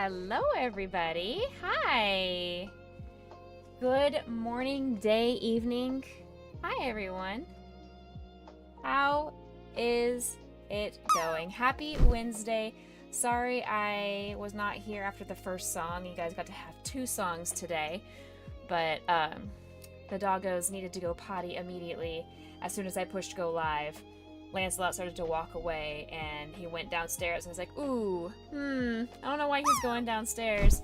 Hello, everybody. Hi. Good morning, day, evening. Hi, everyone. How is it going? Happy Wednesday. Sorry I was not here after the first song. You guys got to have two songs today, but the doggos needed to go potty immediately as soon as I pushed go live. Lancelot started to walk away, and he went downstairs, and I was like, I don't know why he's going downstairs.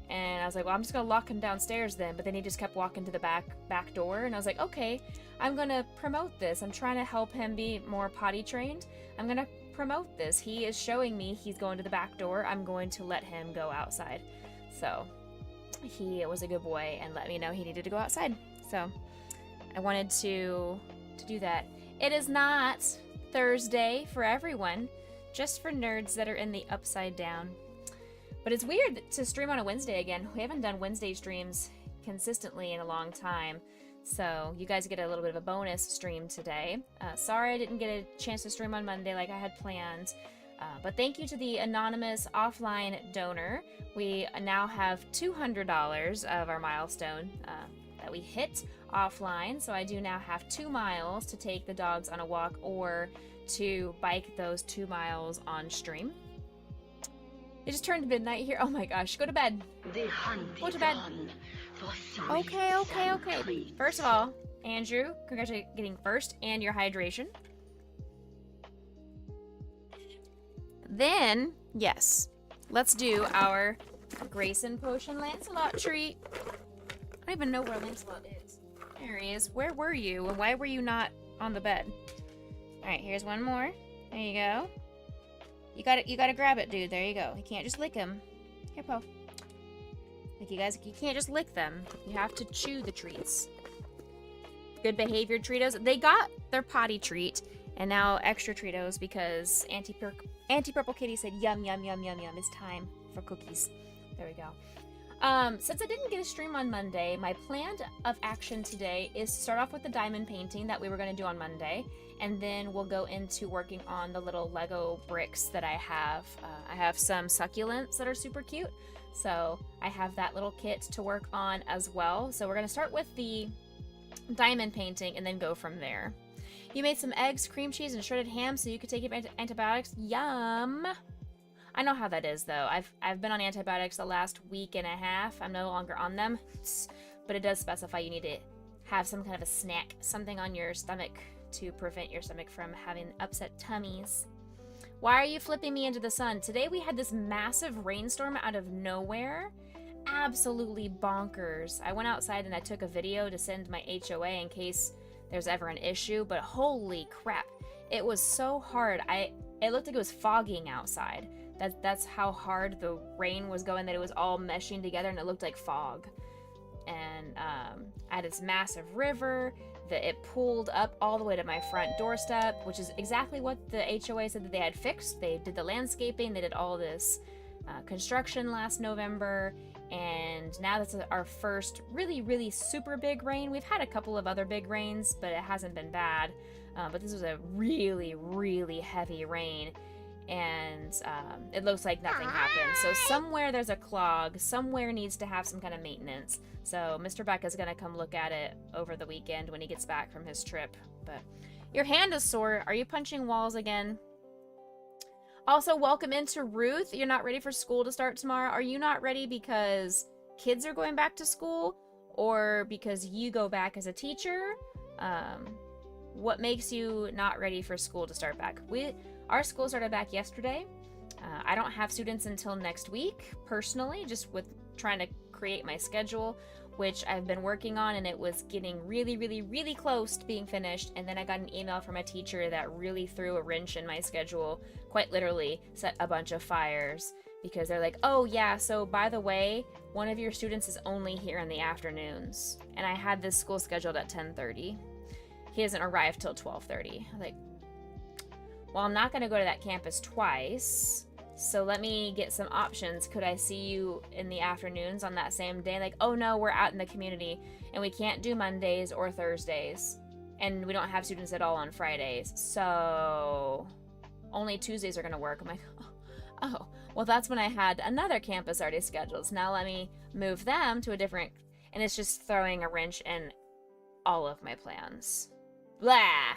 And I was like, well, I'm just gonna lock him downstairs then, but then he just kept walking to the back door, and I was like, okay, I'm gonna promote this. I'm trying to help him be more potty trained. I'm gonna promote this. He is showing me he's going to the back door. I'm going to let him go outside. So he was a good boy and let me know he needed to go outside. So I wanted to do that. It is not Thursday for everyone, just for nerds that are in the upside down. But it's weird to stream on a Wednesday again. We haven't done Wednesday streams consistently in a long time, so you guys get a little bit of a bonus stream today. Sorry I didn't get a chance to stream on Monday like I had planned, but thank you to the anonymous offline donor. We now have $200 of our milestone that we hit offline, so I do now have 2 miles to take the dogs on a walk or to bike those 2 miles on stream. It just turned midnight here. Oh my gosh, go to bed. Go to bed. Okay. First of all, Andrew, congratulations on getting first and your hydration. Then, yes, let's do our Grayson Potion Lancelot treat. I don't even know where Lancelot is. There he is. Where were you, and why were you not on the bed? Alright, here's one more. There you go. You gotta grab it, dude. There you go. You can't just lick him. Here, Po. Like, you guys, you can't just lick them. You have to chew the treats. Good behavior Treatos. They got their potty treat, and now extra Treatos because Auntie Purple Kitty said, yum, yum, yum, yum, yum. It's time for cookies. There we go. Since I didn't get a stream on Monday, my plan of action today is to start off with the diamond painting that we were going to do on Monday, and then we'll go into working on the little Lego bricks that I have. I have some succulents that are super cute, so I have that little kit to work on as well. So we're going to start with the diamond painting and then go from there. You made some eggs, cream cheese, and shredded ham so you could take your antibiotics. Yum! I know how that is, though. I've been on antibiotics the last week and a half. I'm no longer on them, but it does specify you need to have some kind of a snack, something on your stomach to prevent your stomach from having upset tummies. Why are you flipping me into the sun? Today we had this massive rainstorm out of nowhere. Absolutely bonkers. I went outside and I took a video to send my HOA in case there's ever an issue, but holy crap. It was so hard. It looked like it was fogging outside. That's how hard the rain was going, that it was all meshing together and it looked like fog. And I had this massive river that it pulled up all the way to my front doorstep, which is exactly what the HOA said that they had fixed. They did the landscaping, they did all this construction last November, and now this is our first really, really super big rain. We've had a couple of other big rains, but it hasn't been bad. But this was a really, really heavy rain. And it looks like nothing happened. So somewhere there's a clog, somewhere needs to have some kind of maintenance. So Mr. Becca's gonna come look at it over the weekend when he gets back from his trip. But your hand is sore. Are you punching walls again? Also, welcome into Ruth. You're not ready for school to start tomorrow. Are you not ready because kids are going back to school, or because you go back as a teacher? What makes you not ready for school to start back? Our school started back yesterday. I don't have students until next week, personally, just with trying to create my schedule, which I've been working on, and it was getting really, really, really close to being finished. And then I got an email from a teacher that really threw a wrench in my schedule, quite literally set a bunch of fires, because they're like, oh yeah, so by the way, one of your students is only here in the afternoons. And I had this school scheduled at 10:30. He doesn't arrive till 12:30. I'm like, well, I'm not going to go to that campus twice, so let me get some options. Could I see you in the afternoons on that same day? Like, oh no, we're out in the community, and we can't do Mondays or Thursdays, and we don't have students at all on Fridays, so only Tuesdays are going to work. I'm like, oh, Oh, well, that's when I had another campus already scheduled. So now let me move them to a different, and it's just throwing a wrench in all of my plans. Blah!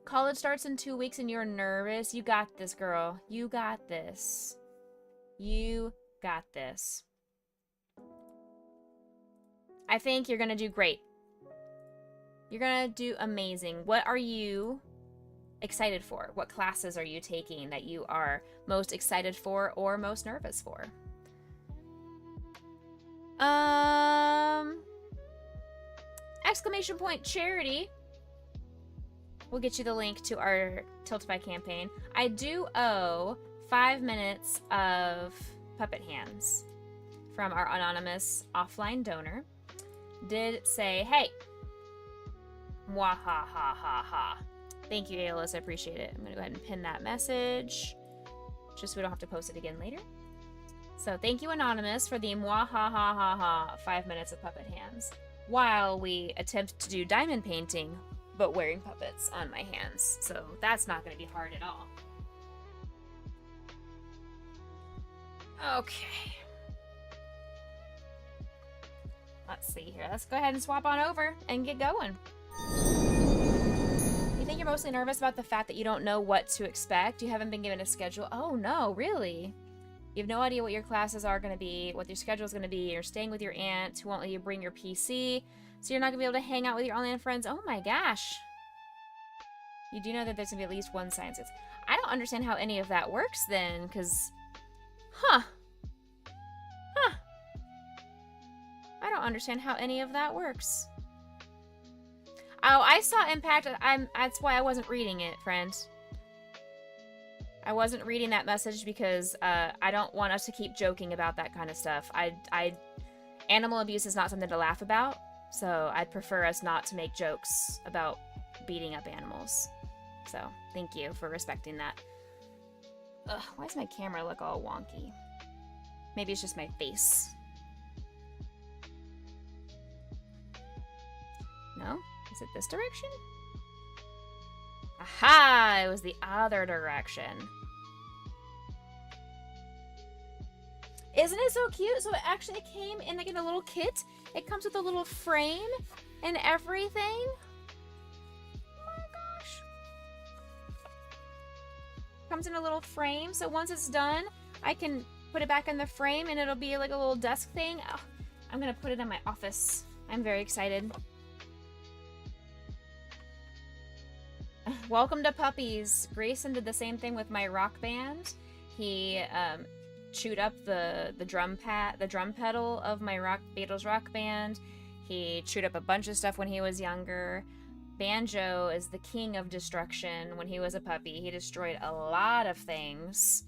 College starts in 2 weeks and you're nervous. You got this, girl. You got this. You got this. I think you're gonna do great. You're gonna do amazing. What are you excited for? What classes are you taking that you are most excited for or most nervous for? Exclamation point charity. We'll get you the link to our Tiltify campaign. I do owe 5 minutes of puppet hands from our anonymous offline donor. Did say, hey, mwah ha ha ha ha. Thank you, Aeolus. I appreciate it. I'm going to go ahead and pin that message just so we don't have to post it again later. So thank you, Anonymous, for the mwah ha ha ha ha 5 minutes of puppet hands while we attempt to do diamond painting but wearing puppets on my hands. So that's not going to be hard at all. Okay. Let's see here. Let's go ahead and swap on over and get going. You think you're mostly nervous about the fact that you don't know what to expect? You haven't been given a schedule? Oh no, really? You have no idea what your classes are going to be, what your schedule is going to be. You're staying with your aunt who won't let you bring your PC, so you're not going to be able to hang out with your online friends. Oh my gosh. You do know that there's going to be at least one science. I don't understand how any of that works then, because... Huh. I don't understand how any of that works. Oh, I saw Impact. That's why I wasn't reading it, friend. I wasn't reading that message because I don't want us to keep joking about that kind of stuff. Animal abuse is not something to laugh about, so I'd prefer us not to make jokes about beating up animals. So, thank you for respecting that. Ugh, why does my camera look all wonky? Maybe it's just my face. No? Is it this direction? Aha! It was the other direction. Isn't it so cute? So it actually came in like in a little kit. It comes with a little frame and everything. Oh my gosh. Comes in a little frame. So once it's done, I can put it back in the frame and it'll be like a little desk thing. Oh, I'm gonna put it in my office. I'm very excited. Welcome to puppies. Grayson did the same thing with my rock band. He chewed up the drum pedal of my Beatles rock band. He chewed up a bunch of stuff when he was younger. Banjo is the king of destruction. When he was a puppy, he destroyed a lot of things.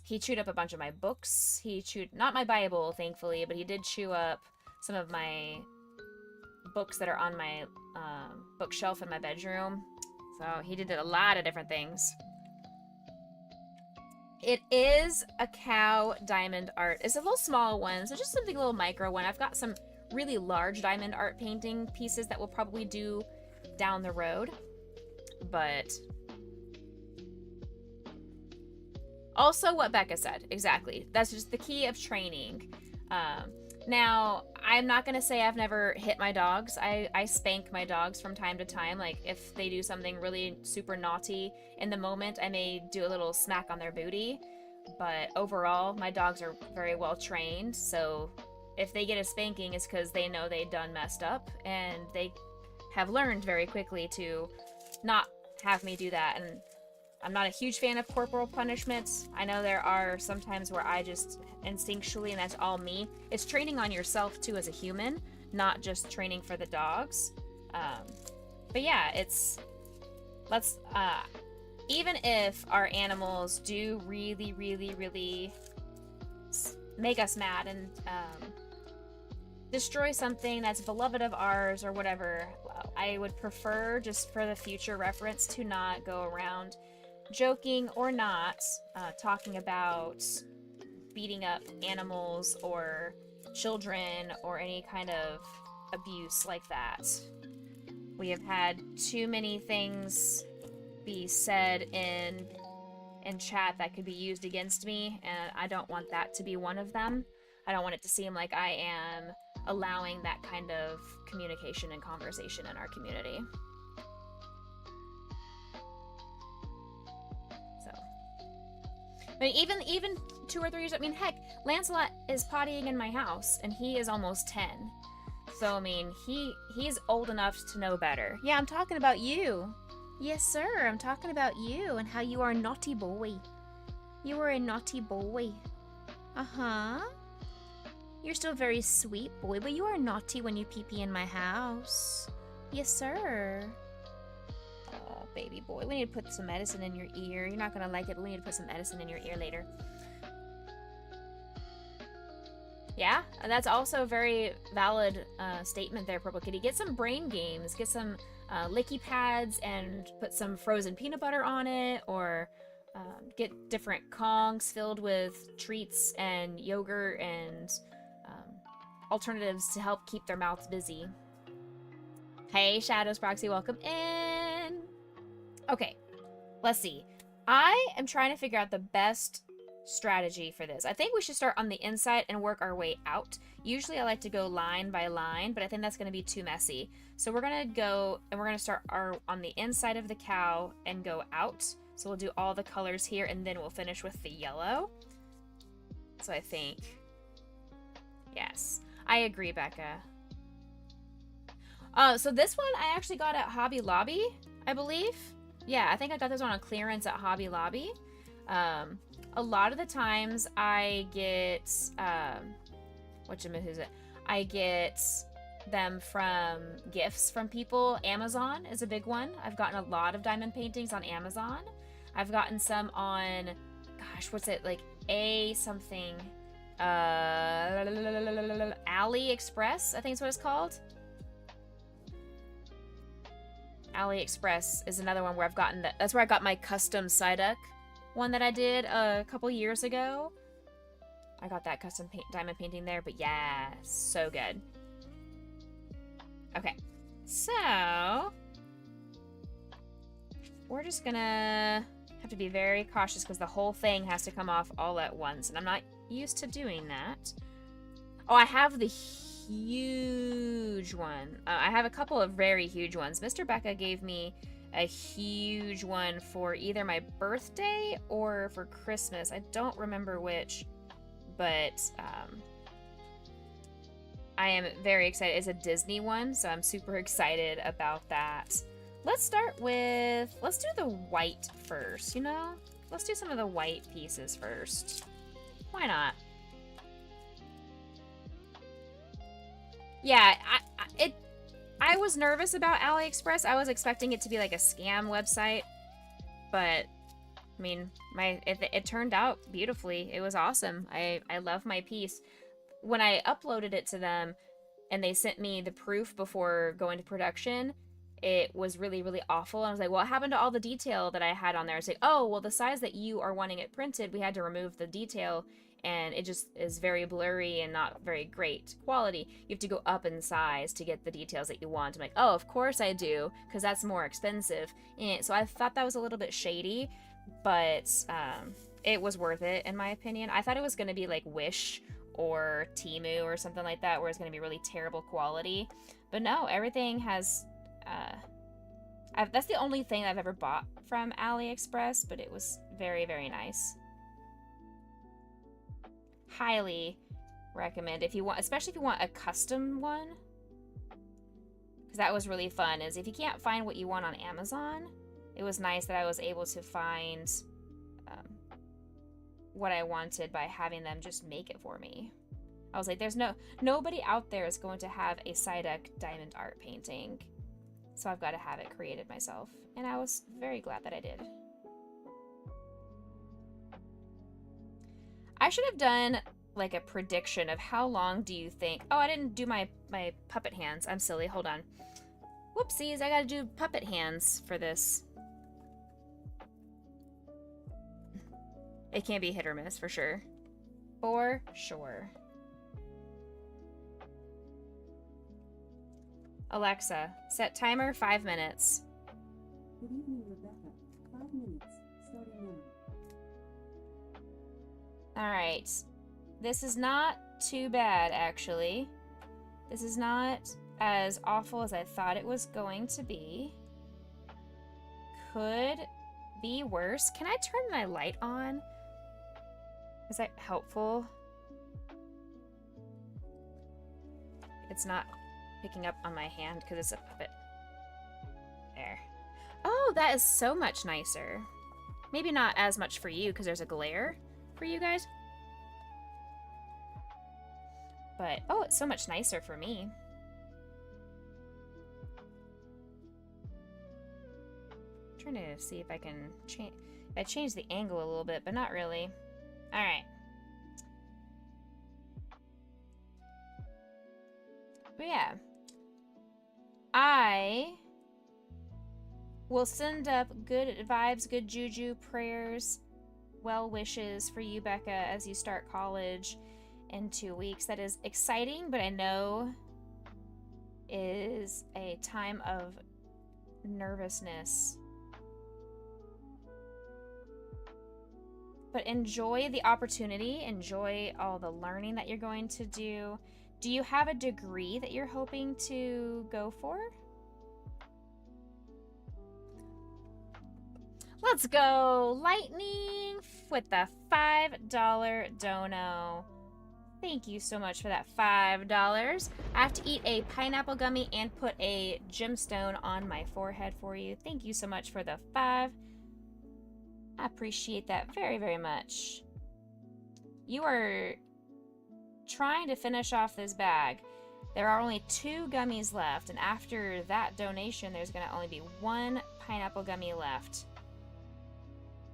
He chewed up a bunch of my books. He chewed, not my Bible, thankfully, but he did chew up some of my books that are on my bookshelf in my bedroom. So he did a lot of different things. It is a cow diamond art. It's a little small one, so just something a little micro one. I've got some really large diamond art painting pieces that we'll probably do down the road. But also what Becca said, exactly. That's just the key of training. Now, I'm not going to say I've never hit my dogs. I spank my dogs from time to time. Like, if they do something really super naughty in the moment, I may do a little smack on their booty. But overall, my dogs are very well trained. So if they get a spanking, it's because they know they done messed up. And they have learned very quickly to not have me do that. And I'm not a huge fan of corporal punishments. I know there are some times where I just instinctually, and that's all me. It's training on yourself too as a human, not just training for the dogs. But yeah, even if our animals do really, really, really make us mad and destroy something that's beloved of ours or whatever, I would prefer, just for the future reference, to not go around joking or not, talking about beating up animals or children or any kind of abuse like that. We have had too many things be said in in chat that could be used against me, and I don't want that to be one of them. I don't want it to seem like I am allowing that kind of communication and conversation in our community. So, I mean, even 2 or 3 years, I mean, heck, Lancelot is pottying in my house, and he is almost 10. So, I mean, he's old enough to know better. Yeah, I'm talking about you. Yes, sir, I'm talking about you and how you are a naughty boy. You are a naughty boy. Uh-huh. You're still a very sweet boy, but you are naughty when you pee-pee in my house. Yes, sir. Oh, baby boy. We need to put some medicine in your ear. You're not going to like it, but we need to put some medicine in your ear later. Yeah, that's also a very valid statement there, Purple Kitty. Get some brain games. Get some licky pads and put some frozen peanut butter on it, or get different Kongs filled with treats and yogurt and alternatives to help keep their mouths busy. Hey, Shadows Proxy, welcome in. Okay, let's see. I am trying to figure out the best strategy for this. I think we should start on the inside and work our way out. Usually I like to go line by line, but I think that's going to be too messy. So we're going to go and we're going to start on the inside of the cow and go out. So we'll do all the colors here, and then we'll finish with the yellow. So I think, yes, I agree, Becca. So this one I actually got at Hobby Lobby, I believe. Yeah, I think I got this one on clearance at Hobby Lobby. A lot of the times I get, I get them from gifts from people. Amazon is a big one. I've gotten a lot of diamond paintings on Amazon. I've gotten some on, gosh, what's it, like something, AliExpress, I think is what it's called. AliExpress is another one where I've gotten that's where I got my custom Psyduck one that I did a couple years ago. I got that custom diamond painting there, but yeah, so good. Okay, so we're just gonna have to be very cautious because the whole thing has to come off all at once, and I'm not used to doing that. Oh, I have the huge one. I have a couple of very huge ones. Mr. Becca gave me a huge one for either my birthday or for Christmas. I don't remember which, but I am very excited. It's a Disney one, so I'm super excited about that. Let's do the white first, you know? Let's do some of the white pieces first. Why not? Yeah, I was nervous about AliExpress. I was expecting it to be like a scam website, but I mean, it turned out beautifully. It was awesome. I love my piece. When I uploaded it to them and they sent me the proof before going to production, it was really, really awful. I was like, what happened to all the detail that I had on there? It's like, oh, well, the size that you are wanting it printed, we had to remove the detail, and it just is very blurry and not very great quality. You have to go up in size to get the details that you want. I'm like, oh, of course I do, because that's more expensive. And so I thought that was a little bit shady, but it was worth it, in my opinion. I thought it was going to be like Wish or Temu or something like that, where it's going to be really terrible quality. But no, everything has... that's the only thing I've ever bought from AliExpress, but it was very, very nice. Highly recommend if you want, especially if you want a custom one, because that was really fun. Is if you can't find what you want on Amazon, it was nice that I was able to find what I wanted by having them just make it for me. I was like, there's nobody out there is going to have a Psyduck diamond art painting, so I've got to have it created myself, and I was very glad that I did. I should have done like a prediction of how long do you think... Oh, I didn't do my puppet hands. I'm silly. Hold on. Whoopsies, I gotta do puppet hands for this. It can be hit or miss for sure. For sure. Alexa, set timer 5 minutes. Good evening, Rebecca. 5 minutes, starting now. Alright. This is not too bad, actually. This is not as awful as I thought it was going to be. Could be worse. Can I turn my light on? Is that helpful? It's not picking up on my hand because it's a puppet. There. Oh, that is so much nicer. Maybe not as much for you because there's a glare for you guys. But, oh, it's so much nicer for me. I'm trying to see if I can change. I changed the angle a little bit, but not really. Alright. But yeah. I will send up good vibes, good juju, prayers, well wishes for you, Becca, as you start college in 2 weeks. That is exciting, but I know is a time of nervousness. But enjoy the opportunity, enjoy all the learning that you're going to do. Do you have a degree that you're hoping to go for? Let's go, Lightning, with the $5 dono. Thank you so much for that $5. I have to eat a pineapple gummy and put a gemstone on my forehead for you. Thank you so much for the 5. I appreciate that very, very much. You are trying to finish off this bag. There are only 2 gummies left, and after that donation, there's going to only be 1 pineapple gummy left.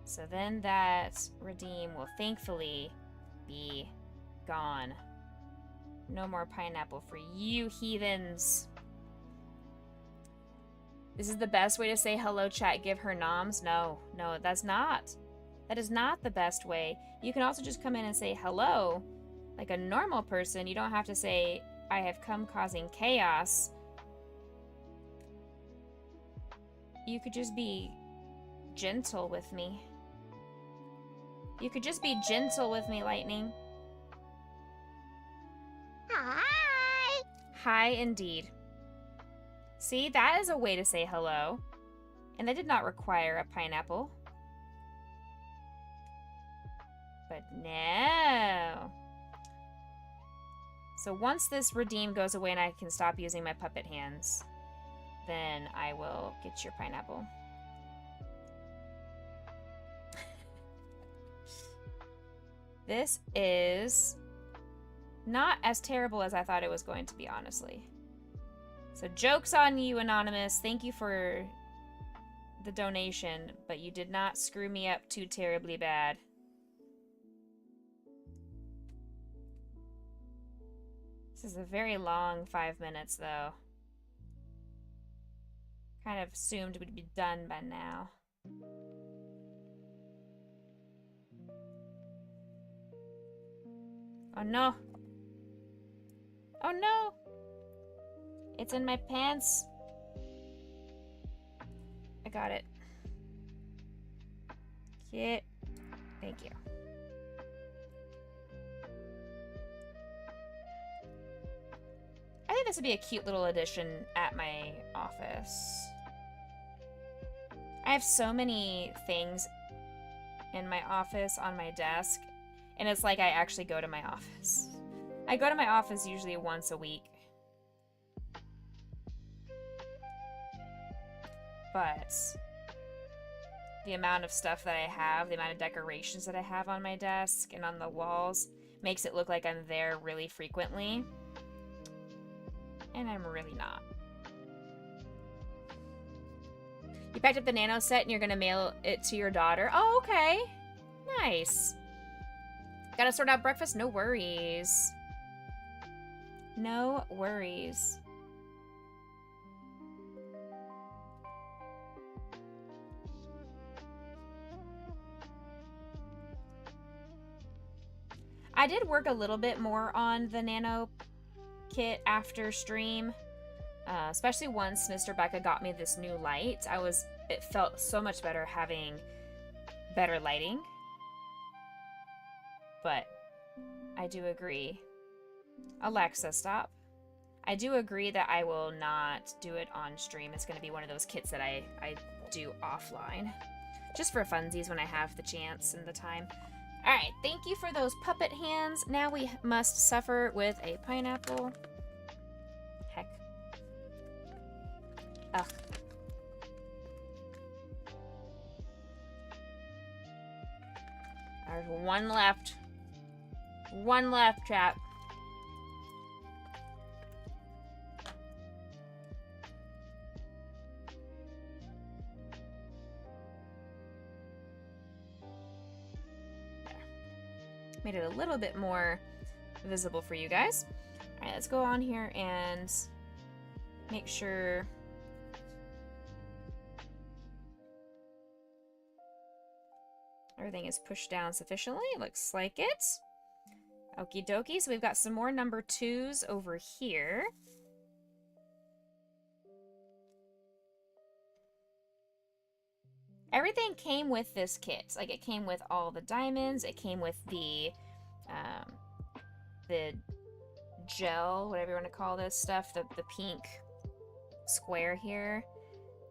So then that redeem will thankfully be gone. No more pineapple for you heathens. This is the best way to say hello, chat. Give her noms. No, that's not. That is not the best way. You can also just come in and say hello like a normal person. You don't have to say, I have come causing chaos. You could just be gentle with me. You could just be gentle with me, Lightning. Hi! Hi, indeed. See, that is a way to say hello. And that did not require a pineapple. But no. So once this redeem goes away and I can stop using my puppet hands, then I will get your pineapple. This is not as terrible as I thought it was going to be, honestly. So joke's on you, Anonymous. Thank you for the donation, but you did not screw me up too terribly bad. This is a very long 5 minutes, though. Kind of assumed we'd be done by now. Oh no! Oh no! It's in my pants. I got it. Cute. Thank you. I think this would be a cute little addition at my office. I have so many things in my office on my desk, and it's like I actually go to my office. I go to my office usually once a week. But the amount of stuff that I have, the amount of decorations that I have on my desk and on the walls makes it look like I'm there really frequently. And I'm really not. You packed up the nano set and you're gonna mail it to your daughter. Oh, okay. Nice. Gotta sort out breakfast? No worries. No worries. I did work a little bit more on the nano kit after stream, especially once Mr. Becca got me this new light. It felt so much better having better lighting. But I do agree. Alexa, stop. I do agree that I will not do it on stream. It's going to be one of those kits that I do offline. Just for funsies when I have the chance and the time. Alright, thank you for those puppet hands. Now we must suffer with a pineapple. Heck. Ugh. There's one left. One left, chat. Made it a little bit more visible for you guys. All right, let's go on here and make sure everything is pushed down sufficiently. Looks like it. Okie dokie. So we've got some more number 2s over here. Everything came with this kit. Like, it came with all the diamonds. It came with the gel, whatever you want to call this stuff, the pink square here.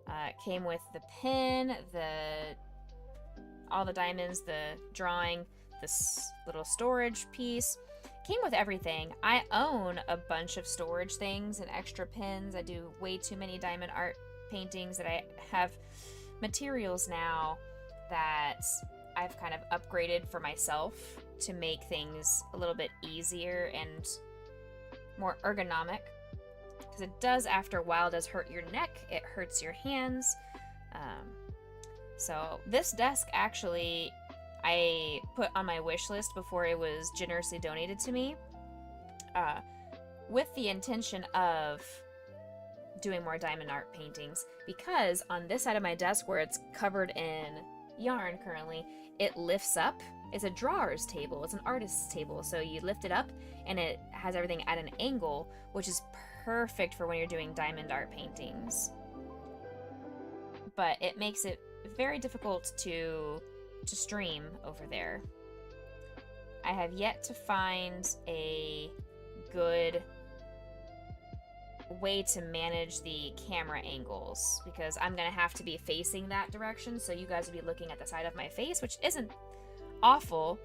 It came with the pin, all the diamonds, the drawing, this little storage piece. Came with everything. I own a bunch of storage things and extra pins. I do way too many diamond art paintings that I have materials now that I've kind of upgraded for myself to make things a little bit easier and more ergonomic, because it does, after a while, does hurt your neck, it hurts your hands. So this desk actually I put on my wish list before it was generously donated to me, with the intention of doing more diamond art paintings, because on this side of my desk where it's covered in yarn currently, it lifts up. It's a drawer's table, it's an artist's table, so you lift it up and it has everything at an angle, which is perfect for when you're doing diamond art paintings. But it makes it very difficult to stream over there. I have yet to find a good way to manage the camera angles, because I'm gonna have to be facing that direction, so you guys will be looking at the side of my face, which isn't awful,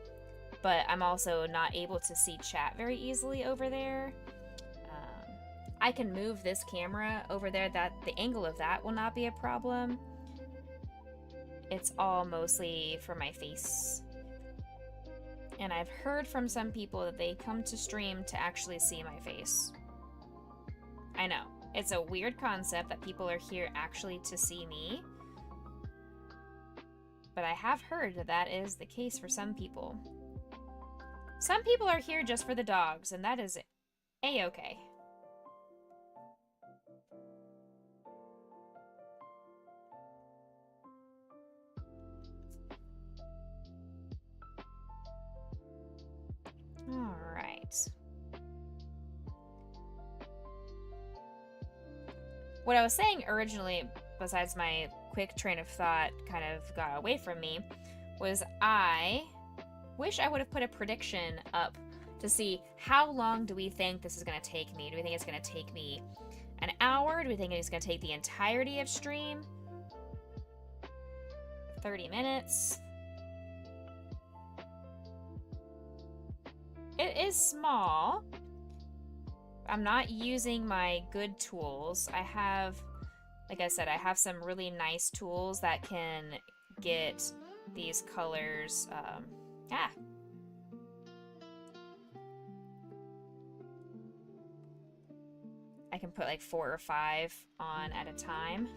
but I'm also not able to see chat very easily over there. I can move this camera over there, that the angle of that will not be a problem. It's all mostly for my face. And I've heard from some people that they come to stream to actually see my face. I know, it's a weird concept that people are here actually to see me, but I have heard that that is the case for some people. Some people are here just for the dogs, and that is a-okay. All right. What I was saying originally, besides my quick train of thought kind of got away from me, was I wish I would have put a prediction up to see how long do we think this is going to take me. Do we think it's going to take me an hour? Do we think it's going to take the entirety of stream? 30 minutes? It is small. I'm not using my good tools. I have, like I said, I have some really nice tools that can get these colors, I can put like 4 or 5 on at a time.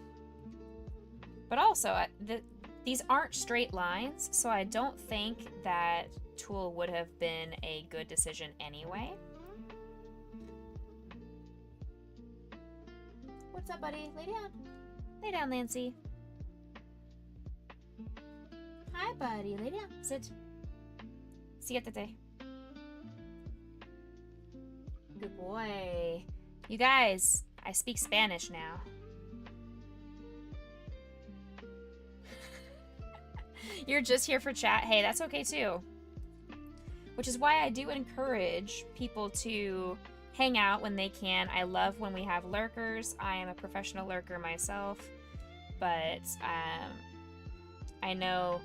But also, these aren't straight lines, so I don't think that tool would have been a good decision anyway. What's up, buddy? Lay down. Lay down, Lancy. Hi, buddy. Lay down. Sit. Siéntate. Good boy. You guys, I speak Spanish now. You're just here for chat? Hey, that's okay too. which is why I do encourage people to hang out when they can. I love when we have lurkers. I am a professional lurker myself, but I know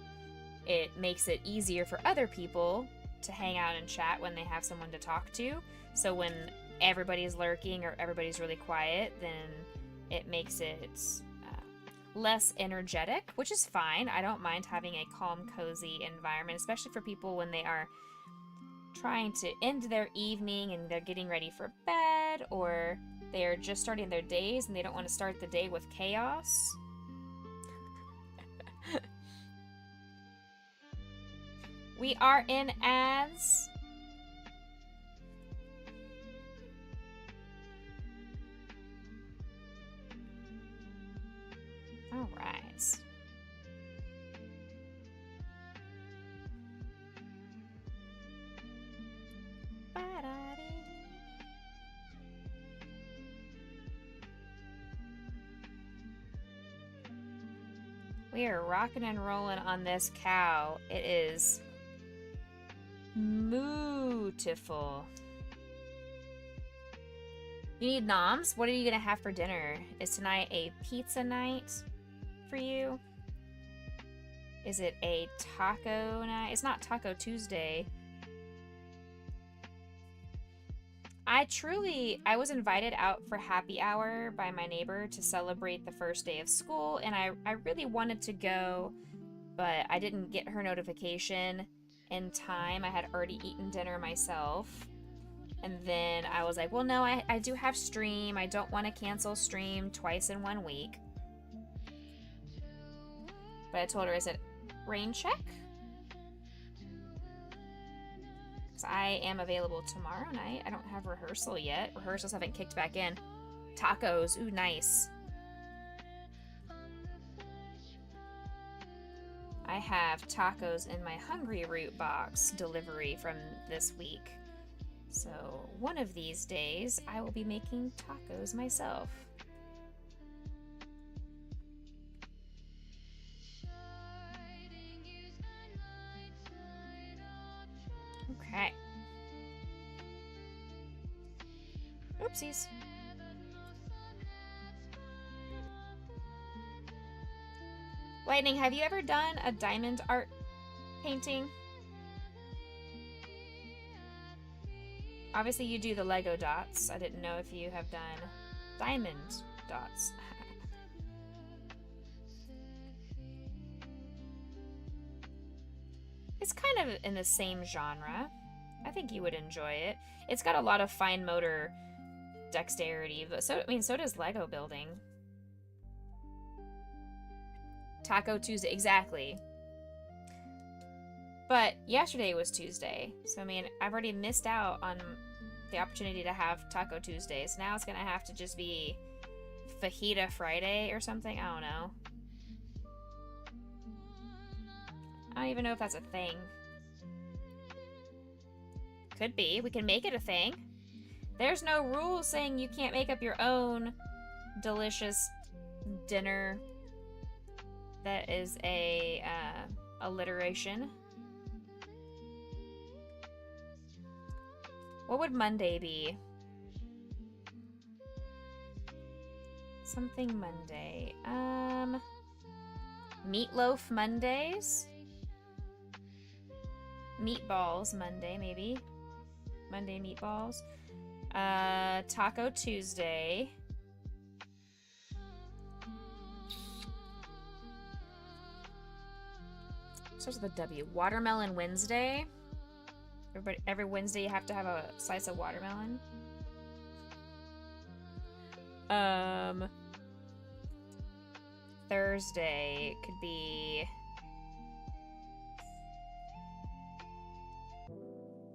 it makes it easier for other people to hang out and chat when they have someone to talk to. So when everybody's lurking or everybody's really quiet, then it makes it less energetic, which is fine. I don't mind having a calm, cozy environment, especially for people when they are trying to end their evening and they're getting ready for bed, or they're just starting their days and they don't want to start the day with chaos. We are in ads. All right. We are rocking and rolling on this cow. It is beautiful. You need noms? What are you gonna have for dinner? Is tonight a pizza night for you? Is it a taco night? It's not Taco Tuesday. I was invited out for happy hour by my neighbor to celebrate the first day of school, and I really wanted to go, but I didn't get her notification in time. I had already eaten dinner myself. And then I was like, well, no, I do have stream. I don't want to cancel stream twice in 1 week. But I told her, is it rain check? Because I am available tomorrow night. I don't have rehearsal yet. Rehearsals haven't kicked back in. Tacos. Ooh, nice. I have tacos in my Hungry Root box delivery from this week. So one of these days, I will be making tacos myself. Okay. Oopsies. Lightning, have you ever done a diamond art painting? Obviously you do the Lego dots. I didn't know if you have done diamond dots. It's kind of in the same genre. I think you would enjoy it. It's got a lot of fine motor dexterity, but so does Lego building. Taco Tuesday, exactly. But yesterday was Tuesday, so I mean, I've already missed out on the opportunity to have Taco Tuesdays. Now it's gonna have to just be Fajita Friday or something. I don't know. I don't even know if that's a thing. Could be. We can make it a thing. There's no rule saying you can't make up your own delicious dinner that is a alliteration. What would Monday be? Something Monday. Meatloaf Mondays? Meatballs Monday, maybe. Monday meatballs. Taco Tuesday. Starts with a W. Watermelon Wednesday. Every Wednesday you have to have a slice of watermelon. Thursday could be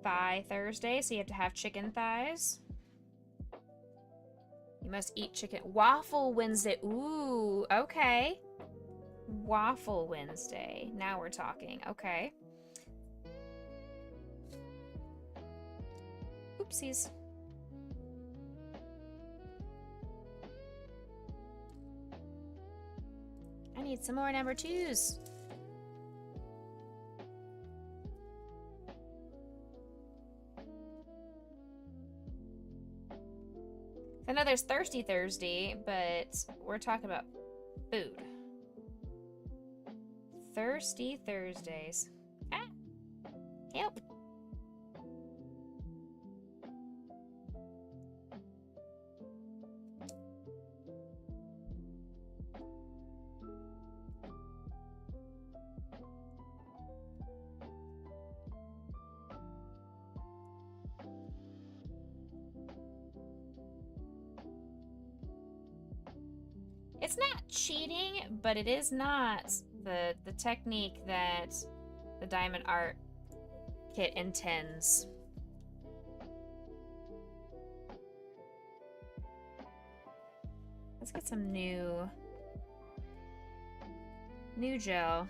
Thigh Thursday, so you have to have chicken thighs. You must eat chicken. Waffle Wednesday. Ooh, okay. Waffle Wednesday. Now we're talking. Okay. Oopsies. I need some more number 2s. I know there's Thirsty Thursday, but we're talking about food. Thirsty Thursdays. Ah! Help! It's not cheating, but it is not the technique that the Diamond Art Kit intends. Let's get some new gel.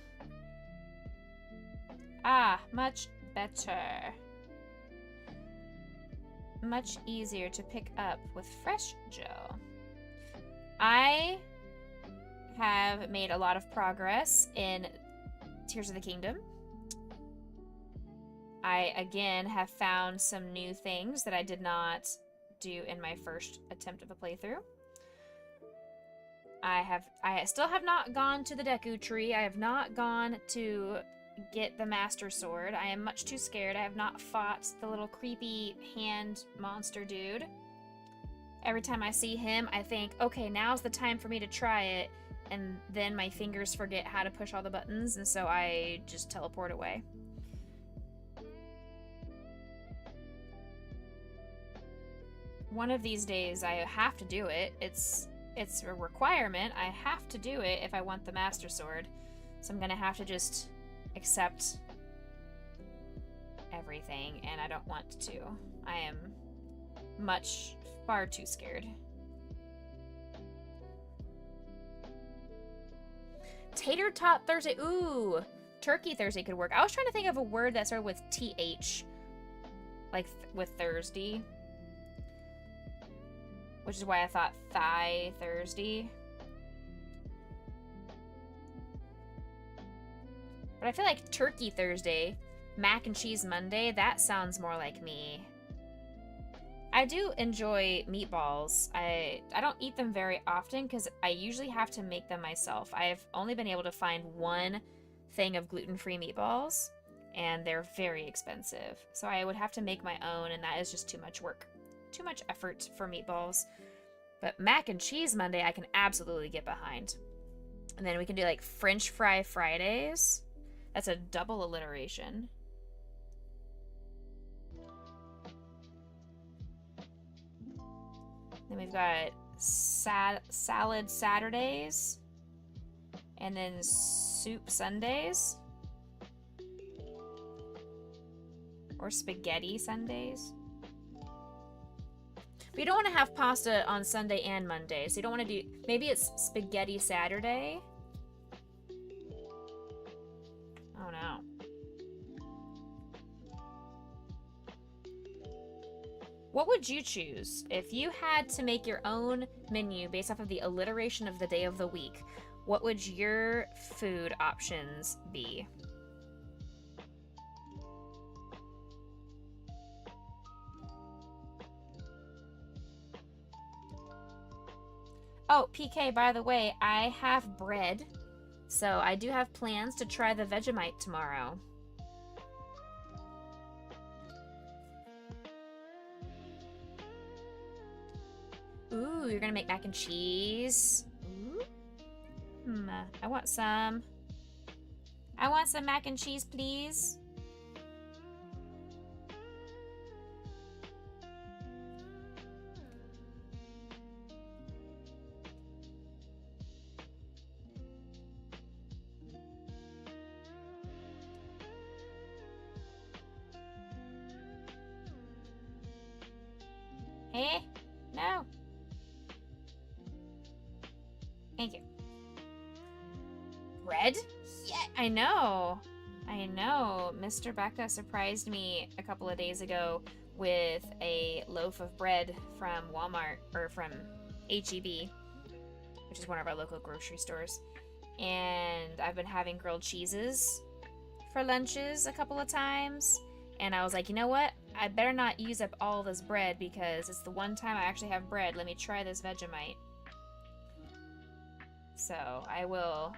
Ah, much better. Much easier to pick up with fresh gel. I have made a lot of progress in Tears of the Kingdom. I, again, have found some new things that I did not do in my first attempt of a playthrough. I still have not gone to the Deku Tree. I have not gone to get the Master Sword. I am much too scared. I have not fought the little creepy hand monster dude. Every time I see him, I think, okay, now's the time for me to try it, and then my fingers forget how to push all the buttons, and so I just teleport away. One of these days, I have to do it. It's a requirement. I have to do it if I want the Master Sword. So I'm gonna have to just accept everything, and I don't want to. I am far too scared. Tater Tot Thursday. Ooh, Turkey Thursday could work. I was trying to think of a word that started with TH, like with Thursday, which is why I thought Thigh Thursday. But I feel like Turkey Thursday, Mac and Cheese Monday, that sounds more like me. I do enjoy meatballs. I don't eat them very often because I usually have to make them myself. I've only been able to find one thing of gluten-free meatballs, and they're very expensive. So I would have to make my own, and that is just too much work. Too much effort for meatballs. But Mac and Cheese Monday, I can absolutely get behind. And then we can do like French Fry Fridays. That's a double alliteration. Then we've got salad Saturdays. And then soup Sundays. Or spaghetti Sundays. But you don't want to have pasta on Sunday and Monday. So you don't want to do... Maybe it's spaghetti Saturday. Oh no. What would you choose if you had to make your own menu based off of the alliteration of the day of the week? What would your food options be? Oh, PK, by the way, I have bread, so I do have plans to try the Vegemite tomorrow. Ooh, you're gonna make mac and cheese. Ooh. I want some. I want some mac and cheese, please. Eh? No. Thank you. Bread? Yeah, I know. I know. Mr. Becca surprised me a couple of days ago with a loaf of bread from Walmart, or from HEB, which is one of our local grocery stores. And I've been having grilled cheeses for lunches a couple of times. And I was like, you know what? I better not use up all this bread because it's the one time I actually have bread. Let me try this Vegemite. So I will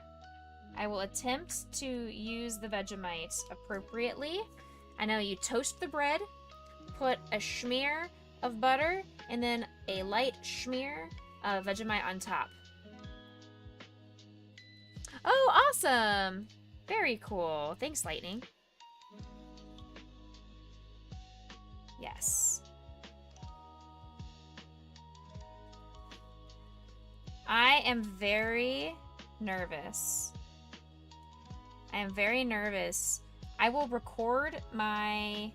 attempt to use the Vegemite appropriately. I know you toast the bread, put a smear of butter, and then a light smear of Vegemite on top. Oh, awesome! Very cool. Thanks, Lightning. Yes. I am very nervous. I am very nervous. I will record my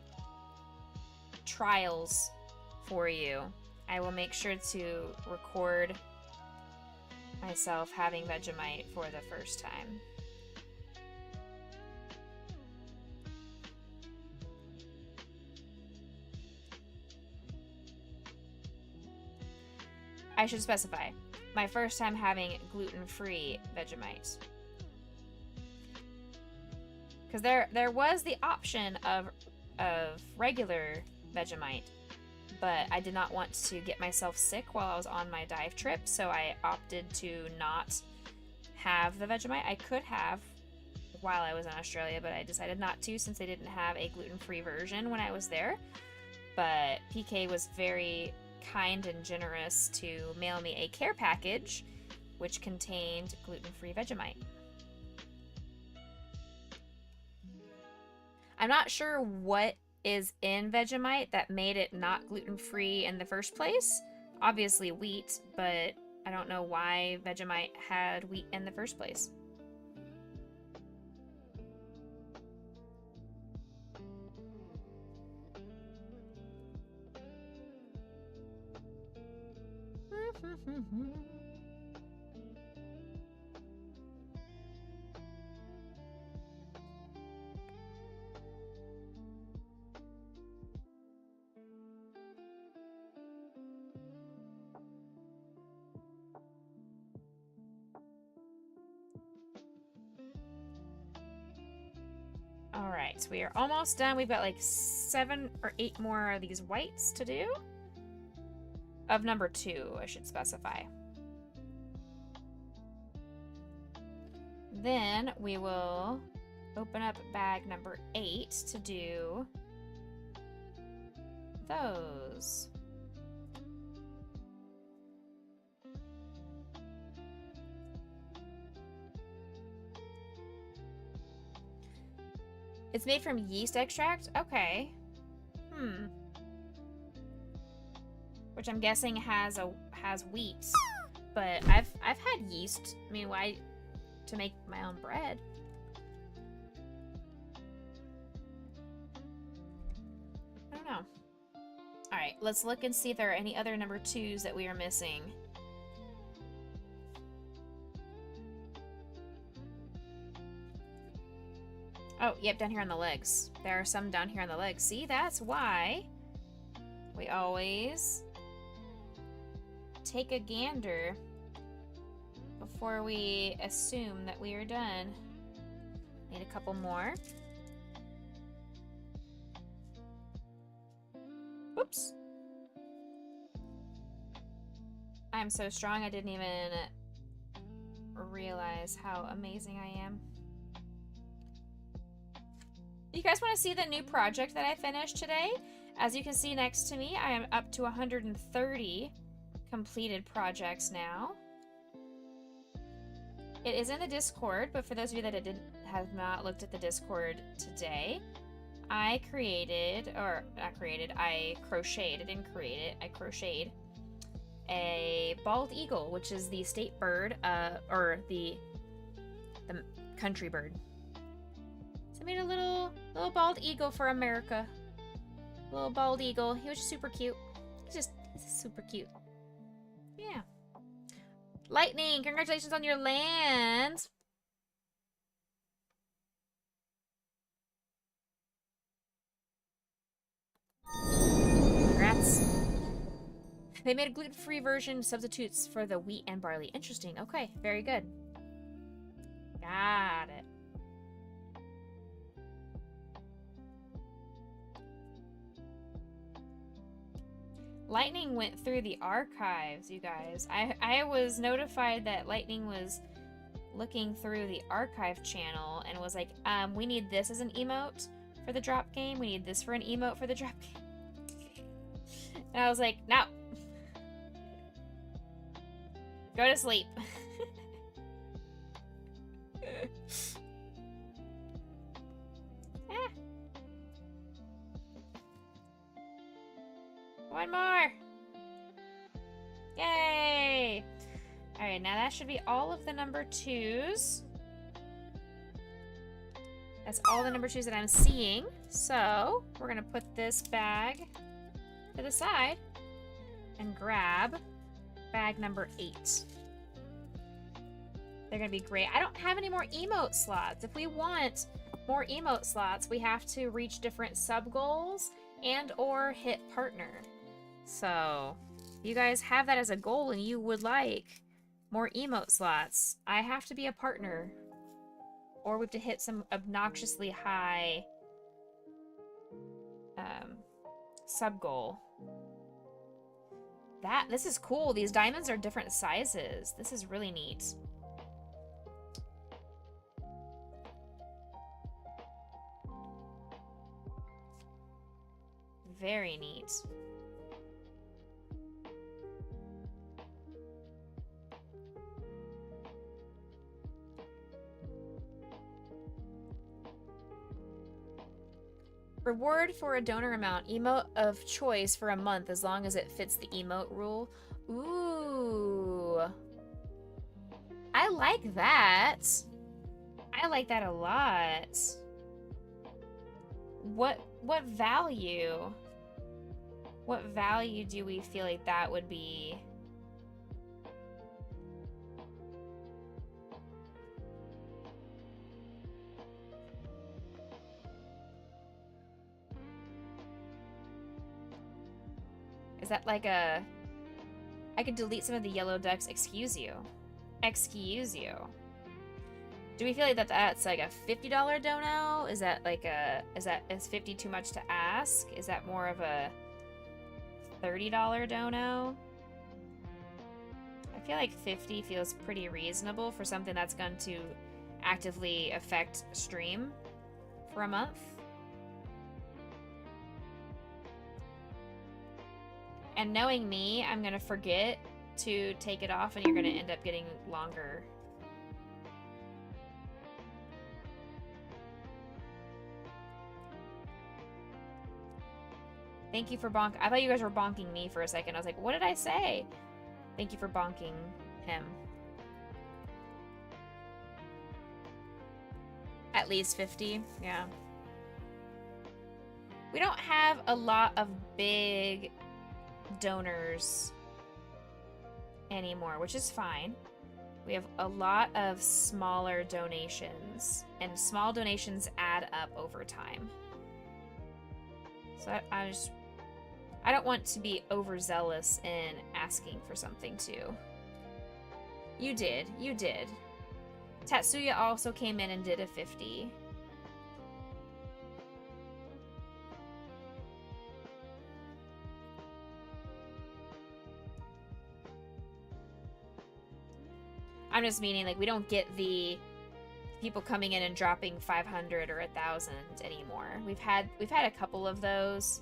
trials for you. I will make sure to record myself having Vegemite for the first time. I should specify, my first time having gluten-free Vegemite. Because there was the option of regular Vegemite, but I did not want to get myself sick while I was on my dive trip, so I opted to not have the Vegemite. I could have while I was in Australia, but I decided not to since they didn't have a gluten-free version when I was there. But PK was very kind and generous to mail me a care package which contained gluten-free Vegemite. I'm not sure what is in Vegemite that made it not gluten-free in the first place. Obviously wheat, but I don't know why Vegemite had wheat in the first place. Alright, so we are almost done. We've got like 7 or 8 more of these whites to do. Of number 2, I should specify. Then we will open up bag number 8 to do those. It's made from yeast extract? Okay. Which I'm guessing has wheat. But I've had yeast. I mean, why to make my own bread? I don't know. Alright, let's look and see if there are any other number 2s that we are missing. Oh, yep, down here on the legs. There are some down here on the legs. See, that's why we always take a gander before we assume that we are done. Need a couple more. Oops. I'm so strong I didn't even realize how amazing I am. You guys want to see the new project that I finished today? As you can see next to me, I am up to 130 completed projects now. It is in the Discord, but for those of you that have not looked at the Discord today, I crocheted, I crocheted a bald eagle, which is the state bird, or the country bird. So I made a little bald eagle for America. Little bald eagle. He was just super cute. He's super cute. Yeah. Lightning, congratulations on your land. Congrats. They made a gluten-free version, substitutes for the wheat and barley. Interesting. Okay, very good. Got it. Lightning went through the archives, you guys. I was notified that Lightning was looking through the archive channel and was like, we need this as an emote for the drop game. We need this for an emote for the drop game. And I was like, no. Go to sleep. One more. Yay. All right, now that should be all of the number 2s. That's all the number 2s that I'm seeing. So we're gonna put this bag to the side and grab bag number 8. They're gonna be great. I don't have any more emote slots. If we want more emote slots, we have to reach different sub goals and or hit partner. So if you guys have that as a goal and you would like more emote slots, I have to be a partner, or we have to hit some obnoxiously high sub goal. This is cool. These diamonds are different sizes. This is really neat. Very neat. Reward for a donor amount. Emote of choice for a month as long as it fits the emote rule. Ooh. I like that. I like that a lot. What value? What value do we feel like that would be? Is that like a... I could delete some of the yellow ducks. Excuse you. Excuse you. Do we feel like that's like a $50 dono? Is that like a... Is 50 too much to ask? Is that more of a $30 dono? I feel like 50 feels pretty reasonable for something that's going to actively affect stream for a month. And knowing me, I'm gonna forget to take it off and you're gonna end up getting longer. Thank you for bonk. I thought you guys were bonking me for a second. I was like, what did I say? Thank you for bonking him. At least 50, yeah. We don't have a lot of big donors anymore, which is fine. We have a lot of smaller donations, and small donations add up over time. So I don't want to be overzealous in asking for something too. You did. Tatsuya also came in and did a 50. I'm just meaning, like, we don't get the people coming in and dropping 500 or 1,000 anymore. We've had a couple of those,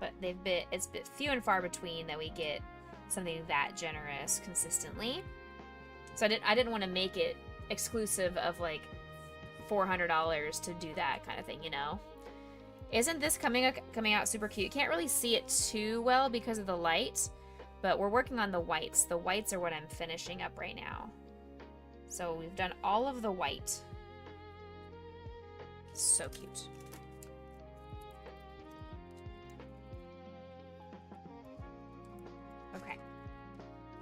but it's been few and far between that we get something that generous consistently. So I didn't want to make it exclusive of like $400 to do that kind of thing, you know? Isn't this coming out super cute? Can't really see it too well because of the light. But we're working on the whites. The whites are what I'm finishing up right now. So we've done all of the white. So cute. Okay.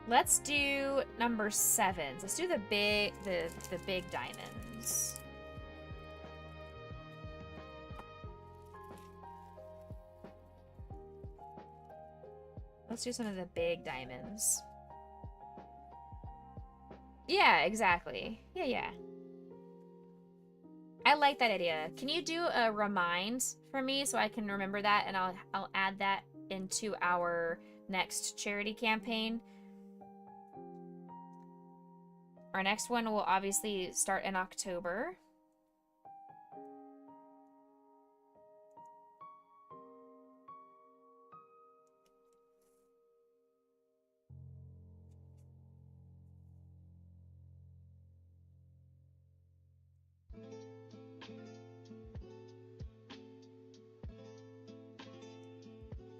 Let's do number 7. Let's do the big diamonds. Let's do some of the big diamonds. Yeah, exactly. Yeah. I like that idea. Can you do a remind for me so I can remember that, and I'll add that into our next charity campaign. Our next one will obviously start in October.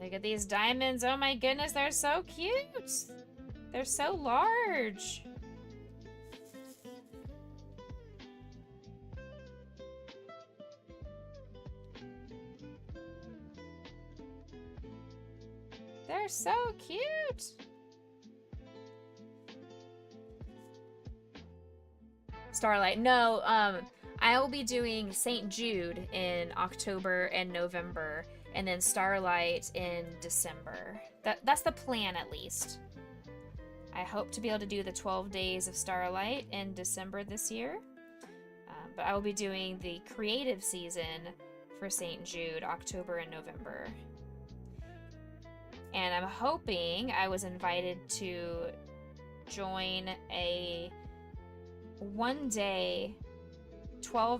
Look at these diamonds. Oh my goodness, they're so cute. They're so large. They're so cute. Starlight. No, I will be doing St. Jude in October and November, and then Starlight in December. That's the plan, at least. I hope to be able to do the 12 days of Starlight in December this year. But I will be doing the creative season for St. Jude, October and November. And I'm hoping I was invited to join a one-day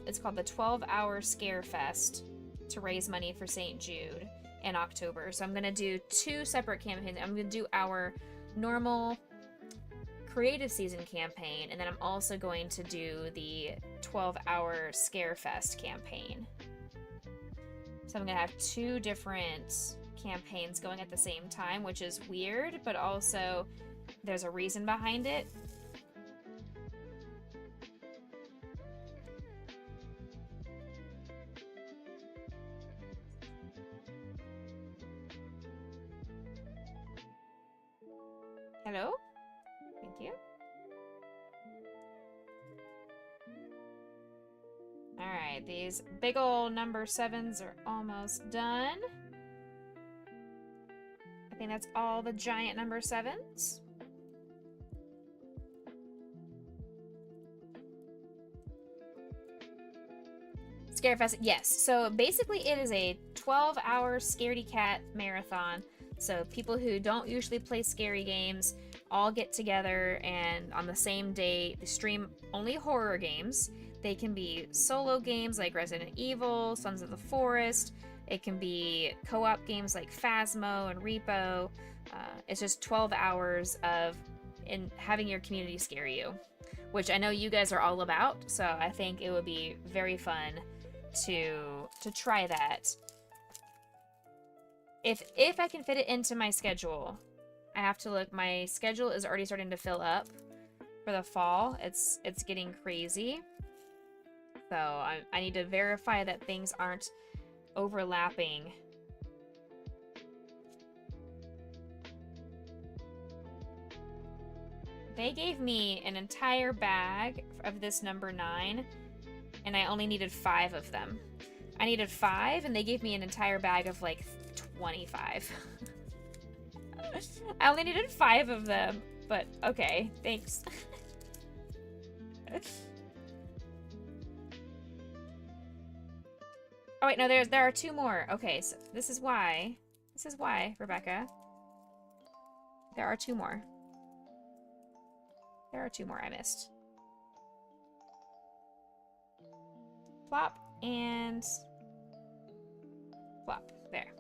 it's called the 12-hour Scare Fest to raise money for St. Jude in October. So I'm going to do 2 separate campaigns. I'm going to do our normal creative season campaign, and then I'm also going to do the 12-hour Scare Fest campaign. So I'm going to have 2 different campaigns going at the same time, which is weird, but also there's a reason behind it. Hello? Thank you. Alright, these big old number 7s are almost done. I think that's all the giant number 7s. Scarefest, yes. So basically it is a 12-hour scaredy cat marathon. So people who don't usually play scary games all get together, and on the same day they stream only horror games. They can be solo games like Resident Evil, Sons of the Forest. It can be co-op games like Phasmo and Repo. It's just 12 hours of having your community scare you, which I know you guys are all about. So I think it would be very fun to try that. If I can fit it into my schedule. I have to look. My schedule is already starting to fill up for the fall. It's getting crazy. So I need to verify that things aren't overlapping. They gave me an entire bag of this number 9, and I only needed 5 of them. I needed 5, and they gave me an entire bag of like 25. I only needed 5 of them, but okay, thanks. Oh wait, no, there are 2 more. Okay, so this is why, Rebecca. There are 2 more. There are 2 more I missed. Plop and plop. There.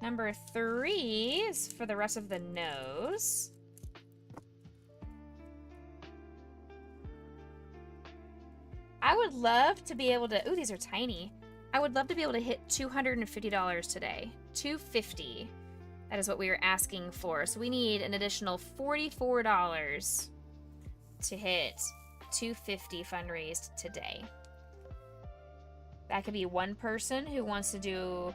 Number 3 is for the rest of the nose. I would love to be able to... Ooh, these are tiny. I would love to be able to hit $250 today. $250. That is what we are asking for. So we need an additional $44 to hit $250 fundraised today. That could be one person who wants to do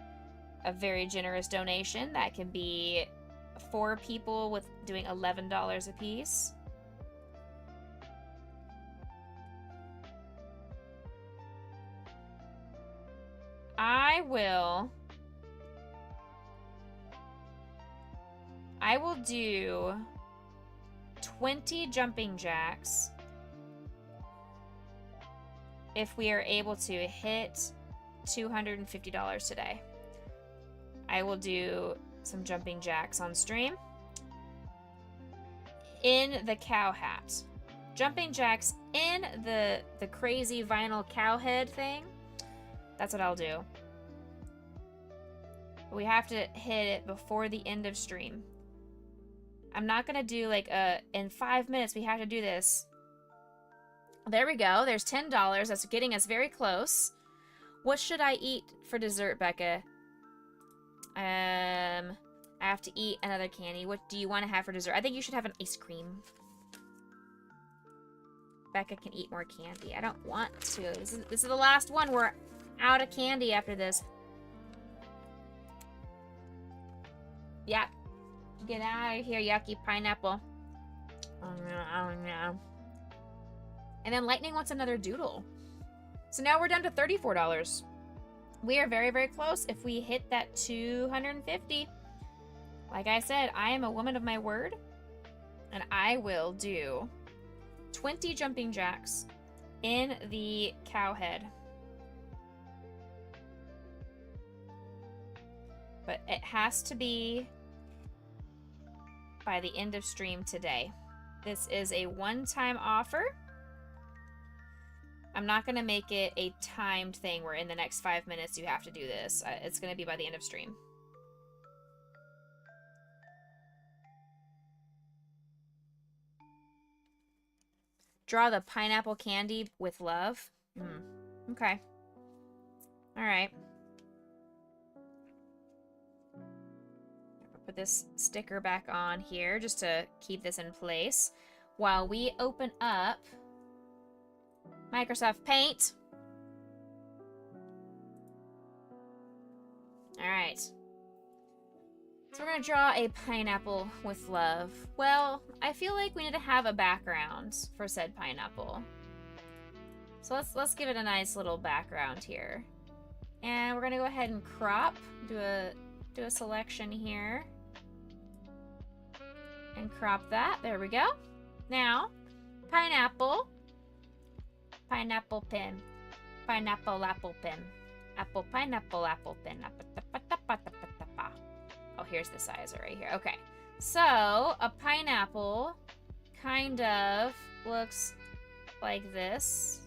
a very generous donation. That can be 4 people with doing $11 a piece. I will do 20 jumping jacks if we are able to hit $250 today. I will do some jumping jacks on stream. In the cow hat. Jumping jacks in the crazy vinyl cow head thing. That's what I'll do. We have to hit it before the end of stream. I'm not gonna do like in 5 minutes we have to do this. There we go. There's $10. That's getting us very close. What should I eat for dessert, Becca? I have to eat another candy. What do you want to have for dessert? I think you should have an ice cream. Becca can eat more candy. I don't want to. This is the last one. We're out of candy after this. Yeah. Get out of here, yucky pineapple. Oh no. And then Lightning wants another doodle. So now we're down to $34. We are very, very close if we hit that 250. Like I said, I am a woman of my word. And I will do 20 jumping jacks in the cow head. But it has to be by the end of stream today. This is a one-time offer. I'm not going to make it a timed thing where in the next 5 minutes you have to do this. It's going to be by the end of stream. Draw the pineapple candy with love. Okay. All right. Put this sticker back on here just to keep this in place while we open up Microsoft Paint. All right. So we're going to draw a pineapple with love. Well, I feel like we need to have a background for said pineapple. So let's give it a nice little background here. And we're going to go ahead and crop, do a selection here. And crop that. There we go. Now, pineapple. Pineapple pin. Pineapple apple pin. Apple pineapple apple pin. Oh, here's the sizer right here. Okay. So, a pineapple kind of looks like this.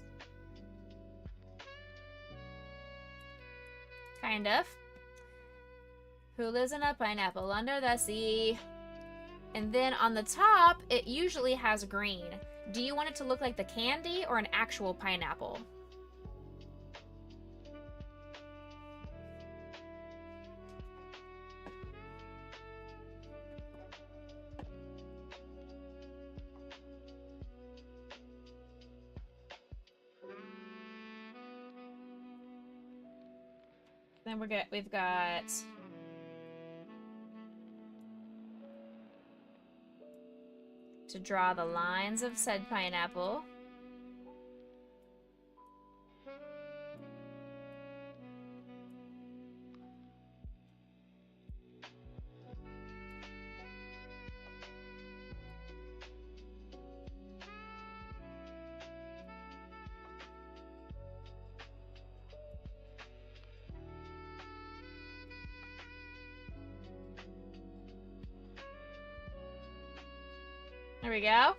Kind of. Who lives in a pineapple under the sea? And then on the top, it usually has green. Do you want it to look like the candy or an actual pineapple? Then we've got to draw the lines of said pineapple. There we go.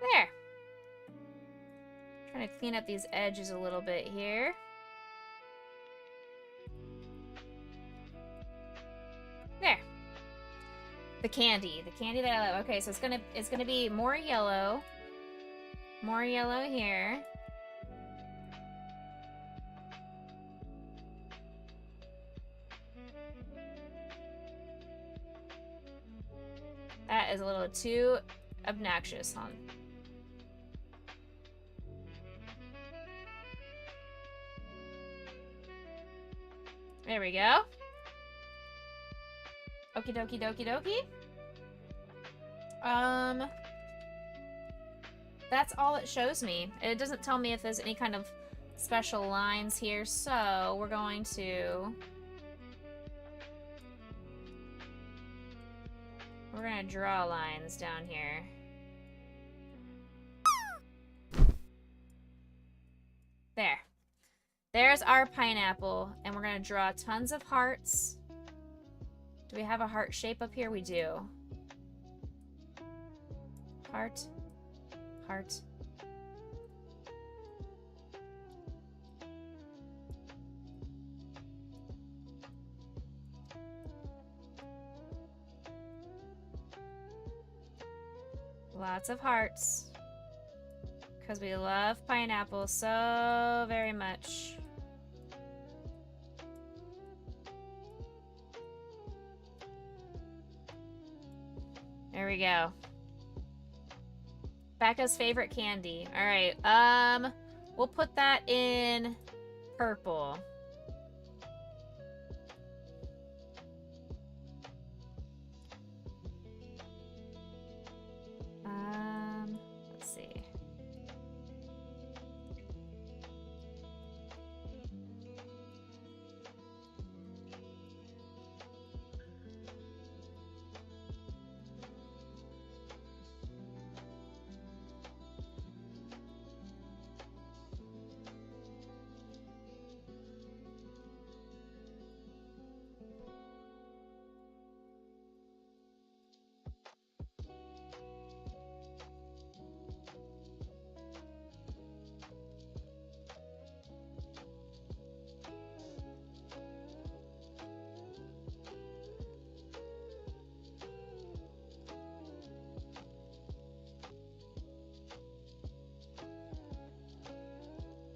There. Trying to clean up these edges a little bit here. There. The candy that I love. Okay, so it's gonna be more yellow here. That is a little too obnoxious, huh? There we go. Okie dokie dokie dokie. That's all it shows me. It doesn't tell me if there's any kind of special lines here, so we're going to... We're gonna draw lines down here. There's our pineapple, and we're gonna draw tons of hearts. Do we have a heart shape up here? We do. Heart. Heart. Lots of hearts. Because we love pineapple so very much. There we go. Becca's favorite candy. All right. We'll put that in purple. Let's see.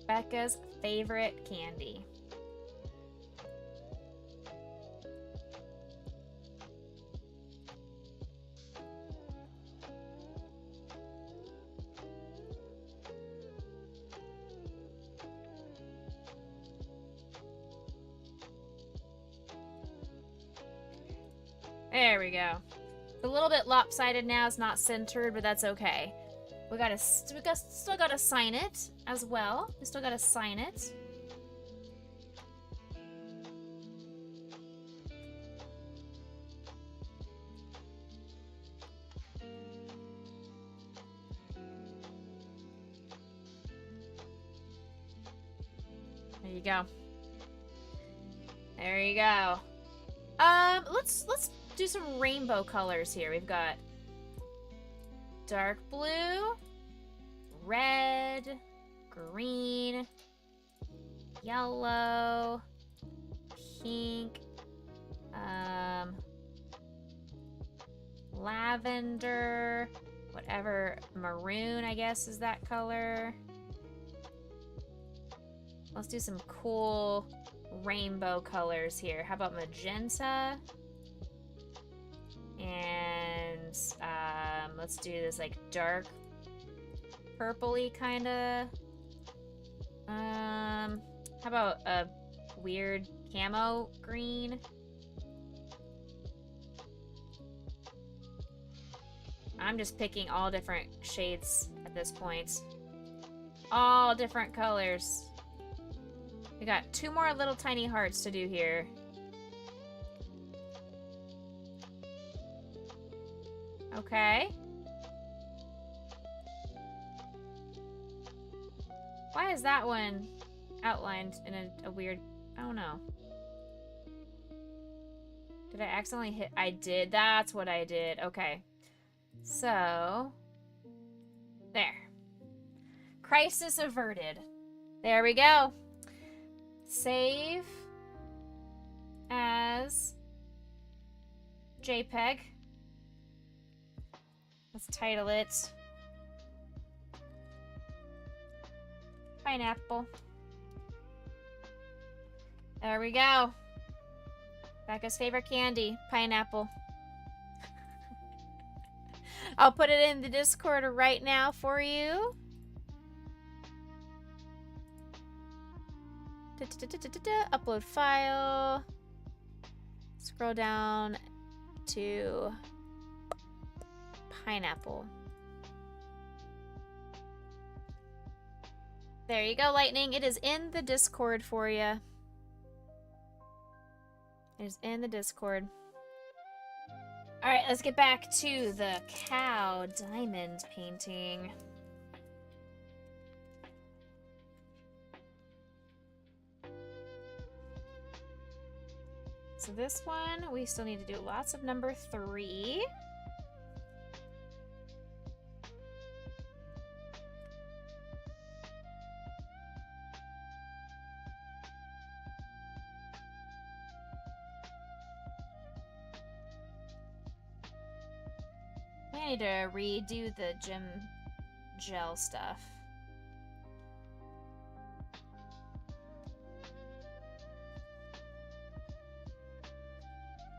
Becca's favorite candy. There we go. It's a little bit lopsided now. It's not centered, but that's okay. We still gotta sign it as well. We still gotta sign it. There you go. There you go. Let's do some rainbow colors here. We've got dark blue, red, green, yellow, pink, lavender, whatever, maroon, I guess is that color. Let's do some cool rainbow colors here. How about magenta? And let's do this like dark purpley kind of. How about a weird camo green? I'm just picking all different shades at this point. All different colors. We got 2 more little tiny hearts to do here. Okay. Why is that one outlined in a weird... I don't know. Did I accidentally hit... I did. That's what I did. Okay. So... there. Crisis averted. There we go. Save as JPEG. Let's title it Pineapple. There we go. Becca's favorite candy, pineapple. I'll put it in the Discord right now for you. Upload file. Scroll down to pineapple. There you go, Lightning. It is in the Discord for you. It is in the Discord. Alright, let's get back to the cow diamond painting. so this one, we still need to do lots of number 3. I need to redo the gym gel stuff.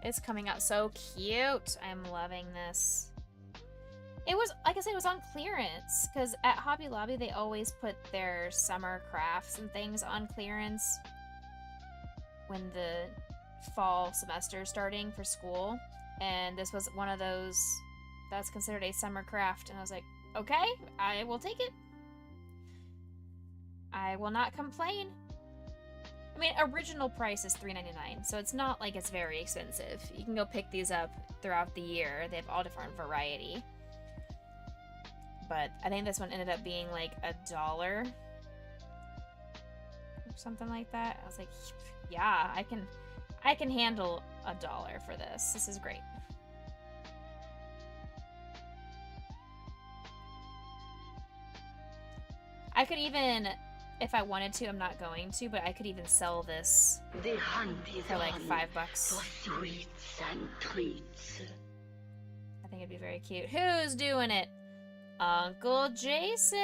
It's coming out so cute. I'm loving this. It was, like I said, it was on clearance because at Hobby Lobby they always put their summer crafts and things on clearance when the fall semester is starting for school. And this was one of those that's considered a summer craft. And I was like, okay, I will take it. I will not complain. I mean, original price is $3.99, so it's not like it's very expensive. You can go pick these up throughout the year. They have all different variety. But I think this one ended up being like $1 or something like that. I was like, yeah, I can handle $1 for this. This is great. I could even, if I wanted to, I'm not going to, but I could even sell this for like $5. For sweets and treats. I think it'd be very cute. Who's doing it? Uncle Jason!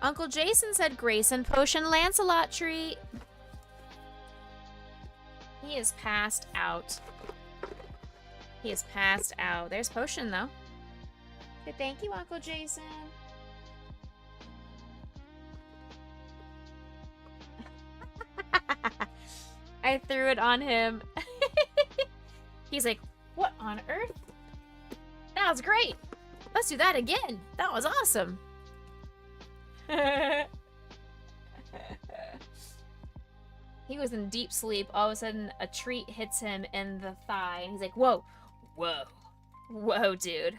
Uncle Jason said Grayson Potion Lancelot treat. He is passed out. He is passed out. There's Potion, though. Okay, thank you, Uncle Jason. I threw it on him. He's like, what on earth? That was great. Let's do that again. That was awesome. He was in deep sleep. All of a sudden, a treat hits him in the thigh. And he's like, whoa. Whoa. Whoa, dude.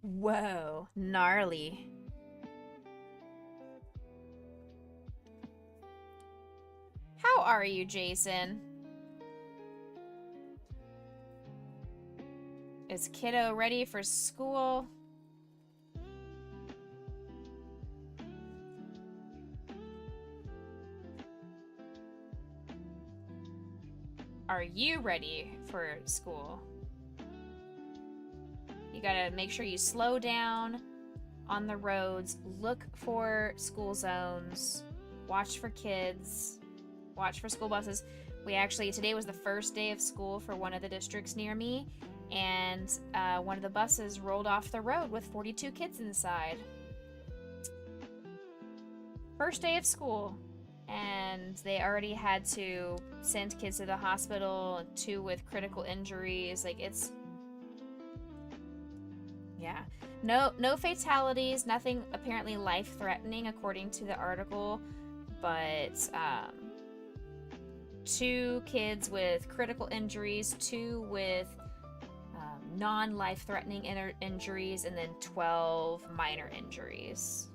Whoa. Gnarly. How are you, Jason? Is kiddo ready for school? Are you ready for school? You gotta make sure you slow down on the roads, look for school zones, watch for kids, watch for school buses. Today was the first day of school for one of the districts near me, and one of the buses rolled off the road with 42 kids inside. First day of school, and they already had to send kids to the hospital, 2 with critical injuries. Like, it's... yeah. No fatalities, nothing apparently life-threatening according to the article, but 2 kids with critical injuries, 2 with non-life-threatening injuries, and then 12 minor injuries.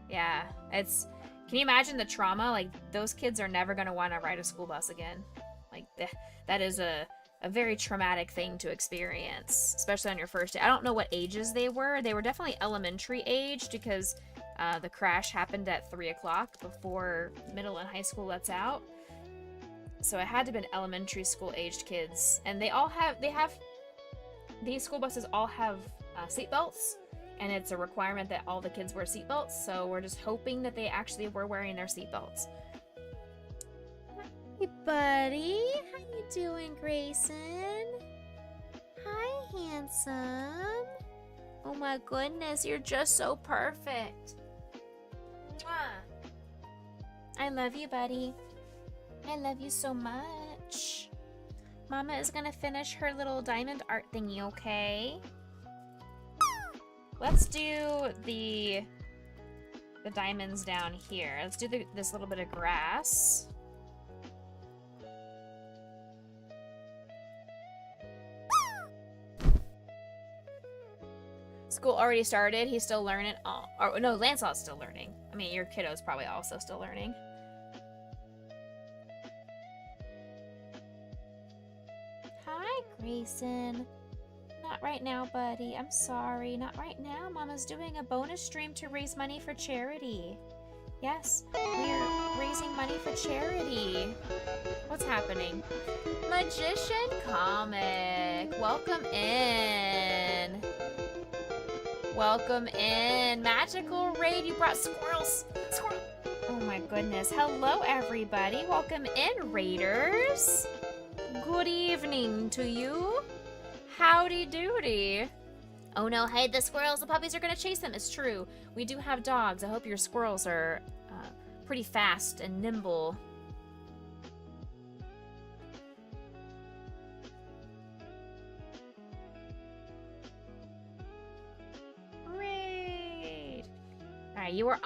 Yeah, it's... can you imagine the trauma? Like, those kids are never going to want to ride a school bus again. Like, that is a very traumatic thing to experience, especially on your first day. I don't know what ages they were. They were definitely elementary aged because the crash happened at 3 o'clock before middle and high school lets out. So it had to have been elementary school aged kids. And these school buses all have seatbelts. And it's a requirement that all the kids wear seatbelts, so we're just hoping that they actually were wearing their seatbelts. Hey, buddy. How you doing, Grayson? Hi, handsome. Oh my goodness, you're just so perfect. Mwah. I love you, buddy. I love you so much. Mama is gonna finish her little diamond art thingy, okay? Let's do the diamonds down here. Let's do this little bit of grass. School already started. He's still learning. Oh, or, no, Lancelot's still learning. I mean, your kiddo's probably also still learning. Hi, Grayson. Not right now, buddy. I'm sorry. Not right now. Mama's doing a bonus stream to raise money for charity. Yes, we're raising money for charity. What's happening? Magician Comic. Welcome in. Welcome in. Magical Raid. You brought squirrels. Squirrel. Oh my goodness. Hello, everybody. Welcome in, Raiders. Good evening to you. Howdy doody. Oh no, hey, the squirrels, the puppies are gonna chase them. It's true. We do have dogs. I hope your squirrels are pretty fast and nimble. Great. Alright, you were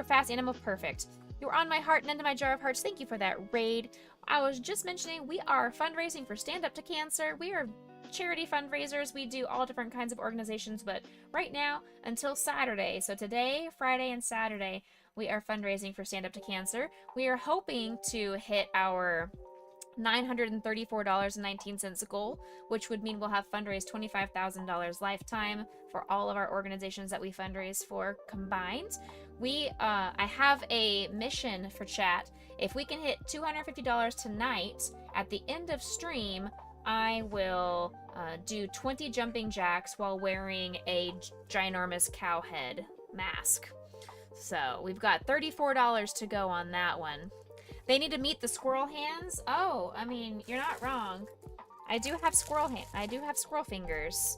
fast animal, perfect. You were on my heart and into my jar of hearts. Thank you for that raid. I was just mentioning we are fundraising for Stand Up to Cancer. We are charity fundraisers. We do all different kinds of organizations, but right now until Saturday, so today, Friday, and Saturday, we are fundraising for Stand Up to Cancer. We are hoping to hit our $934.19 goal, which would mean we'll have fundraised $25,000 lifetime for all of our organizations that we fundraise for combined. I have a mission for chat. If we can hit $250 tonight at the end of stream, I will do 20 jumping jacks while wearing a ginormous cow head mask. So we've got $34 to go on that one. They need to meet the squirrel hands. Oh, I mean, you're not wrong. I do have squirrel fingers.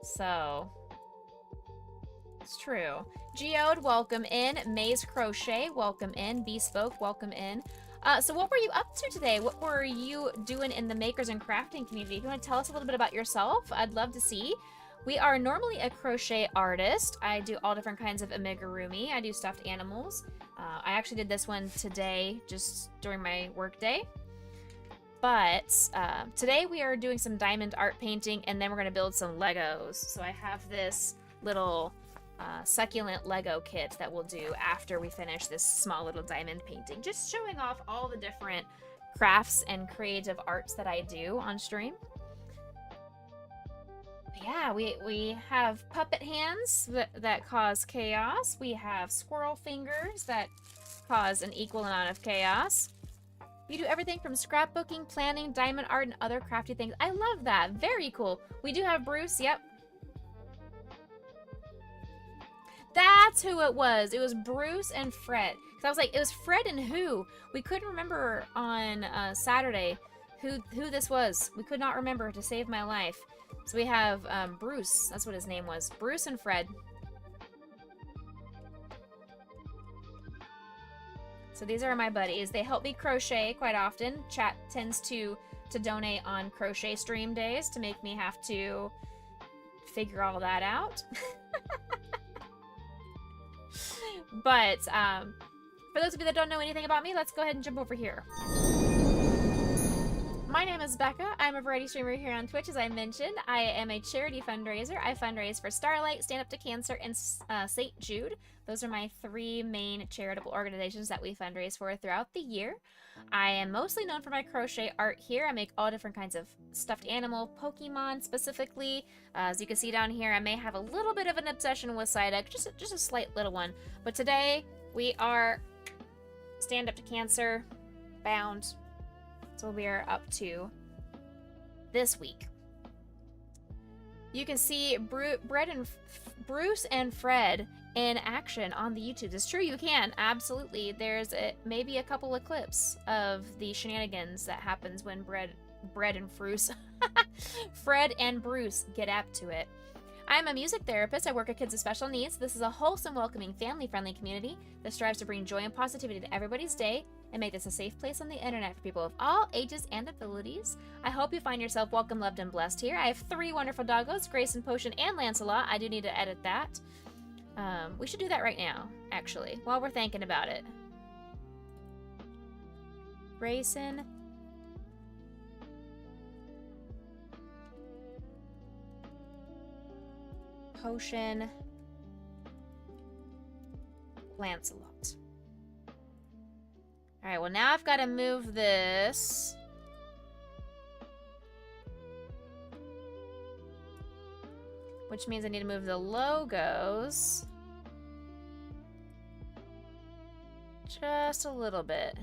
So it's true. Geode, welcome in. Maze Crochet, welcome in. Bespoke, welcome in. So what were you up to today? What were you doing in the makers and crafting community? If you want to tell us a little bit about yourself, I'd love to see. We are normally a crochet artist. I do all different kinds of amigurumi. I do stuffed animals. I actually did this one today, just during my work day. But today we are doing some diamond art painting, and then we're going to build some Legos. So I have this little succulent Lego kit that we'll do after we finish this small little diamond painting. Just showing off all the different crafts and creative arts that I do on stream. Yeah, we have puppet hands that cause chaos. We have squirrel fingers that cause an equal amount of chaos. You do everything from scrapbooking, planning, diamond art, and other crafty things. I love that. Very cool. We do have Bruce. Yep. That's who it was. It was Bruce and Fred. So I was like, it was Fred and who? We couldn't remember on Saturday who this was. We could not remember, to save my life. So we have Bruce. That's what his name was. Bruce and Fred. So these are my buddies. They help me crochet quite often. Chat tends to donate on crochet stream days to make me have to figure all that out. But for those of you that don't know anything about me, let's go ahead and jump over here. My name is Becca. I'm a variety streamer here on Twitch, as I mentioned. I am a charity fundraiser. I fundraise for Starlight, Stand Up to Cancer, and St. Jude. Those are my three main charitable organizations that we fundraise for throughout the year. I am mostly known for my crochet art here. I make all different kinds of stuffed animal, Pokemon specifically. As you can see down here, I may have a little bit of an obsession with Psyduck, just a slight little one. But today, we are Stand Up to Cancer bound. That's what we are up to this week. You can see Bruce and Fred in action on the YouTube. It's true, you can. Absolutely. There's maybe a couple of clips of the shenanigans that happens when Fred and Bruce get up to it. I'm a music therapist. I work with kids with special needs. This is a wholesome, welcoming, family-friendly community that strives to bring joy and positivity to everybody's day and make this a safe place on the internet for people of all ages and abilities. I hope you find yourself welcome, loved, and blessed here. I have three wonderful doggos, Grayson, Potion, and Lancelot. I do need to edit that. We should do that right now, actually, while we're thinking about it. Grayson. potion Lancelot. Alright, well now I've got to move this. Which means I need to move the logos. Just a little bit.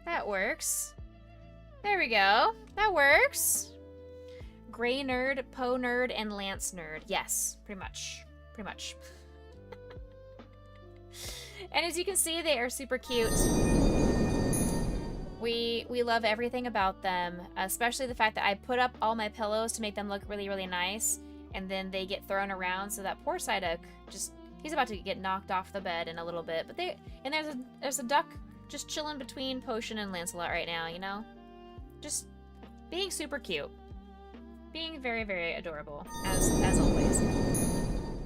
That works. There we go. That works. Gray Nerd, Poe Nerd, and Lance Nerd. Yes, pretty much. Pretty much. And as you can see, they are super cute. We love everything about them, especially the fact that I put up all my pillows to make them look really, really nice, and then they get thrown around, so that poor Psyduck just, he's about to get knocked off the bed in a little bit. But there's a duck just chilling between Potion and Lancelot right now, you know? Just being super cute. Being very, very adorable, as always.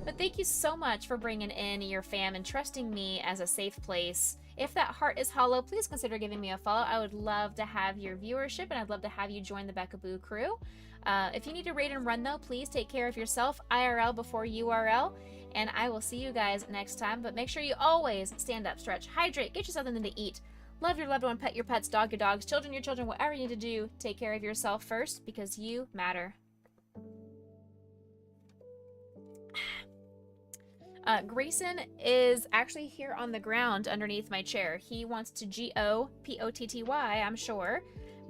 But thank you so much for bringing in your fam and trusting me as a safe place. If that heart is hollow, please consider giving me a follow. I would love to have your viewership, and I'd love to have you join the Becca Boo Crew. If you need to raid and run, though, please take care of yourself, IRL before URL, and I will see you guys next time. But make sure you always stand up, stretch, hydrate, get yourself something to eat, love your loved one, pet your pets, dog your dogs, children your children, whatever you need to do, take care of yourself first, because you matter. Grayson is actually here on the ground underneath my chair. He wants to G-O-P-O-T-T-Y, I'm sure,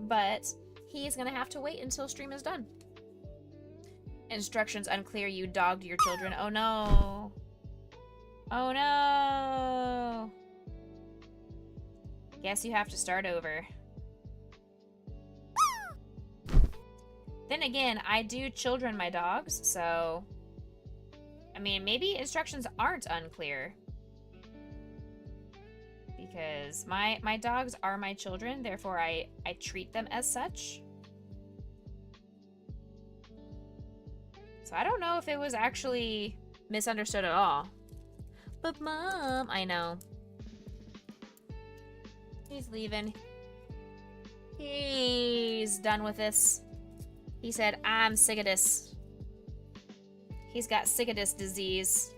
but he's gonna have to wait until stream is done. Instructions unclear, you dogged your children. Oh no. Oh no. Guess you have to start over. Then again, I do children my dogs, so... I mean, maybe instructions aren't unclear. Because my dogs are my children, therefore I treat them as such. So I don't know if it was actually misunderstood at all. But Mom, I know. He's leaving. He's done with this. He said, I'm sick of this. He's got sick of this disease.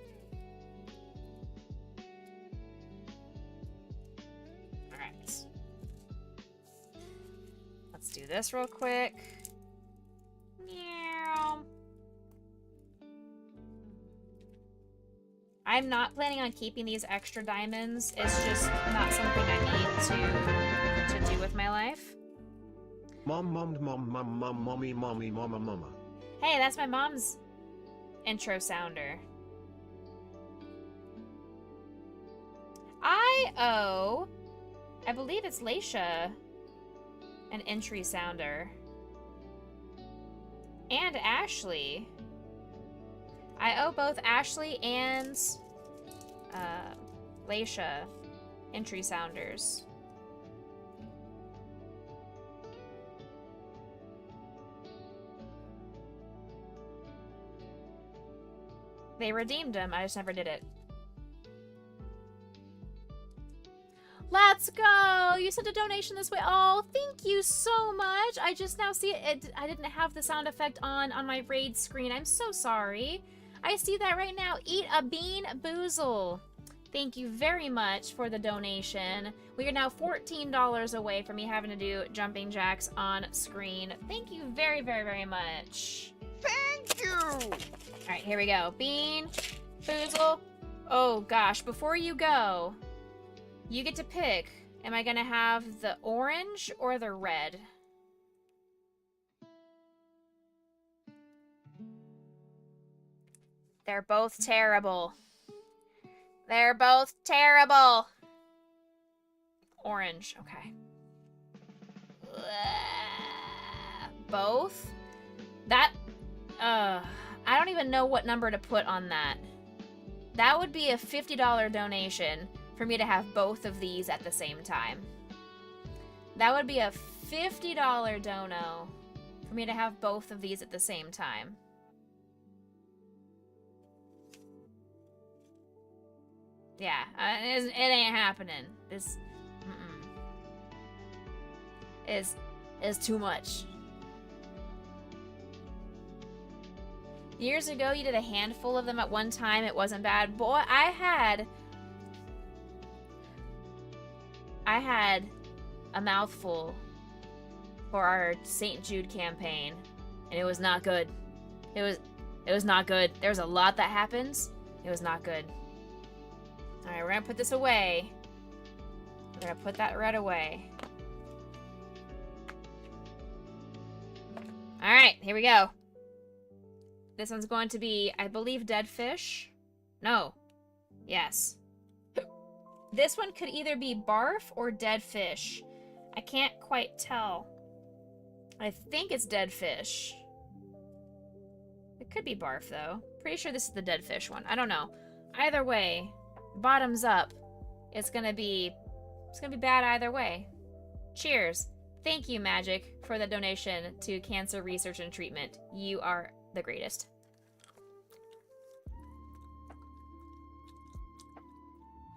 Alright. Let's do this real quick. Meow. I'm not planning on keeping these extra diamonds. It's just not something I need to do with my life. Mommy. Hey, that's my mom's intro sounder. I believe it's Laisha, an entry sounder. And Ashley. I owe both Ashley and Laisha entry sounders. They redeemed them, I just never did it. Let's go! You sent a donation this way. Oh, thank you so much. I just now see it. I didn't have the sound effect on my raid screen. I'm so sorry. I see that right now. Eat a bean boozle. Thank you very much for the donation. We are now $14 away from me having to do jumping jacks on screen. Thank you very, very, very much. Thank you! Alright, here we go. Bean, boozle. Oh gosh, before you go, you get to pick. Am I gonna have the orange or the red? They're both terrible. They're both terrible. Orange, okay. Both? That, I don't even know what number to put on that. That would be a $50 donation for me to have both of these at the same time. That would be a $50 dono for me to have both of these at the same time. Yeah, it ain't happening. This is too much. Years ago, you did a handful of them at one time. It wasn't bad. Boy, I had a mouthful for our St. Jude campaign, and it was not good. It was not good. There's a lot that happens. It was not good. Alright, we're gonna put this away. We're gonna put that red away. Alright, here we go. This one's going to be, I believe, dead fish. No. Yes. This one could either be barf or dead fish. I can't quite tell. I think it's dead fish. It could be barf, though. Pretty sure this is the dead fish one. I don't know. Either way, bottoms up. It's gonna be bad either way. Cheers. Thank you, Magic, for the donation to cancer research and treatment. You are the greatest.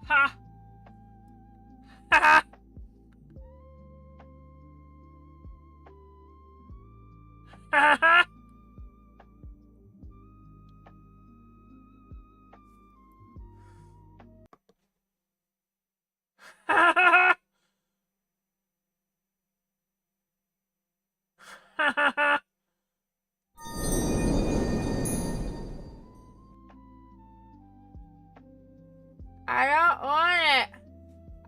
Ha! Ha! Ha ha! Ha ha! Ha ha ha! I don't want it.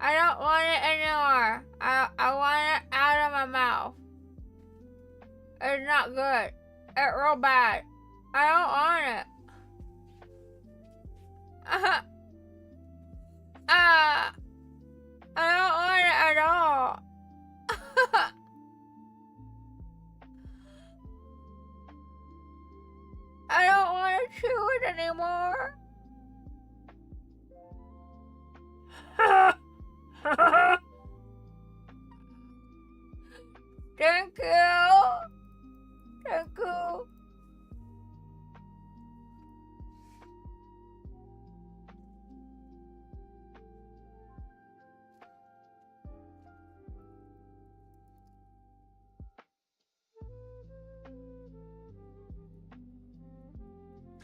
I don't want it anymore. I want it out of my mouth. It's not good. It's real bad. I don't want it. I don't want it at all. I don't want to chew it anymore. Thank you. Thank you.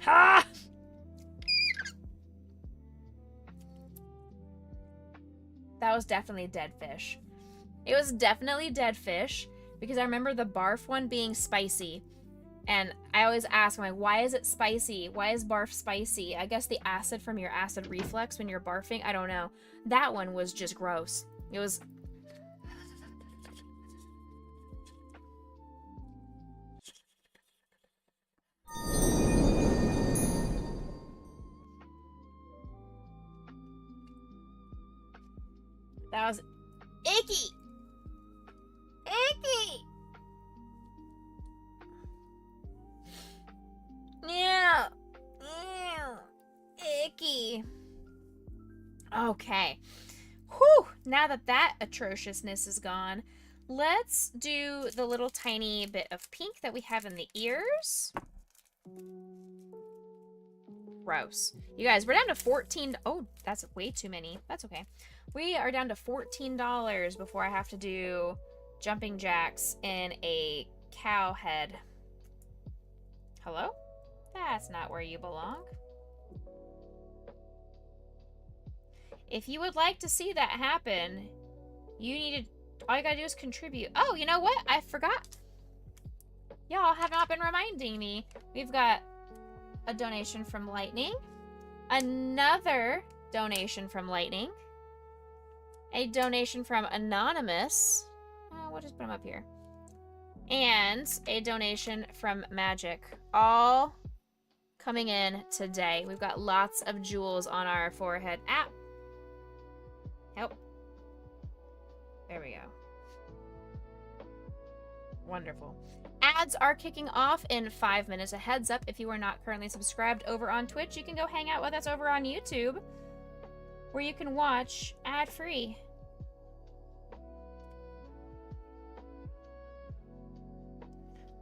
Ha! That was definitely dead fish. It was definitely dead fish because I remember the barf one being spicy. And I always ask, I'm like, why is it spicy? Why is barf spicy? I guess the acid from your acid reflux when you're barfing. I don't know. That one was just gross. It was... That was icky. Icky. Yeah. Icky. Okay. Whew. Now that atrociousness is gone, let's do the little tiny bit of pink that we have in the ears. Gross. You guys, we're down to 14. Oh, that's way too many. That's okay. We are down to $14 before I have to do jumping jacks in a cow head. Hello? That's not where you belong. If you would like to see that happen, you need to, all you gotta do is contribute. Oh, you know what? I forgot. Y'all have not been reminding me. We've got a donation from Lightning, another donation from Lightning, a donation from Anonymous, we'll just put them up here, and a donation from Magic, all coming in today. We've got lots of jewels on our forehead. Help. There we go. Wonderful. Ads are kicking off in 5 minutes. A heads up, if you are not currently subscribed over on Twitch, you can go hang out with us over on YouTube, where you can watch ad-free.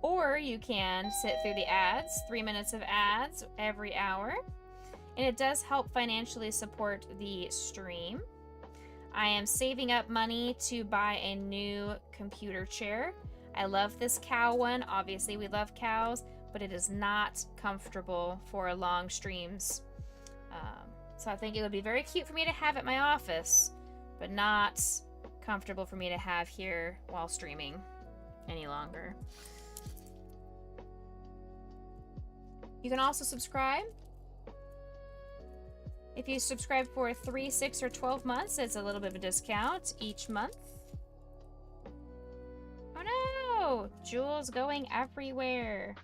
Or you can sit through the ads, 3 minutes of ads every hour. And it does help financially support the stream. I am saving up money to buy a new computer chair. I love this cow one. Obviously, we love cows, but but it is not comfortable for long streams. So I think it would be very cute for me to have at my office, but not comfortable for me to have here while streaming any longer. You can also subscribe. If you subscribe for 3, 6, or 12 months, it's a little bit of a discount each month. Oh no! Jewels going everywhere.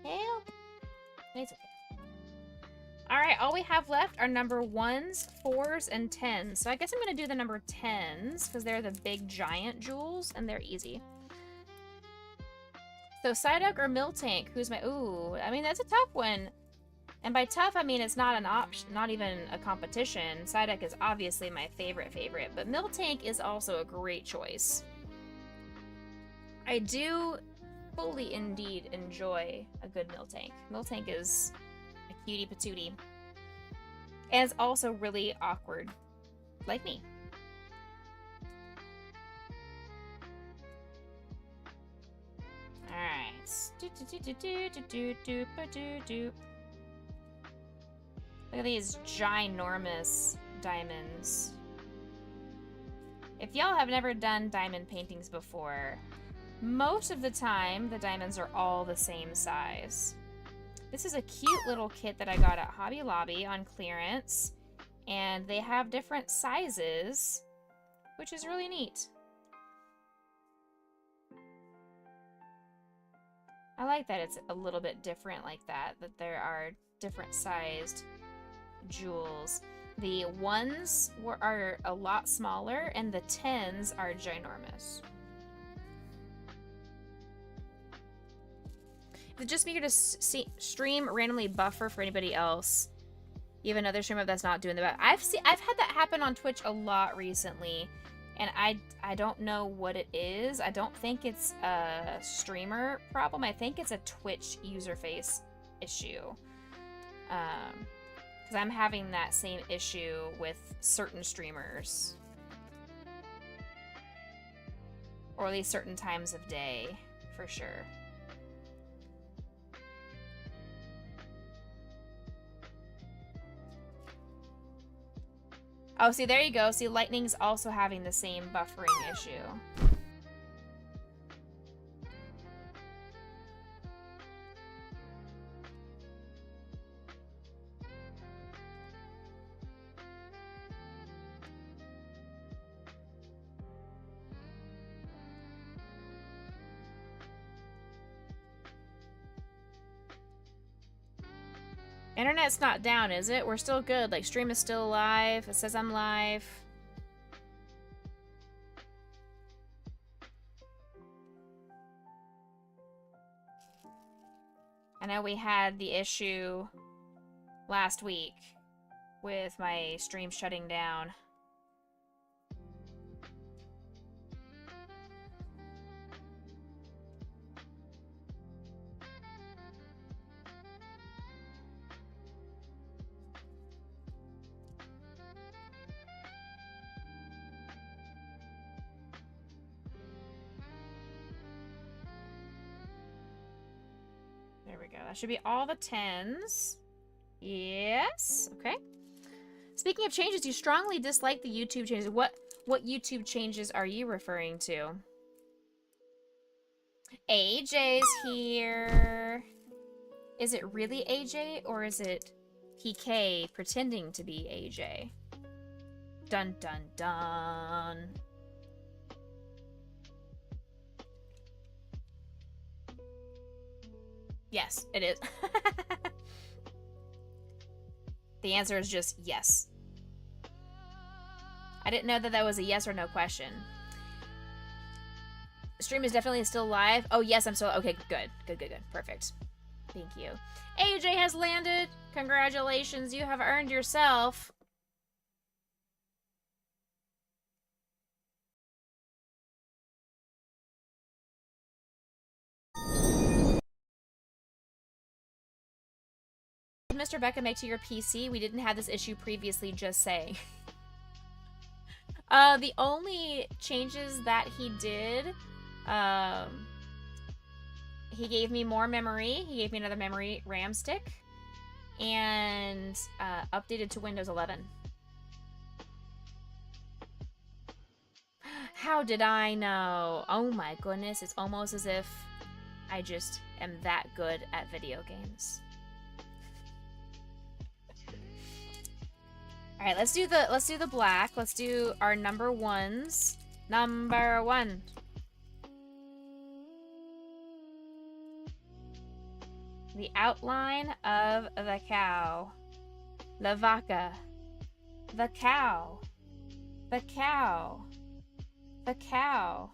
Help! It's okay. Alright, all we have left are number 1s, 4s, and 10s. So I guess I'm going to do the number 10s, because they're the big giant jewels, and they're easy. So Psyduck or Miltank? Who's my... Ooh, I mean, that's a tough one. And by tough, I mean it's not an option, not even a competition. Psyduck is obviously my favorite, but Miltank is also a great choice. I do fully indeed enjoy a good Miltank. Miltank is a cutie patootie. And it's also really awkward, like me. Alright. Look at these ginormous diamonds. If y'all have never done diamond paintings before, most of the time the diamonds are all the same size. This is a cute little kit that I got at Hobby Lobby on clearance, and they have different sizes, which is really neat. I like that it's a little bit different like that, that there are different sized jewels. The 1s are a lot smaller, and the 10s are ginormous. Is it just me to stream randomly buffer for anybody else? You have another streamer that's not doing the best. I've had that happen on Twitch a lot recently, and I don't know what it is. I don't think it's a streamer problem. I think it's a Twitch user face issue. Because I'm having that same issue with certain streamers. Or at least certain times of day, for sure. Oh, see, there you go. See, Lightning's also having the same buffering issue. Internet's not down, is it? We're still good. Like, stream is still alive. It says I'm live. I know we had the issue last week with my stream shutting down. There we go. That should be all the 10s. Yes. Okay. Speaking of changes, you strongly dislike the YouTube changes. What YouTube changes are you referring to? AJ's here. Is it really AJ, or is it PK pretending to be AJ? Dun dun dun. Yes, it is. The answer is just yes. I didn't know that that was a yes or no question. The stream is definitely still live. Oh, yes, I'm still... Okay, good. Good. Perfect. Thank you. AJ has landed. Congratulations. You have earned yourself... Mr. Becca make to your PC? We didn't have this issue previously, just saying. The only changes that he did, he gave me more memory. He gave me another memory RAM stick. And updated to Windows 11. How did I know? Oh my goodness, it's almost as if I just am that good at video games. All right, let's do the black. Let's do our number ones. Number one. The outline of the cow. La vaca. The cow. The cow. The cow.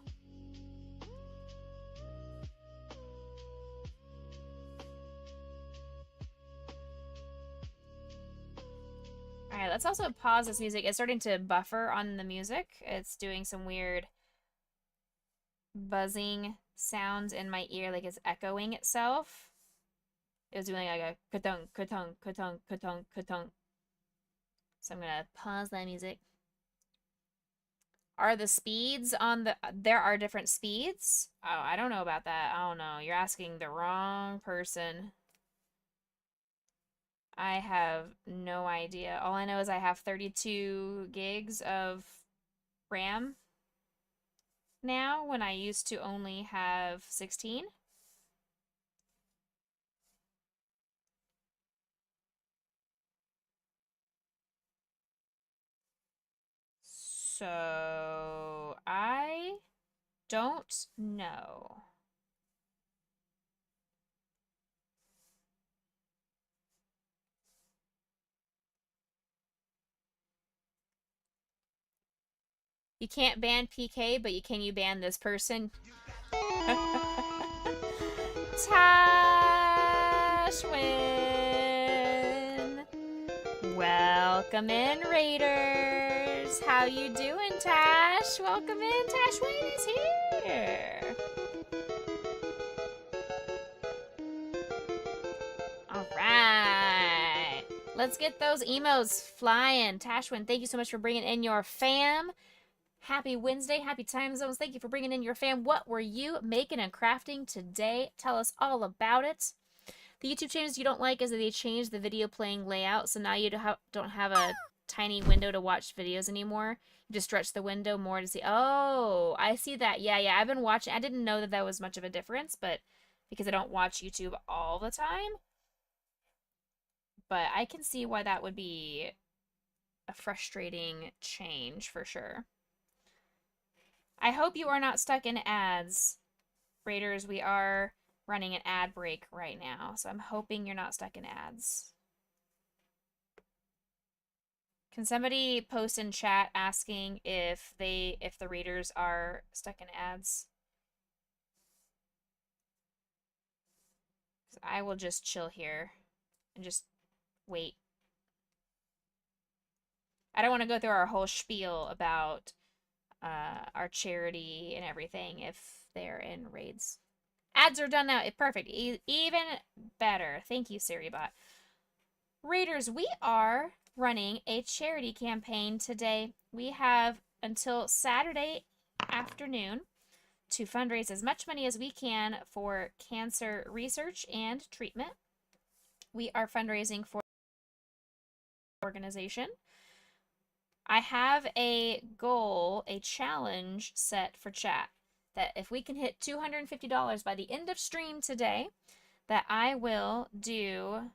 Alright, let's also pause this music. It's starting to buffer on the music. It's doing some weird buzzing sounds in my ear, like it's echoing itself. It was doing like a ka-tung, ka-tung, ka-tung, ka-tung, ka-tung. So I'm gonna pause that music. Are the speeds on the... There are different speeds? Oh, I don't know about that. I don't know. You're asking the wrong person. I have no idea. All I know is I have 32 gigs of RAM now when I used to only have 16. So, I don't know. You can't ban PK, but can you ban this person? Tashwin! Welcome in, Raiders! How you doing, Tash? Welcome in, Tashwin is here! Alright! Let's get those emos flying. Tashwin, thank you so much for bringing in your fam. Happy Wednesday, happy time zones. Thank you for bringing in your fam. What were you making and crafting today? Tell us all about it. The YouTube changes you don't like is that they changed the video playing layout, so now you don't have a tiny window to watch videos anymore. You just stretch the window more to see. Oh, I see that. Yeah, I've been watching. I didn't know that that was much of a difference, but because I don't watch YouTube all the time. But I can see why that would be a frustrating change for sure. I hope you are not stuck in ads. Raiders, we are running an ad break right now, so I'm hoping you're not stuck in ads. Can somebody post in chat asking if the Raiders are stuck in ads? I will just chill here and just wait. I don't want to go through our whole spiel about our charity and everything if they're in raids. Ads are done now. Perfect. Even better. Thank you, SiriBot. Raiders, we are running a charity campaign today. We have until Saturday afternoon to fundraise as much money as we can for cancer research and treatment. We are fundraising for the organization. I have a goal, a challenge set for chat, that if we can hit $250 by the end of stream today, that I will do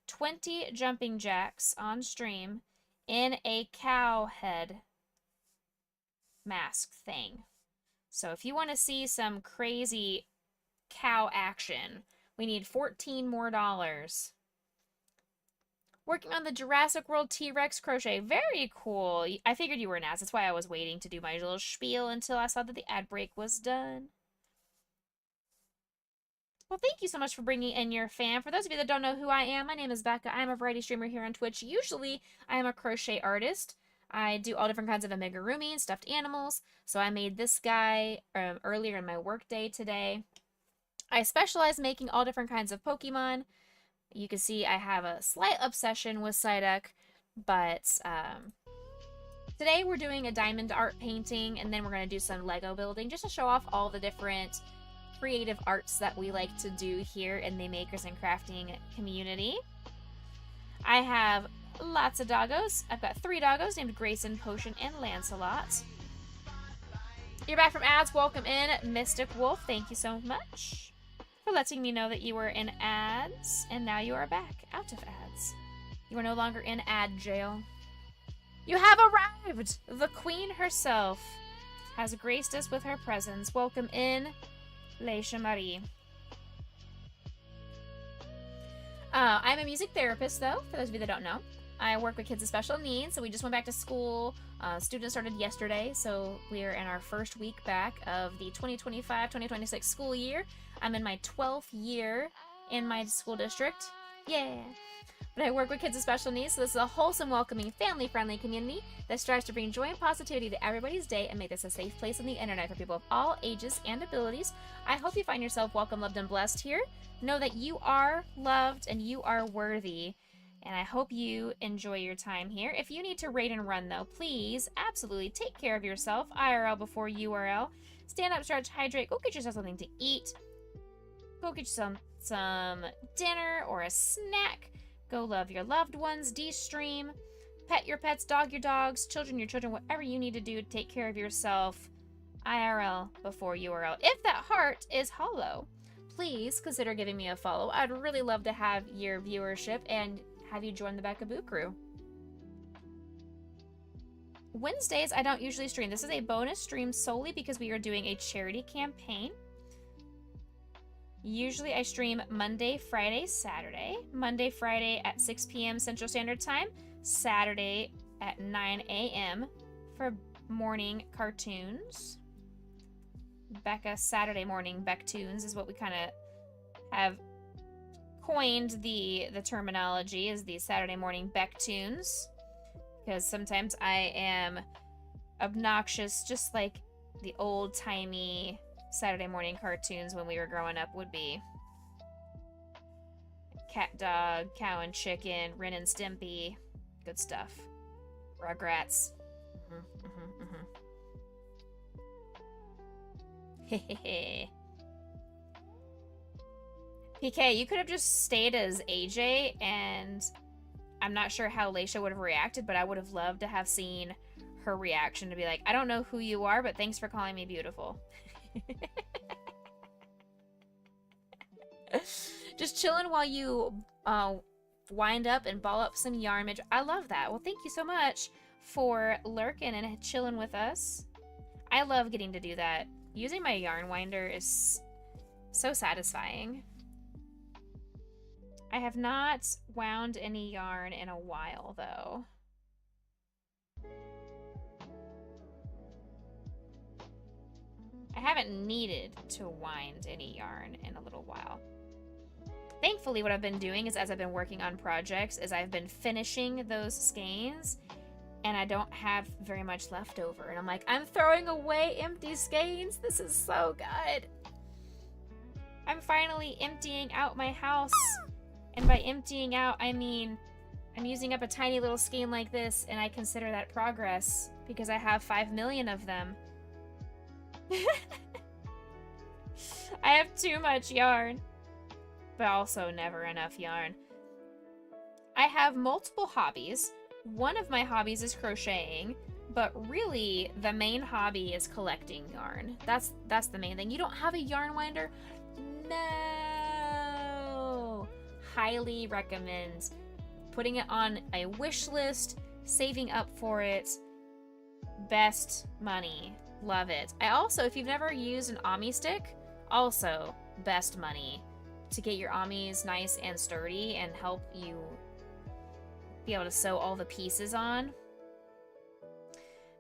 20 jumping jacks on stream in a cow head mask thing. So if you want to see some crazy cow action, we need $14 more. Working on the Jurassic World T-Rex crochet. Very cool. I figured you were an ass. That's why I was waiting to do my little spiel until I saw that the ad break was done. Well, thank you so much for bringing in your fam. For those of you that don't know who I am, my name is Becca. I'm a variety streamer here on Twitch. Usually, I am a crochet artist. I do all different kinds of amigurumi and stuffed animals. So I made this guy earlier in my work day today. I specialize in making all different kinds of Pokemon. You can see I have a slight obsession with Psyduck, but today we're doing a diamond art painting, and then we're going to do some Lego building just to show off all the different creative arts that we like to do here in the makers and crafting community. I have lots of doggos. I've got 3 doggos named Grayson, Potion, and Lancelot. You're back from ads. Welcome in, Mystic Wolf. Thank you so much for letting me know that you were in ads, and now you are back out of ads. You are no longer in ad jail. You have arrived! The queen herself has graced us with her presence. Welcome in, Leisha Marie. I'm a music therapist, though, for those of you that don't know. I work with kids with special needs, so we just went back to school. Students started yesterday, so we're in our first week back of the 2025-2026 school year. I'm in my 12th year in my school district. Yeah! But I work with kids with special needs, so this is a wholesome, welcoming, family-friendly community that strives to bring joy and positivity to everybody's day and make this a safe place on the internet for people of all ages and abilities. I hope you find yourself welcome, loved, and blessed here. Know that you are loved and you are worthy. And I hope you enjoy your time here. If you need to raid and run, though, please absolutely take care of yourself. IRL before URL. Stand up, stretch, hydrate. Go get yourself something to eat. Go get you some dinner or a snack. Go love your loved ones. De-stream. Pet your pets. Dog your dogs. Children your children. Whatever you need to do to take care of yourself. IRL before URL. If that heart is hollow, please consider giving me a follow. I'd really love to have your viewership and have you join the Becca Boo Crew. Wednesdays, I don't usually stream. This is a bonus stream solely because we are doing a charity campaign. Usually I stream Monday, Friday, Saturday. Monday, Friday at 6 p.m. Central Standard Time. Saturday at 9 a.m. for morning cartoons. Becca Saturday morning Becktoons is what we kind of have coined the terminology, is the Saturday morning Becktoons, because sometimes I am obnoxious, just like the old-timey Saturday morning cartoons when we were growing up would be. Cat, Dog, Cow and Chicken, Ren and Stimpy, good stuff. Rugrats. Hehehe. PK, you could have just stayed as AJ, and I'm not sure how Leisha would have reacted, but I would have loved to have seen her reaction to be like, I don't know who you are, but thanks for calling me beautiful. Just chilling while you wind up and ball up some yarn. I love that. Well, thank you so much for lurking and chilling with us. I love getting to do that. Using my yarn winder is so satisfying. I have not wound any yarn in a while, though. I haven't needed to wind any yarn in a little while. Thankfully, what I've been doing is, as I've been working on projects, is I've been finishing those skeins, and I don't have very much left over. And I'm like, I'm throwing away empty skeins. This is so good. I'm finally emptying out my house. And by emptying out, I mean I'm using up a tiny little skein like this, and I consider that progress because I have 5 million of them. I have too much yarn, but also never enough yarn. I have multiple hobbies. One of my hobbies is crocheting, but really the main hobby is collecting yarn. That's the main thing. You don't have a yarn winder? No. Highly recommend putting it on a wish list, saving up for it. Best money. Love it. I also, if you've never used an Ami stick, also best money to get your Amis nice and sturdy and help you be able to sew all the pieces on.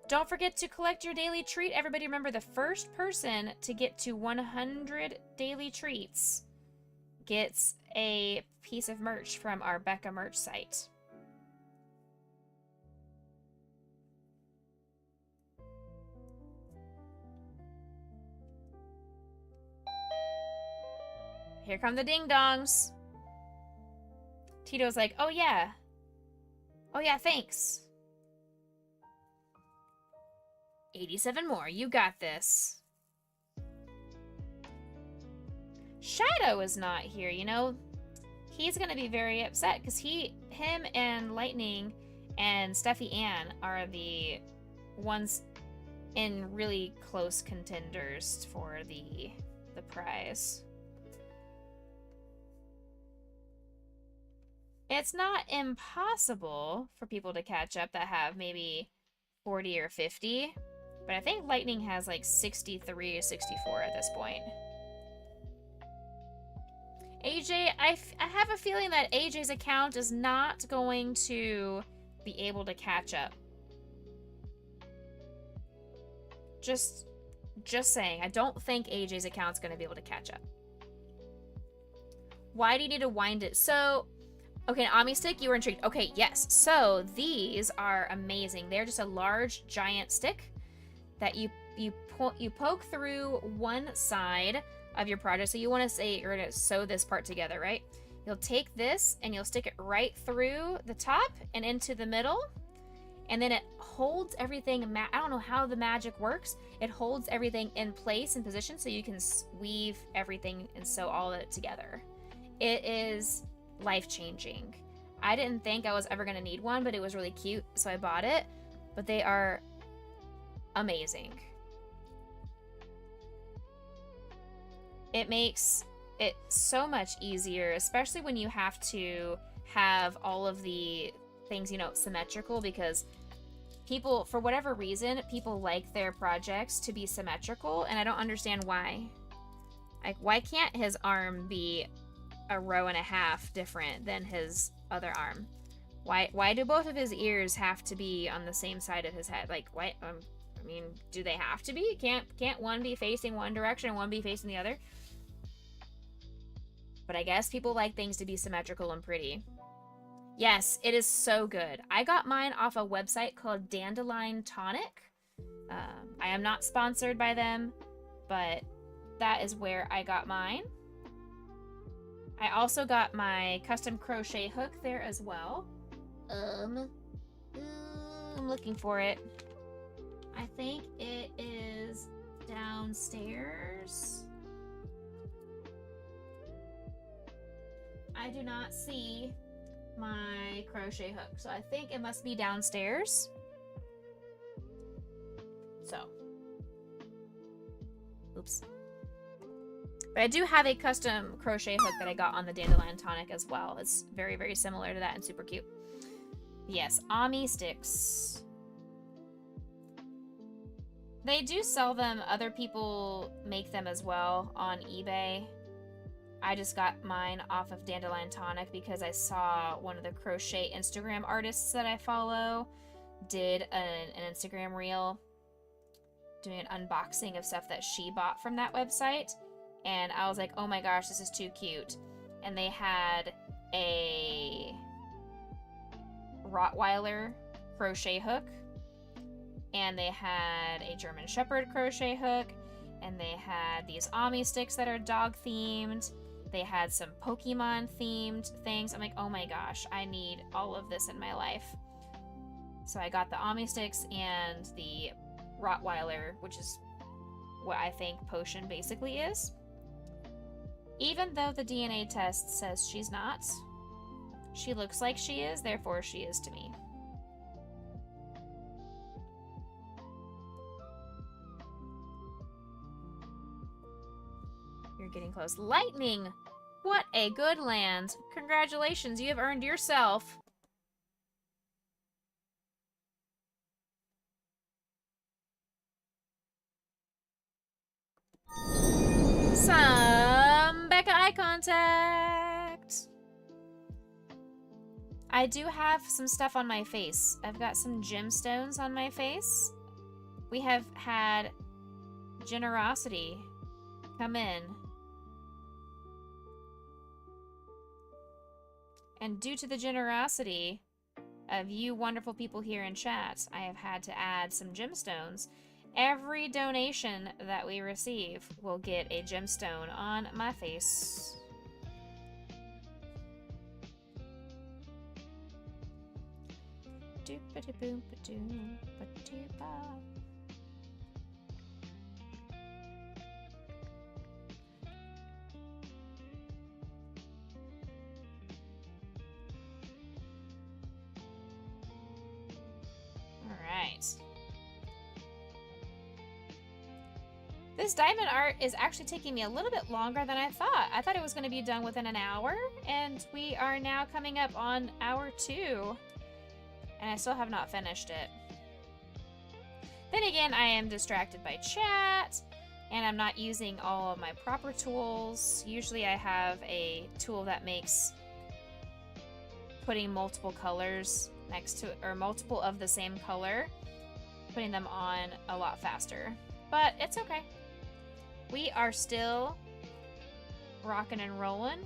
Don't forget to collect your daily treat. Everybody remember, the first person to get to 100 daily treats gets a piece of merch from our Becca merch site. Here come the ding-dongs. Tito's like, oh yeah. Oh yeah, thanks. 87 more. You got this. Shadow is not here, you know? He's gonna be very upset because him and Lightning and Steffi Ann are the ones in really close contenders for the prize. It's not impossible for people to catch up that have maybe 40 or 50, but I think Lightning has like 63 or 64 at this point. AJ, I have a feeling that AJ's account is not going to be able to catch up. Just saying, I don't think AJ's account's going to be able to catch up. Why do you need to wind it? So, okay, an Ami stick, you were intrigued. Okay, yes. So, these are amazing. They're just a large, giant stick that you poke through one side of your project. So you want to say you're going to sew this part together, right? You'll take this and you'll stick it right through the top and into the middle. And then it holds everything. I don't know how the magic works. It holds everything in place and position so you can weave everything and sew all of it together. It is life-changing. I didn't think I was ever going to need one, but it was really cute, so I bought it. But they are amazing. It makes it so much easier, especially when you have to have all of the things, you know, symmetrical, because people, for whatever reason, people like their projects to be symmetrical, and I don't understand why. Like, why can't his arm be a row and a half different than his other arm? Why do both of his ears have to be on the same side of his head? Like, why? I mean, do they have to be? Can't one be facing one direction and one be facing the other? But I guess people like things to be symmetrical and pretty. Yes, it is so good. I got mine off a website called Dandelion Tonic. I am not sponsored by them, but that is where I got mine. I also got my custom crochet hook there as well. I'm looking for it. I think it is downstairs. I do not see my crochet hook, so I think it must be downstairs. So, oops. But I do have a custom crochet hook that I got on the Dandelion Tonic as well. It's very, very similar to that and super cute. Yes, Ami sticks. They do sell them. Other people make them as well on eBay. I just got mine off of Dandelion Tonic because I saw one of the crochet Instagram artists that I follow did an Instagram reel doing an unboxing of stuff that she bought from that website. And I was like, oh my gosh, this is too cute. And they had a Rottweiler crochet hook. And they had a German Shepherd crochet hook. And they had these Ami sticks that are dog themed. They had some Pokemon themed things. I'm like, oh my gosh, I need all of this in my life. So I got the Ami sticks and the Rottweiler, which is what I think Potion basically is. Even though the DNA test says she's not, she looks like she is, therefore she is to me. You're getting close. Lightning! What a good land. Congratulations, you have earned yourself some Becca eye contact. I do have some stuff on my face. I've got some gemstones on my face. We have had generosity come in. And due to the generosity of you wonderful people here in chat, I have had to add some gemstones. Every donation that we receive will get a gemstone on my face. This diamond art is actually taking me a little bit longer than I thought. I thought it was going to be done within an hour, and we are now coming up on hour 2, and I still have not finished it. Then again, I am distracted by chat, and I'm not using all of my proper tools. Usually I have a tool that makes putting multiple colors next to, or multiple of the same color, putting them on a lot faster. But it's okay. We are still rocking and rolling.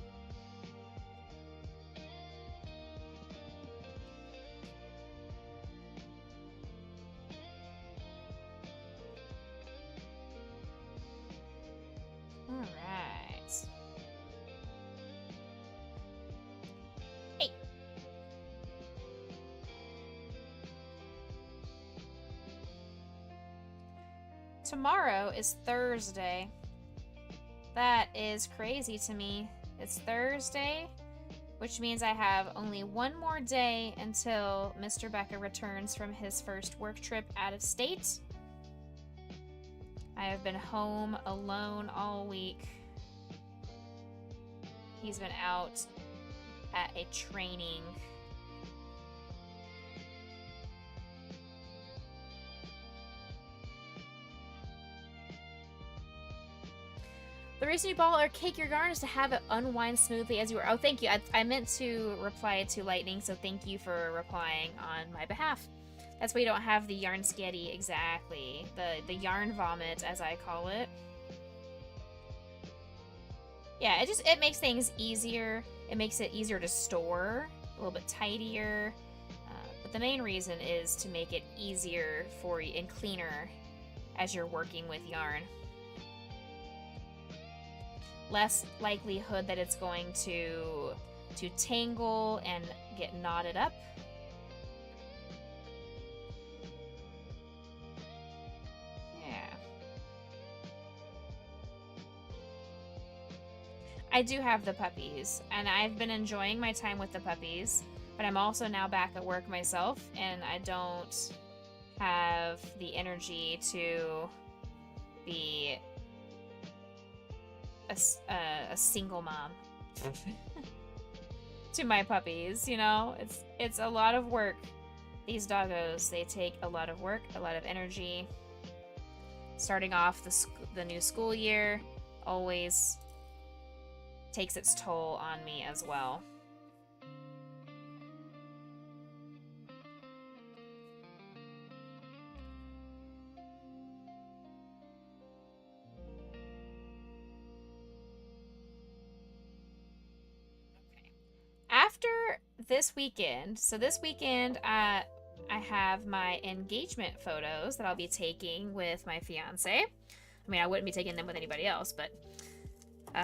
All right. Hey. Tomorrow is Thursday. That is crazy to me. It's Thursday, which means I have only one more day until Mr. Becca returns from his first work trip out of state. I have been home alone all week. He's been out at a training. The reason you ball or cake your yarn is to have it unwind smoothly as you are. Oh, thank you. I meant to reply to Lightning, so thank you for replying on my behalf. That's why you don't have the yarn sketty, exactly. The yarn vomit, as I call it. Yeah, it makes things easier. It makes it easier to store, a little bit tidier. But the main reason is to make it easier for you and cleaner as you're working with yarn. Less likelihood that it's going to tangle and get knotted up. Yeah. I do have the puppies, and I've been enjoying my time with the puppies, but I'm also now back at work myself, and I don't have the energy to be a single mom to my puppies, you know? It's a lot of work. These doggos, they take a lot of work, a lot of energy. Starting off the new school year always takes its toll on me as well. After this weekend, so this weekend I have my engagement photos that I'll be taking with my fiance. I mean, I wouldn't be taking them with anybody else, but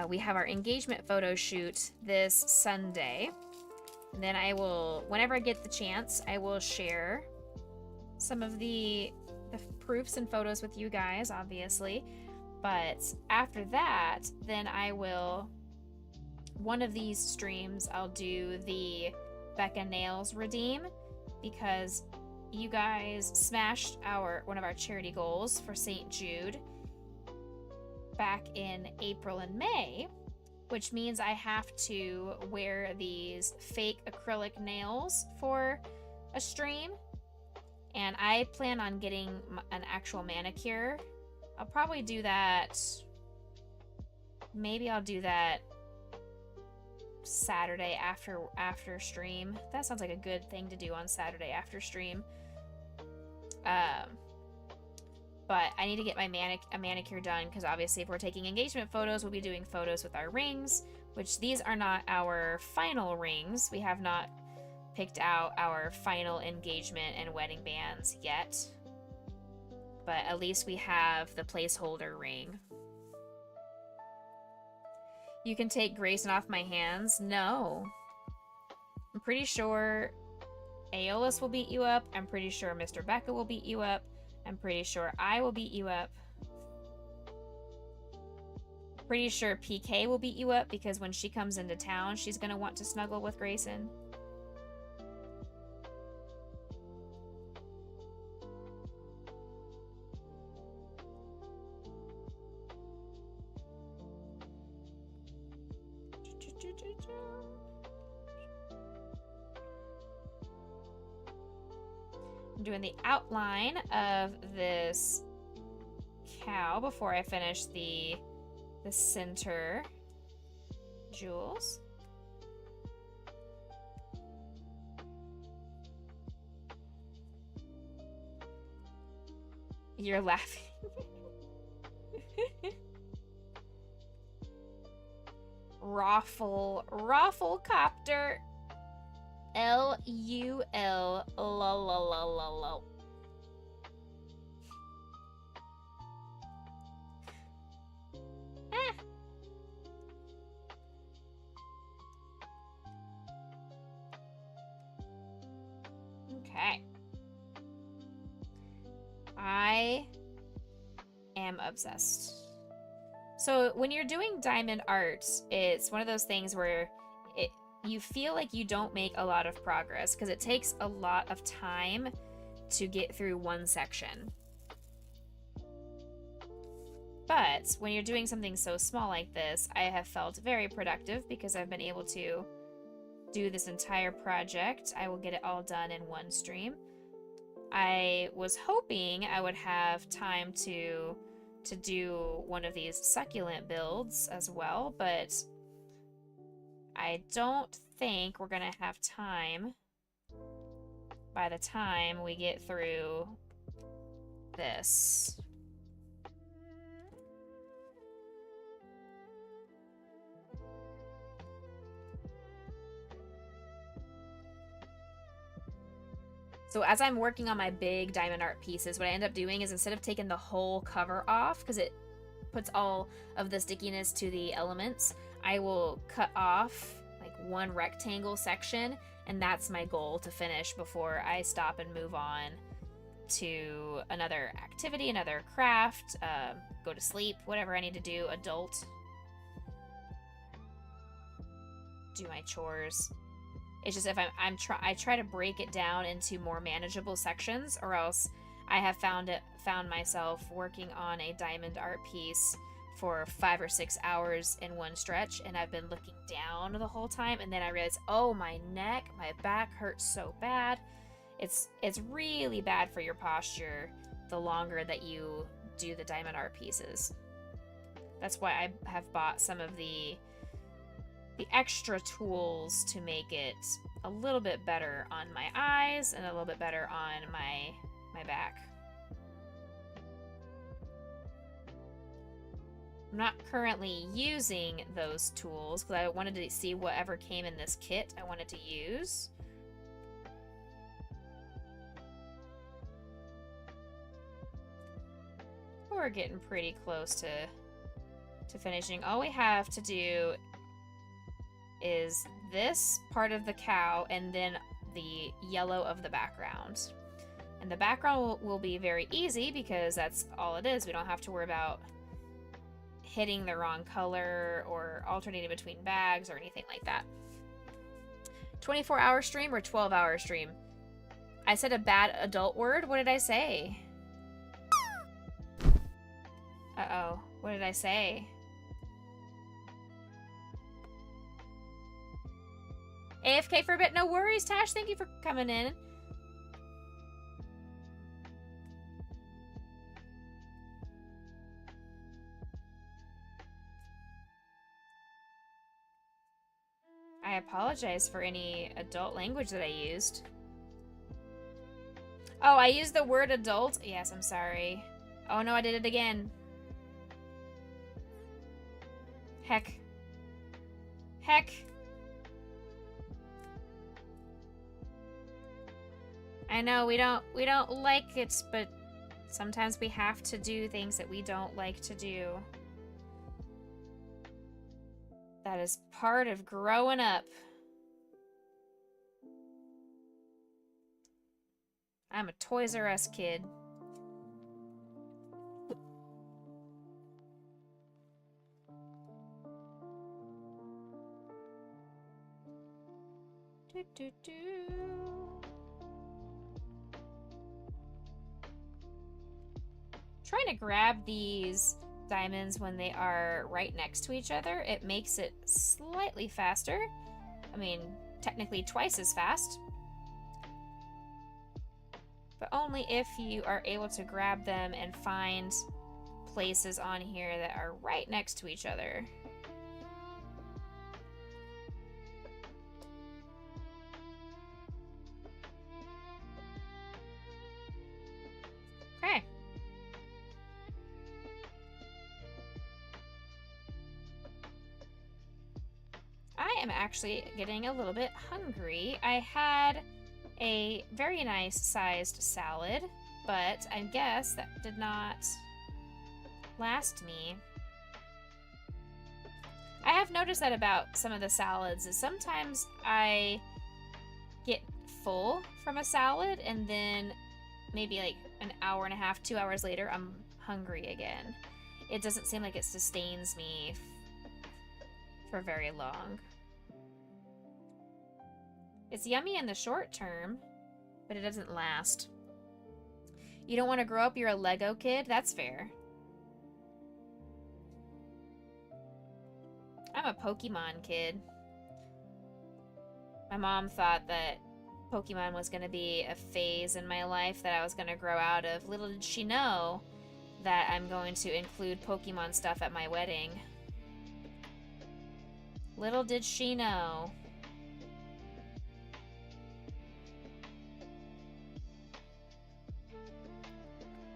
we have our engagement photo shoot this Sunday. And then I will, whenever I get the chance, I will share some of the proofs and photos with you guys, obviously. But after that, then I will, one of these streams, I'll do the Becca Nails Redeem, because you guys smashed one of our charity goals for St. Jude back in April and May, which means I have to wear these fake acrylic nails for a stream, and I plan on getting an actual manicure. I'll probably do that, maybe I'll do that Saturday after stream. That sounds like a good thing to do on Saturday after stream. But I need to get my manicure done, because obviously if we're taking engagement photos, we'll be doing photos with our rings, which these are not our final rings. We have not picked out our final engagement and wedding bands yet, but at least we have the placeholder ring. You can take Grayson off my hands? No. I'm pretty sure Aeolus will beat you up. I'm pretty sure Mr. Becca will beat you up. I'm pretty sure I will beat you up. Pretty sure PK will beat you up, because when she comes into town, she's going to want to snuggle with Grayson. I'm doing the outline of this cow before I finish the center jewels. You're laughing. Rafflecopter. L-U-L L. Okay. I am obsessed. So when you're doing diamond art, it's one of those things where you feel like you don't make a lot of progress because it takes a lot of time to get through one section. But when you're doing something so small like this, I have felt very productive because I've been able to do this entire project. I will get it all done in one stream. I was hoping I would have time to do one of these succulent builds as well, but I don't think we're gonna have time by the time we get through this. So as I'm working on my big diamond art pieces, what I end up doing is instead of taking the whole cover off, because it puts all of the stickiness to the elements, I will cut off like one rectangle section, and that's my goal to finish before I stop and move on to another activity, another craft, go to sleep, whatever I need to do, adult, do my chores. It's just if I try to break it down into more manageable sections, or else I have found myself working on a diamond art piece for 5 or 6 hours in one stretch, and I've been looking down the whole time, and then I realized, oh, my neck, my back hurts so bad. It's really bad for your posture the longer that you do the diamond art pieces. That's why I have bought some of the extra tools to make it a little bit better on my eyes and a little bit better on my back. I'm not currently using those tools because I wanted to see whatever came in this kit I wanted to use. We're getting pretty close to finishing. All we have to do is this part of the cow and then the yellow of the background. And the background will be very easy because that's all it is. We don't have to worry about hitting the wrong color or alternating between bags or anything like that. 24-hour stream or 12-hour stream? I said a bad adult word? What did I say? Uh-oh. What did I say? AFK for a bit. No worries, Tash. Thank you for coming in. I apologize for any adult language that I used. Oh, I used the word adult? Yes, I'm sorry. Oh no, I did it again. Heck. Heck. I know we don't like it, but sometimes we have to do things that we don't like to do. That is part of growing up. I'm a Toys R Us kid. Do, do, do. Trying to grab these diamonds when they are right next to each other, it makes it slightly faster. I mean, technically twice as fast. But only if you are able to grab them and find places on here that are right next to each other. Okay. I am actually getting a little bit hungry. I had a very nice sized salad, but I guess that did not last me. I have noticed that about some of the salads is sometimes I get full from a salad and then maybe like an hour and a half, 2 hours later, I'm hungry again. It doesn't seem like it sustains me for very long. It's yummy in the short term, but it doesn't last. You don't want to grow up, you're a Lego kid? That's fair. I'm a Pokemon kid. My mom thought that Pokemon was going to be a phase in my life that I was going to grow out of. Little did she know that I'm going to include Pokemon stuff at my wedding. Little did she know.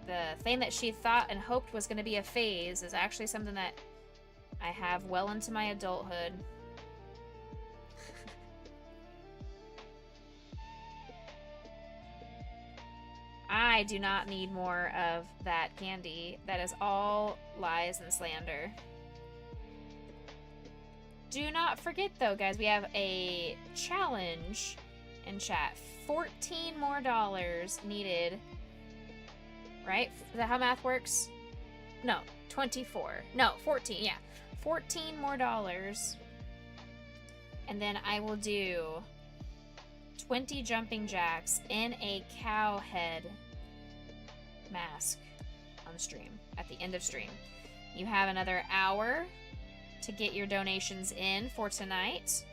The thing that she thought and hoped was going to be a phase is actually something that I have well into my adulthood. I do not need more of that candy. That is all lies and slander. Do not forget, though, guys, we have a challenge in chat. $14 more needed. Right? Is that how math works? No, 24. No, 14, yeah. $14 more. And then I will do 20 jumping jacks in a cow head mask on stream, at the end of stream. You have another hour to get your donations in for tonight.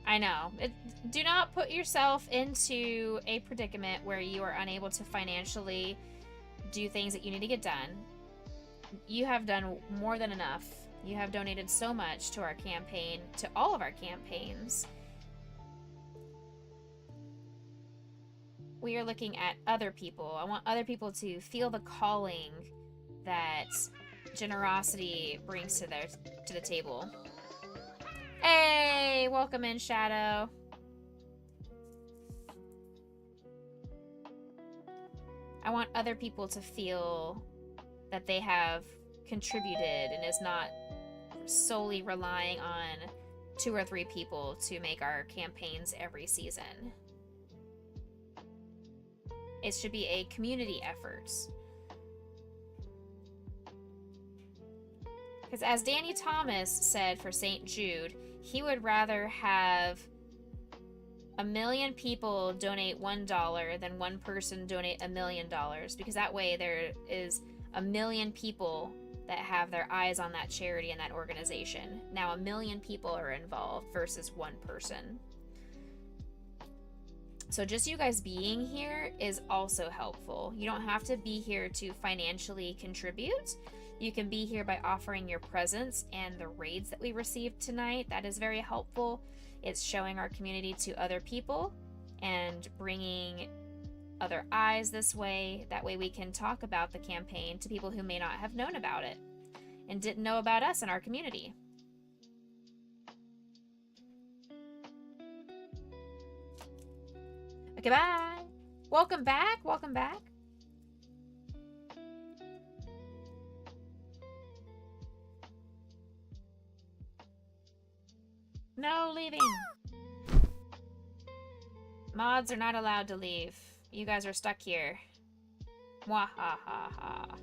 I know. Do not put yourself into a predicament where you are unable to financially do things that you need to get done. You have done more than enough. You have donated so much to our campaign, to all of our campaigns. We are looking at other people. I want other people to feel the calling that generosity brings to the table. Hey, welcome in, Shadow. I want other people to feel that they have contributed and is not solely relying on 2 or 3 people to make our campaigns every season. It should be a community effort. Because as Danny Thomas said for St. Jude, he would rather have 1 million people donate $1 than one person donate $1 million, because that way there is 1 million people that have their eyes on that charity and that organization. Now 1 million people are involved versus one person. So just you guys being here is also helpful. You don't have to be here to financially contribute. You can be here by offering your presence, and the raids that we received tonight, that is very helpful. It's showing our community to other people and bringing other eyes this way. That way we can talk about the campaign to people who may not have known about it and didn't know about us in our community. Okay, bye. Welcome back. Welcome back. No leaving. Mods are not allowed to leave. You guys are stuck here. Mwahaha.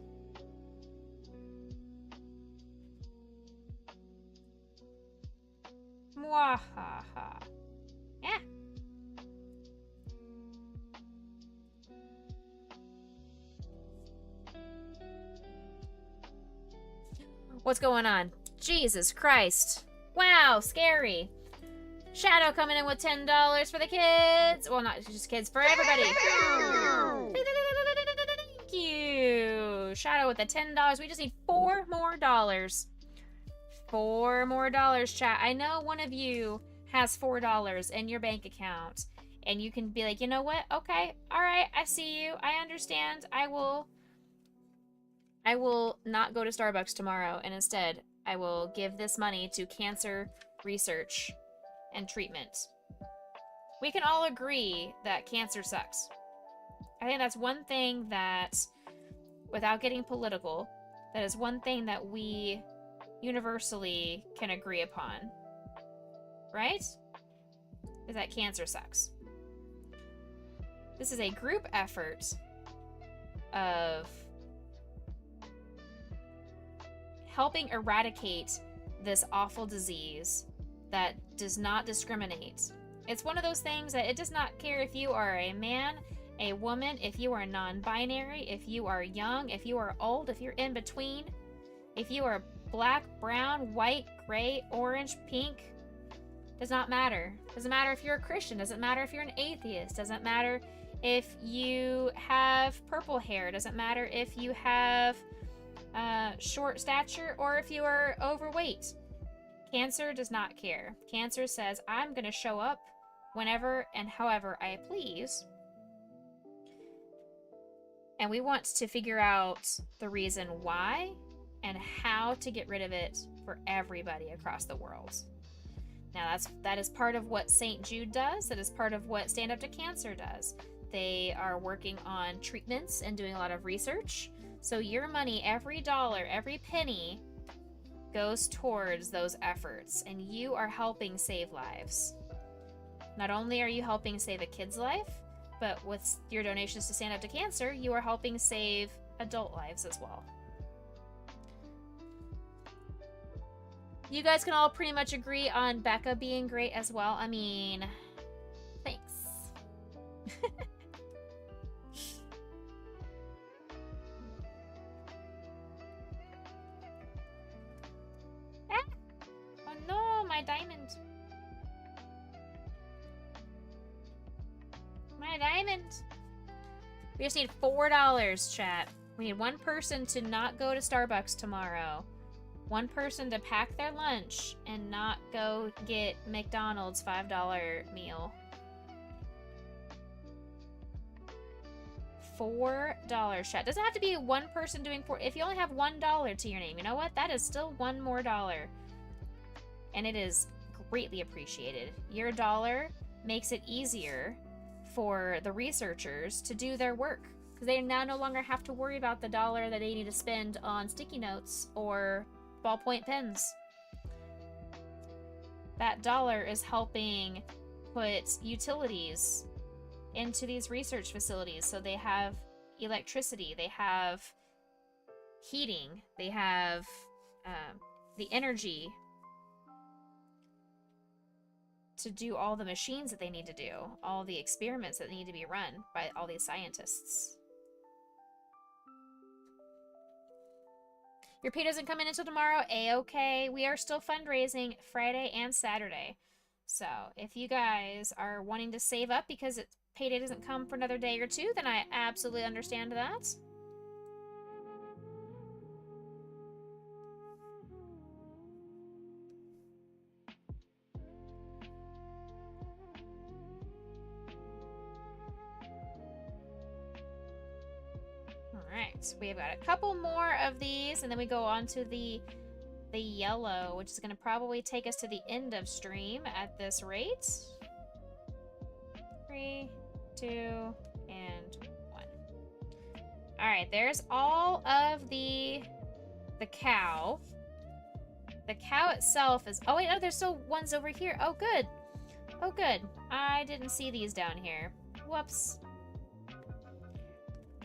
Mwahaha. Yeah. What's going on? Jesus Christ. Wow, scary. Shadow coming in with $10 for the kids. Well, not just kids, for everybody. Thank you. Shadow with the $10. We just need $4 more. $4 more, chat. I know one of you has $4 in your bank account. And you can be like, you know what? Okay, all right, I see you. I understand. I will not go to Starbucks tomorrow, and instead, I will give this money to cancer research and treatment. We can all agree that cancer sucks. I think that's one thing that, without getting political, that is one thing that we universally can agree upon. Right? Is that cancer sucks. This is a group effort of helping eradicate this awful disease that does not discriminate. It's one of those things that it does not care if you are a man, a woman, if you are non-binary, if you are young, if you are old, if you're in between, if you are black, brown, white, gray, orange, pink. Does not matter. Doesn't matter if you're a Christian. Doesn't matter if you're an atheist. Doesn't matter if you have purple hair. Doesn't matter if you have short stature or if you are overweight. Cancer does not care. Cancer says, I'm going to show up whenever and however I please. And we want to figure out the reason why and how to get rid of it for everybody across the world. Now that is part of what St. Jude does. That is part of what Stand Up to Cancer does. They are working on treatments and doing a lot of research. So your money, every dollar, every penny goes towards those efforts, and you are helping save lives. Not only are you helping save a kid's life, but with your donations to Stand Up to Cancer, you are helping save adult lives as well. You guys can all pretty much agree on Becca being great as well. I mean, thanks. Ah! Oh no, my diamond. My diamond. We just need $4, chat. We need one person to not go to Starbucks tomorrow. One person to pack their lunch and not go get McDonald's $5 meal. $4, chat. Doesn't have to be one person doing $4. If you only have $1 to your name, you know what? That is still $1 more. And it is greatly appreciated. Your dollar makes it easier for the researchers to do their work, because they now no longer have to worry about the dollar that they need to spend on sticky notes or ballpoint pens. That dollar is helping put utilities into these research facilities, so they have electricity, they have heating, they have the energy to do all the machines that they need to do, all the experiments that need to be run by all these scientists. Your pay doesn't come in until tomorrow. A-okay. We are still fundraising Friday and Saturday. So if you guys are wanting to save up because payday doesn't come for another day or two, then I absolutely understand that. Alright, we've got a couple more of these, and then we go on to the yellow, which is going to probably take us to the end of stream at this rate. 3, 2, and 1. Alright, there's all of the cow. The cow itself is... Oh, wait, no, there's still ones over here. Oh, good. Oh, good. I didn't see these down here. Whoops.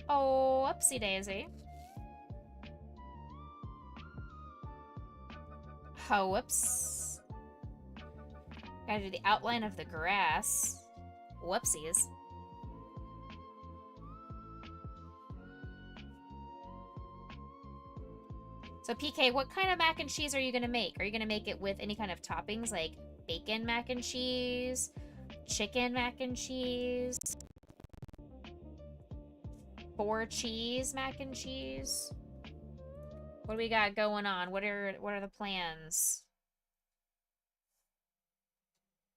Oh, whoopsie daisy. Oh, whoops. Gotta do the outline of the grass. Whoopsies. So, PK, what kind of mac and cheese are you gonna make? Are you gonna make it with any kind of toppings, like bacon mac and cheese, chicken mac and cheese, 4 cheese mac and cheese? What do we got going on? What are the plans?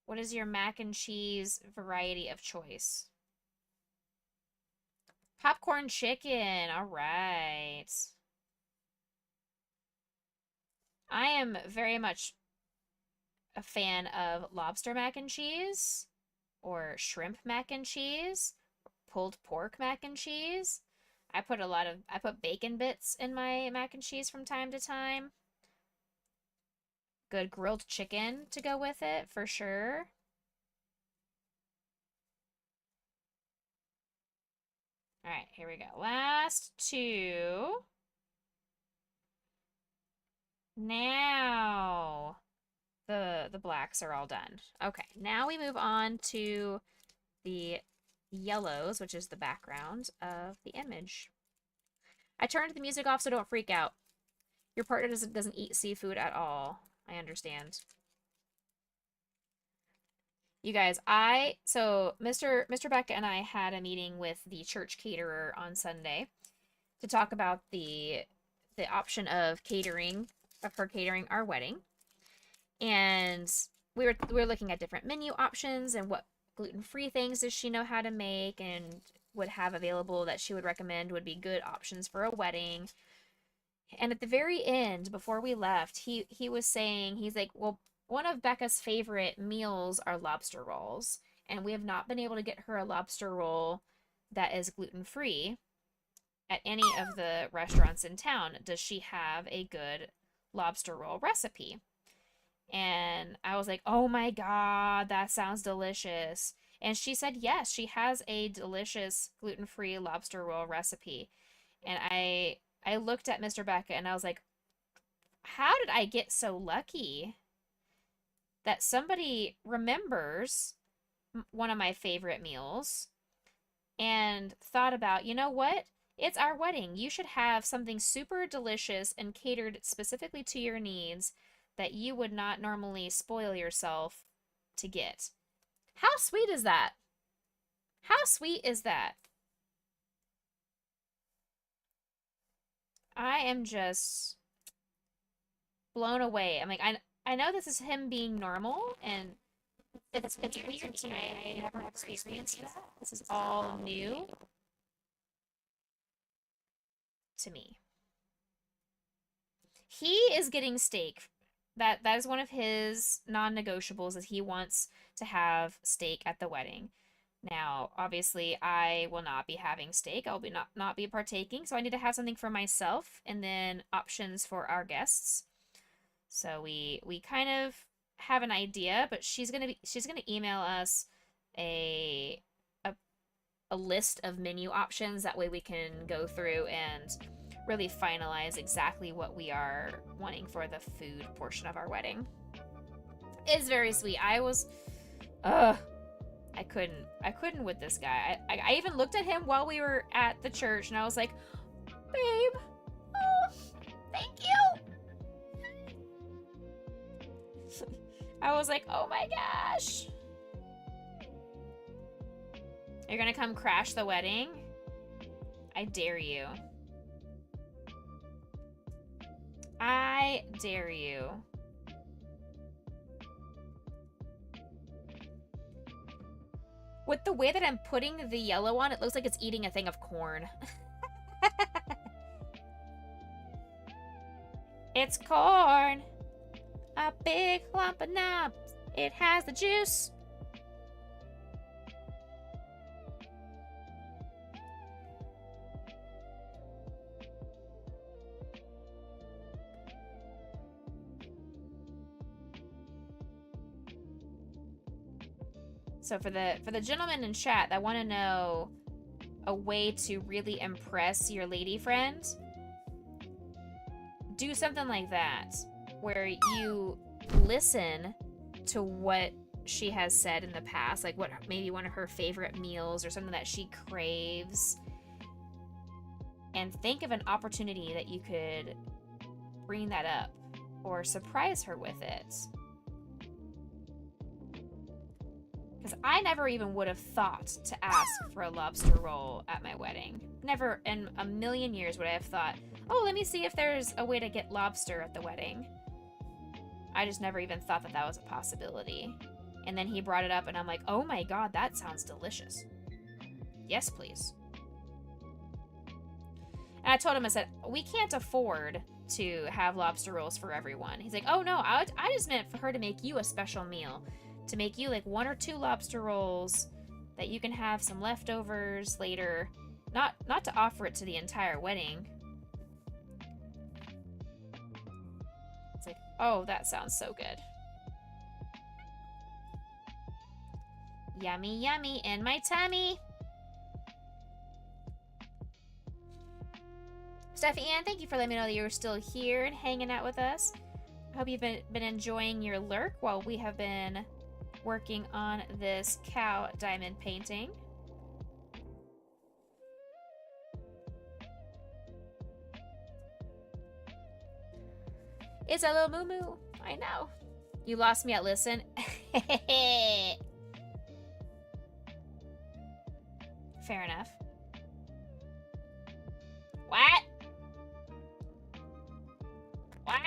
What is your mac and cheese variety of choice? Popcorn chicken. All right. I am very much a fan of lobster mac and cheese or shrimp mac and cheese, pulled pork mac and cheese. I put bacon bits in my mac and cheese from time to time. Good grilled chicken to go with it, for sure. All right, here we go. Last 2. Now the blacks are all done. Okay, now we move on to the yellows, which is the background of the image. I turned the music off so don't freak out. Your partner doesn't eat seafood at all. I understand. You guys, so Mr. Becca and I had a meeting with the church caterer on Sunday to talk about the option of her catering our wedding. And we were looking at different menu options and what gluten-free things does she know how to make and would have available that she would recommend would be good options for a wedding. And at the very end, before we left, he was saying, he's like, well, one of Becca's favorite meals are lobster rolls, and we have not been able to get her a lobster roll that is gluten-free at any of the restaurants in town. Does she have a good lobster roll recipe? And I was like, oh my God, that sounds delicious. And she said, yes, she has a delicious gluten-free lobster roll recipe. And I looked at Mr. Becca and I was like, how did I get so lucky that somebody remembers one of my favorite meals and thought about, you know what? It's our wedding. You should have something super delicious and catered specifically to your needs that you would not normally spoil yourself to get. How sweet is that? How sweet is that? I am just blown away. I'm like, I know this is him being normal, and it's weird to me. I never experienced that. This is all new to me. He is getting steak. That is one of his non-negotiables, is he wants to have steak at the wedding. Now, obviously, I will not be having steak. I'll be not be partaking, so I need to have something for myself and then options for our guests. So we kind of have an idea, but she's gonna email us a list of menu options. That way we can go through and really finalize exactly what we are wanting for the food portion of our wedding. It's very sweet. I couldn't with this guy. I even looked at him while we were at the church and I was like, babe, oh, thank you. I was like, oh my gosh. You're gonna come crash the wedding? I dare you. I dare you. With the way that I'm putting the yellow on, it looks like it's eating a thing of corn. It's corn. A big lump of knobs. It has the juice. So for the gentlemen in chat that want to know a way to really impress your lady friend, do something like that, where you listen to what she has said in the past, like what maybe one of her favorite meals or something that she craves, and think of an opportunity that you could bring that up or surprise her with it. Because I never even would have thought to ask for a lobster roll at my wedding. Never in a million years would I have thought, oh, let me see if there's a way to get lobster at the wedding. I just never even thought that that was a possibility. And then he brought it up and I'm like, oh my god, that sounds delicious. Yes, please. And I told him, I said, we can't afford to have lobster rolls for everyone. He's like, oh no, I just meant for her to make you a special meal. To make you like 1 or 2 lobster rolls that you can have some leftovers later. Not to offer it to the entire wedding. It's like, oh, that sounds so good. Yummy, yummy in my tummy. Steffi Ann, thank you for letting me know that you're still here and hanging out with us. I hope you've been enjoying your lurk while we have been working on this cow diamond painting. It's a little moo moo. I know. You lost me at listen. Fair enough. What? What?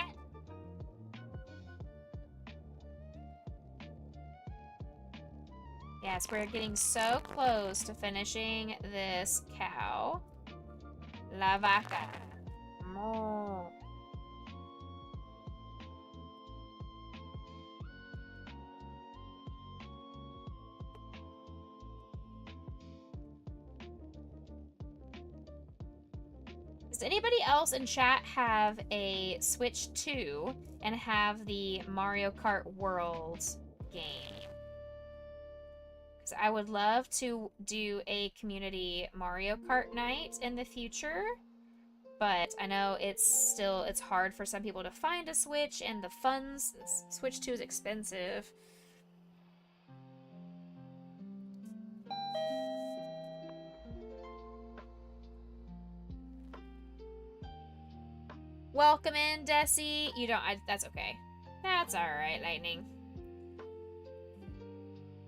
Yes, we're getting so close to finishing this cow. La vaca. Moo. Does anybody else in chat have a Switch 2 and have the Mario Kart World game? Because I would love to do a community Mario Kart night in the future, but I know it's hard for some people to find a Switch, and the funds, Switch 2 is expensive. Welcome in, Desi. You don't. That's okay. That's all right, Lightning.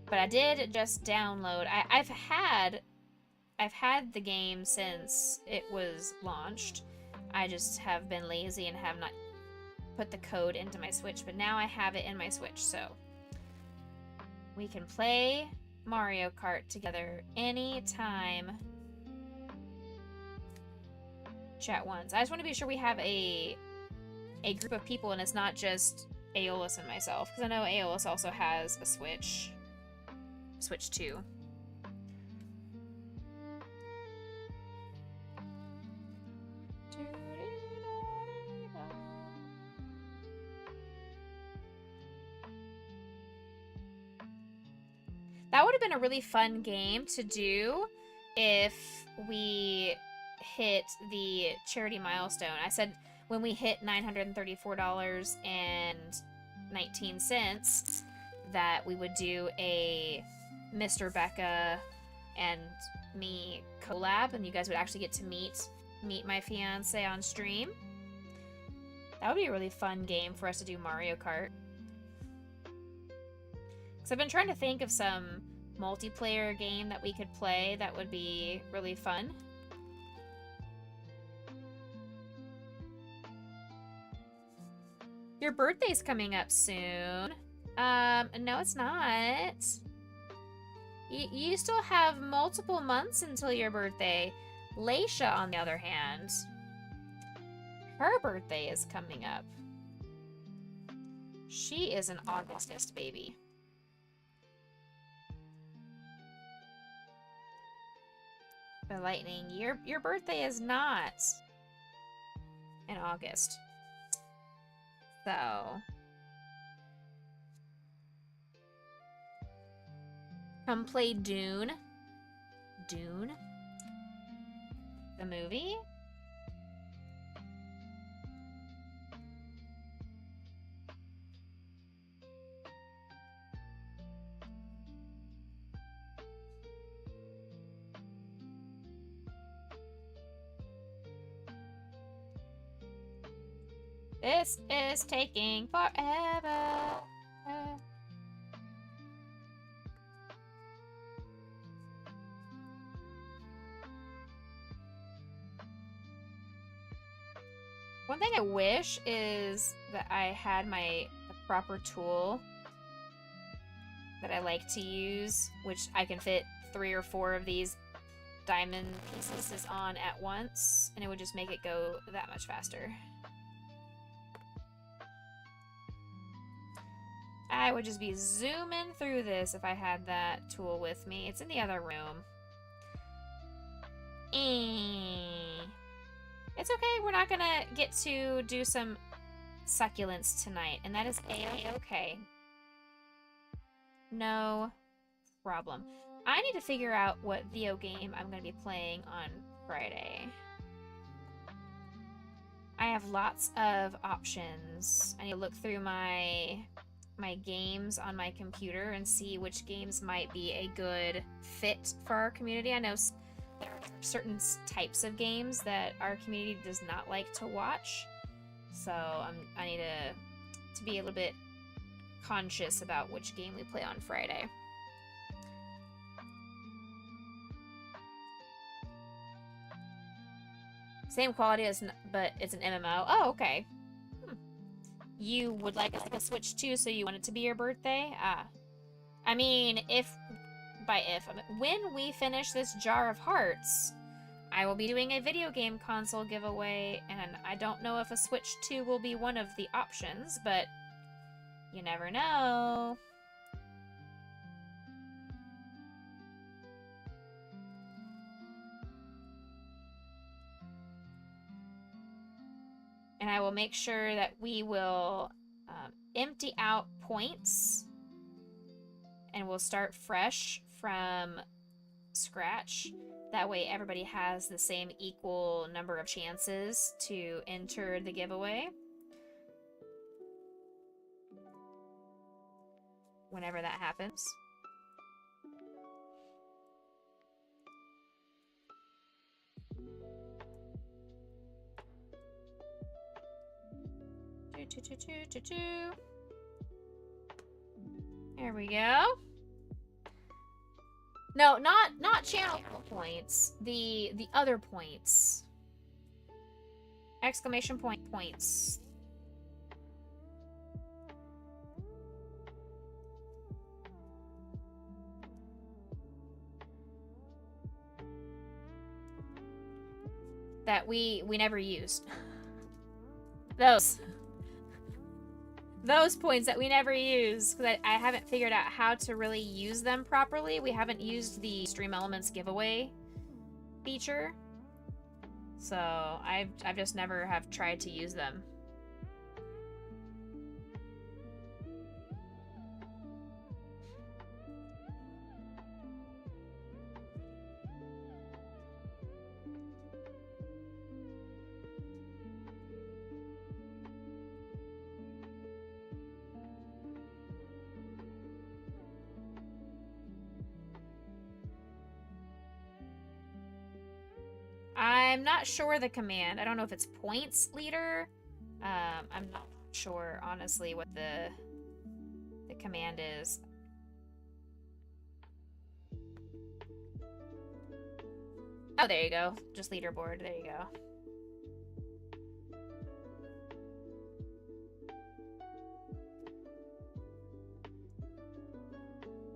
But I did just download. I've had the game since it was launched. I just have been lazy and have not put the code into my Switch. But now I have it in my Switch, so we can play Mario Kart together anytime. Chat once. I just want to be sure we have a group of people and it's not just Aeolus and myself, because I know Aeolus also has a Switch 2. That would have been a really fun game to do if we hit the charity milestone. I said when we hit $934.19 that we would do a Mr. Becca and me collab, and you guys would actually get to meet my fiance on stream. That would be a really fun game for us to do Mario Kart. Because I've been trying to think of some multiplayer game that we could play that would be really fun. Your birthday's coming up soon. No, it's not. You still have multiple months until your birthday. Leisha, on the other hand, her birthday is coming up. She is an August baby. But Lightning, your birthday is not in August. So Come play Dune. Dune? The movie? This is taking forever. One thing I wish is that I had the proper tool that I like to use, which I can fit 3 or 4 of these diamond pieces on at once, and it would just make it go that much faster. I would just be zooming through this if I had that tool with me. It's in the other room. It's okay, we're not gonna get to do some succulents tonight, and that is a-okay. No problem. I need to figure out what video game I'm gonna be playing on Friday. I have lots of options. I need to look through my games on my computer and see which games might be a good fit for our community. I know there are certain types of games that our community does not like to watch, so I need to be a little bit conscious about which game we play on Friday. Same quality as, but it's an MMO. Oh, okay. You would like a Switch too, so you want it to be your birthday? I mean, when we finish this Jar of Hearts, I will be doing a video game console giveaway, and I don't know if a Switch 2 will be one of the options, but you never know. And I will make sure that we will empty out points, and we'll start fresh from scratch. That way everybody has the same equal number of chances to enter the giveaway. Whenever that happens. There we go. No, not channel points. The other points. Exclamation point points. That we never used. Those points that we never use, because I haven't figured out how to really use them properly. We haven't used the Stream Elements giveaway feature, so I've just never have tried to use them. I'm not sure the command. I don't know if it's points leader. I'm not sure, honestly, what the command is. Oh, there you go. Just leaderboard. There you go.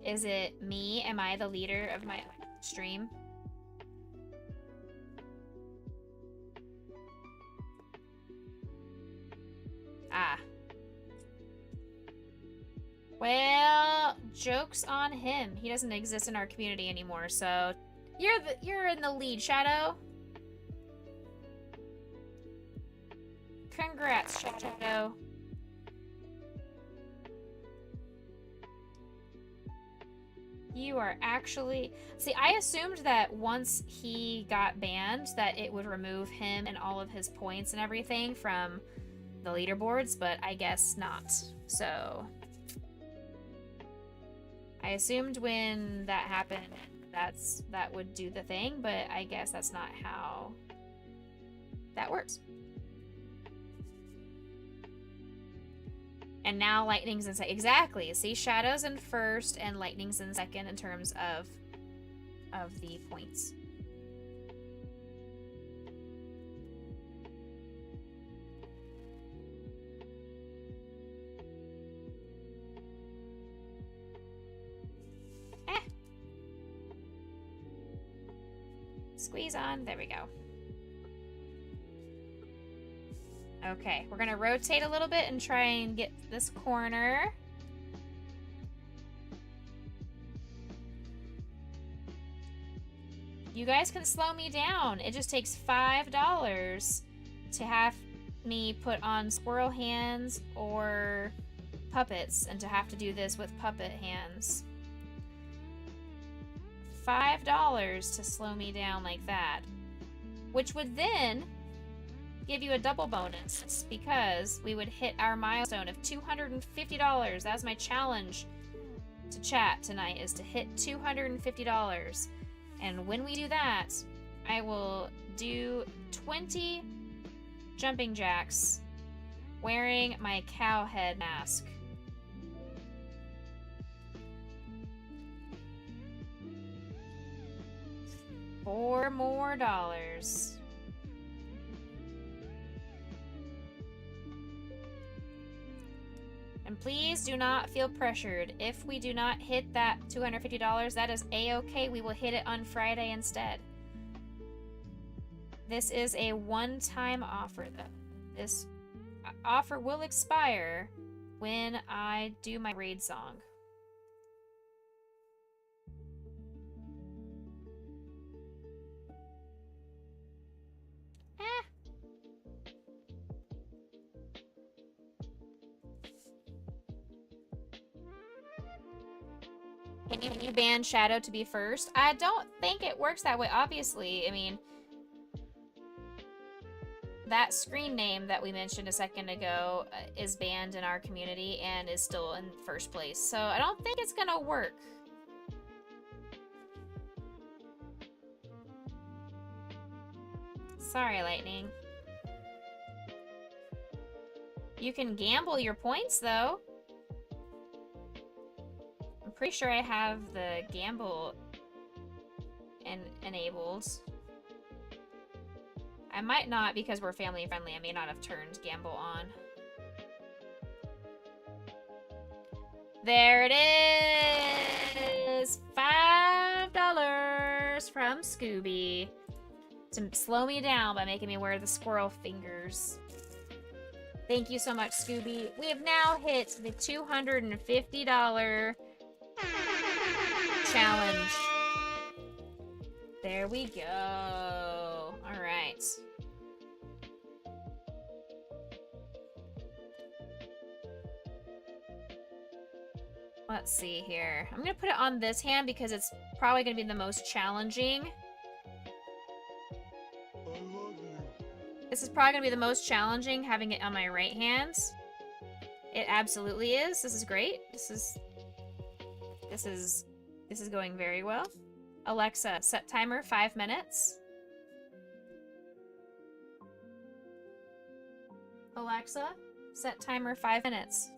Is it me? Am I the leader of my stream? Ah. Well, joke's on him. He doesn't exist in our community anymore, so you're in the lead, Shadow. Congrats, Shadow. You are actually... See, I assumed that once he got banned, that it would remove him and all of his points and everything from the leaderboards, but I guess not. So... I assumed when that happened, that would do the thing, but I guess that's not how that works. And now lightning's in second. Exactly. See, shadow's in first and lightning's in second in terms of the points. Squeeze on. There we go. Okay, we're gonna rotate a little bit and try and get this corner. You guys can slow me down. It just takes $5 to have me put on squirrel hands or puppets and to have to do this with puppet hands. $5 to slow me down like that, which would then give you a double bonus because we would hit our milestone of $250. That's my challenge to chat tonight, is to hit $250. And when we do that, I will do 20 jumping jacks wearing my cow head mask. $4 more. And please do not feel pressured. If we do not hit that $250, that is a-okay. We will hit it on Friday instead. This is a one-time offer, though. This offer will expire when I do my raid song. Can you ban Shadow to be first? I don't think it works that way, obviously. I mean, that screen name that we mentioned a second ago is banned in our community and is still in first place. So I don't think it's gonna work. Sorry, Lightning. You can gamble your points, though. I'm pretty sure I have the gamble enabled. I might not because we're family friendly. I may not have turned gamble on. There it is! $5 from Scooby to slow me down by making me wear the squirrel fingers. Thank you so much, Scooby. We have now hit the $250 challenge. There we go. All right. Let's see here. I'm gonna put it on this hand because it's probably gonna be the most challenging. This is probably gonna be the most challenging, having it on my right hand. It absolutely is. This is great. This is going very well. Alexa, set timer 5 minutes. Alexa, set timer 5 minutes.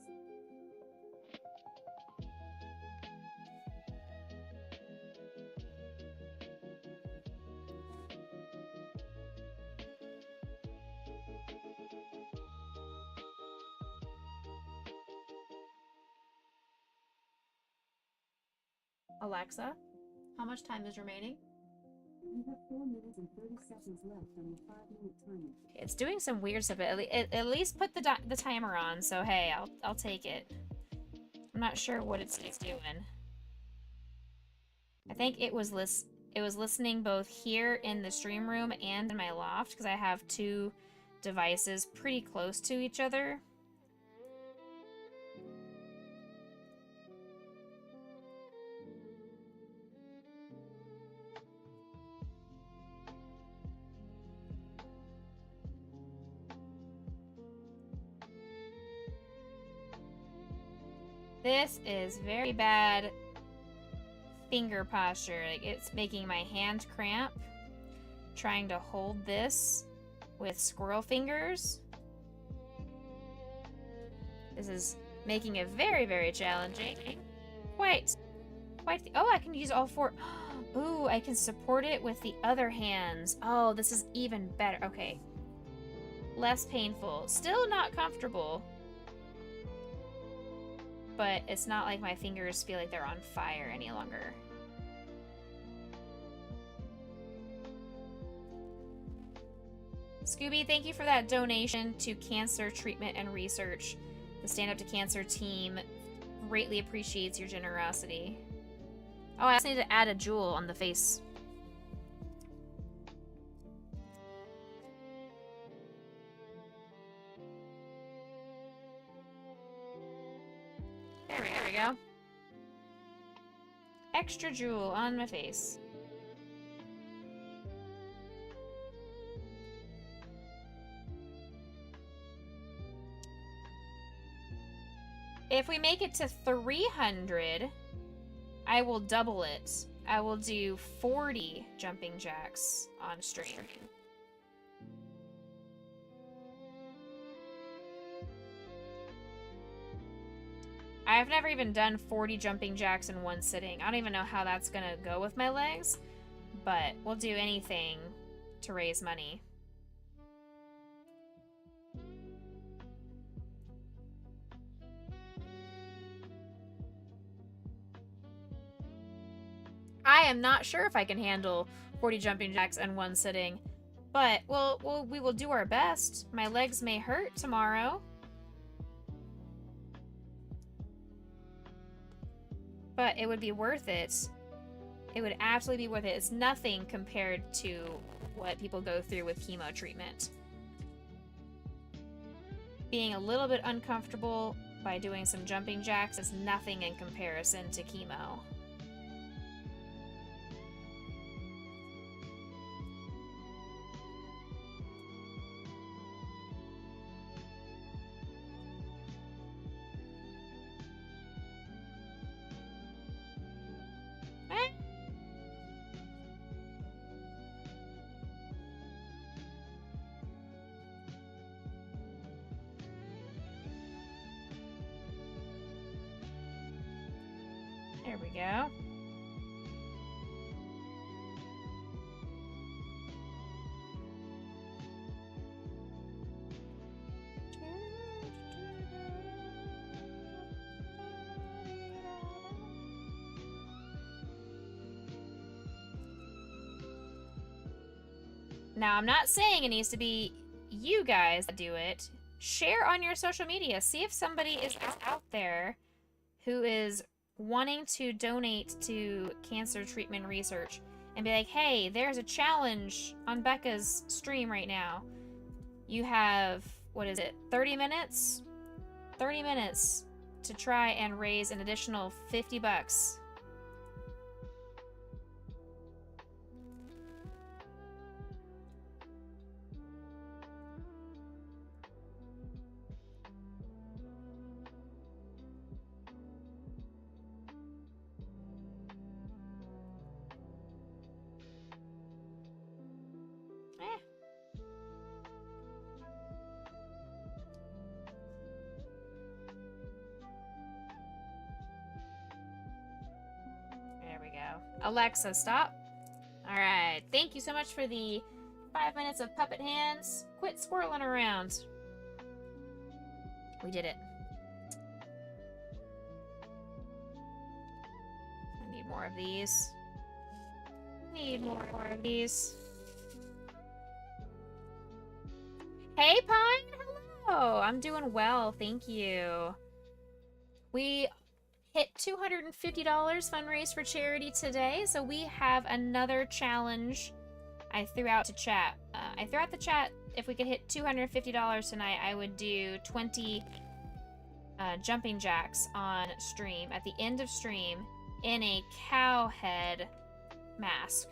Alexa, how much time is remaining? You have 4 minutes and 30 seconds left on your 5-minute timer. It's doing some weird stuff. At least put the timer on, so hey, I'll take it. I'm not sure what it's doing. I think it was listening both here in the stream room and in my loft because I have 2 devices pretty close to each other. This is very bad finger posture. Like, it's making my hand cramp trying to hold this with squirrel fingers. This is making it very, very challenging. Quite. Oh, I can use all four. Ooh, I can support it with the other hands. Oh, this is even better. Okay. Less painful. Still not comfortable. But it's not like my fingers feel like they're on fire any longer. Scooby, thank you for that donation to Cancer Treatment and Research. The Stand Up to Cancer team greatly appreciates your generosity. Oh, I just need to add a jewel on the face. There we go. Extra jewel on my face. If we make it to 300, I will double it. I will do 40 jumping jacks on stream. I've never even done 40 jumping jacks in one sitting. I don't even know how that's gonna go with my legs, but we'll do anything to raise money. I am not sure if I can handle 40 jumping jacks in one sitting, but we will do our best. My legs may hurt tomorrow, but it would be worth it. It would absolutely be worth it. It's nothing compared to what people go through with chemo treatment. Being a little bit uncomfortable by doing some jumping jacks is nothing in comparison to chemo. There we go. Now, I'm not saying it needs to be you guys that do it. Share on your social media. See if somebody is out there who is wanting to donate to cancer treatment research and be like, hey, there's a challenge on Becca's stream right now. You have, what is it, 30 minutes? 30 minutes to try and raise an additional $50. Alexa, stop. Alright, thank you so much for the 5 minutes of puppet hands. Quit swirling around. We did it. I need more of these. Need more of these. Hey, Pine! Hello! I'm doing well, thank you. We hit $250 fundraise for charity today, so we have another challenge I threw out to chat. I threw out the chat, if we could hit $250 tonight, I would do 20 jumping jacks on stream, at the end of stream, in a cow head mask.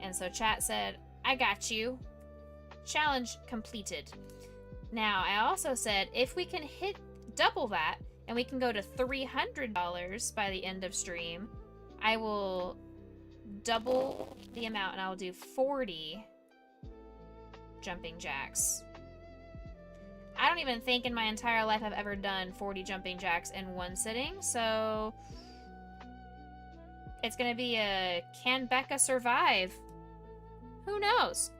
And so chat said, I got you. Challenge completed. Now, I also said, if we can hit double that, and we can go to $300 by the end of stream, I will double the amount and I'll do 40 jumping jacks. I don't even think in my entire life I've ever done 40 jumping jacks in one sitting, so it's gonna be a can Becca survive? Who knows?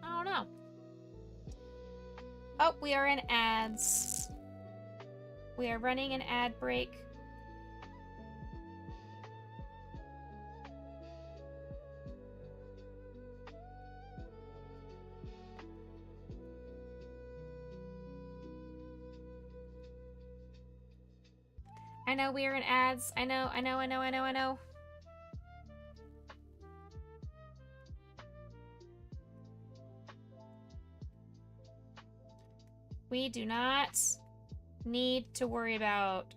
I don't know. Oh, we are in ads. We are running an ad break. I know we are in ads. I know. We do not need to worry about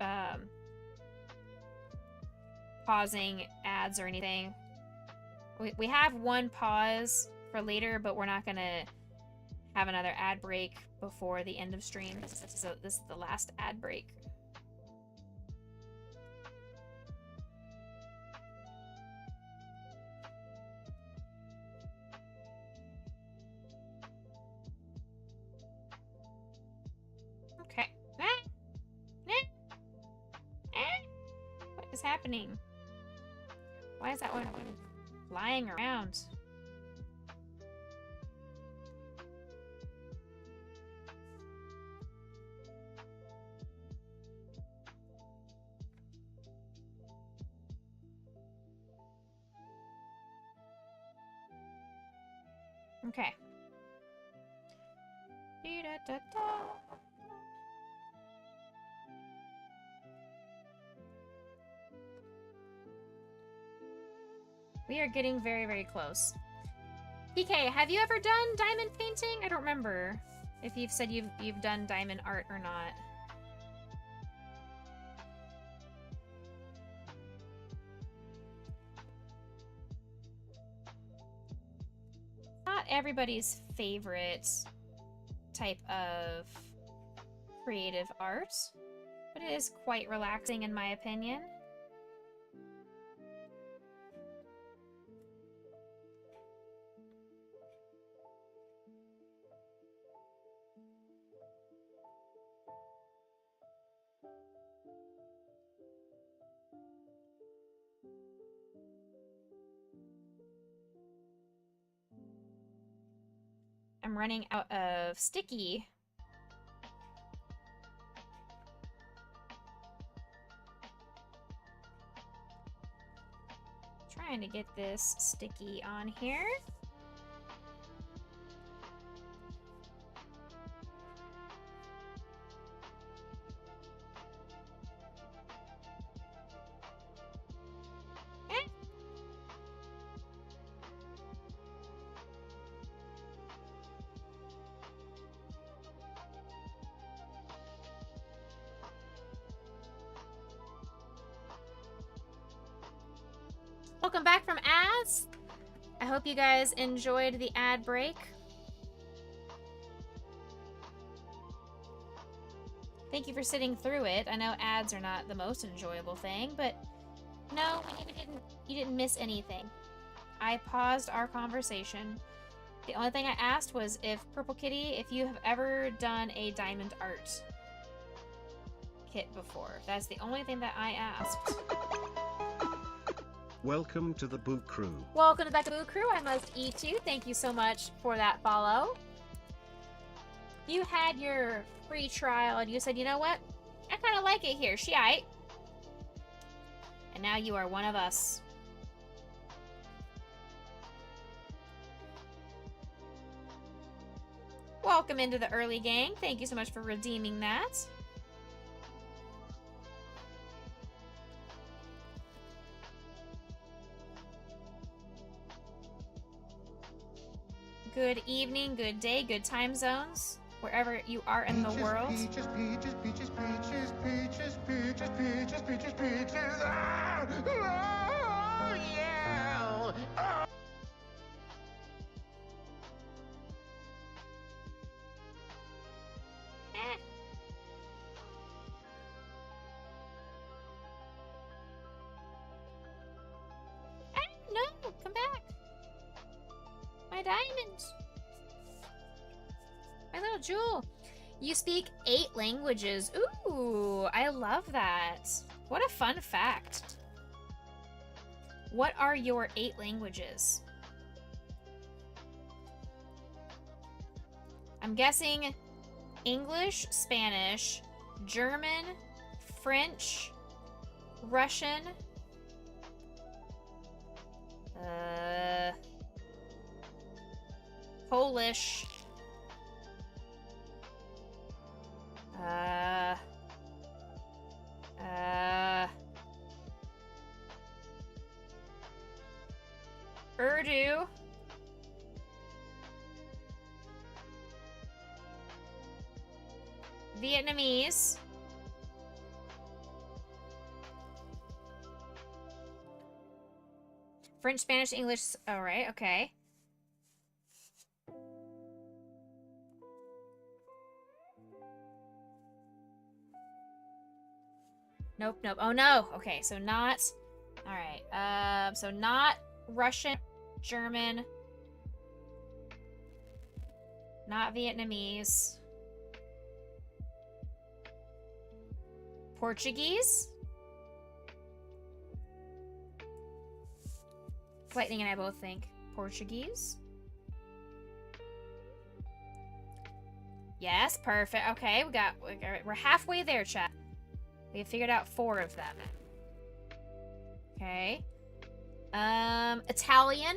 pausing ads or anything. We have one pause for later, but we're not gonna have another ad break before the end of stream. This is the last ad break. Okay. What is happening? Why is that one flying around? Okay. We are getting very, very close. PK, have you ever done diamond painting? I don't remember if you've said you've done diamond art or not. Not everybody's favorite type of creative art, but it is quite relaxing in my opinion. I'm running out of sticky. Trying to get this sticky on here. Welcome back from ads. I hope you guys enjoyed the ad break. Thank you for sitting through it. I know ads are not the most enjoyable thing, but no, you didn't miss anything. I paused our conversation. The only thing I asked was if Purple Kitty, if you have ever done a diamond art kit before. That's the only thing that I asked. Welcome to the Boo Crew. Welcome to Becca Boo Crew. I must eat you. Thank you so much for that follow. You had your free trial and you said, you know what? I kind of like it here. Shiite. And now you are one of us. Welcome into the early gang. Thank you so much for redeeming that. Good evening, good day, good time zones, wherever you are in the world. Peaches, peaches, peaches, peaches, peaches, peaches, peaches, peaches, peaches. Ah! Oh, yeah! Oh. diamond. My little jewel. You speak 8 languages. Ooh, I love that. What a fun fact. What are your 8 languages? I'm guessing English, Spanish, German, French, Russian, Polish, Urdu, Vietnamese, French, Spanish, English. All right, okay. Nope, nope. Oh no. Okay, so not. All right. So not Russian, German, not Vietnamese, Portuguese. Lightning and I both think Portuguese. Yes, perfect. Okay, we're halfway there, chat. We have figured out 4 of them. Okay. Italian.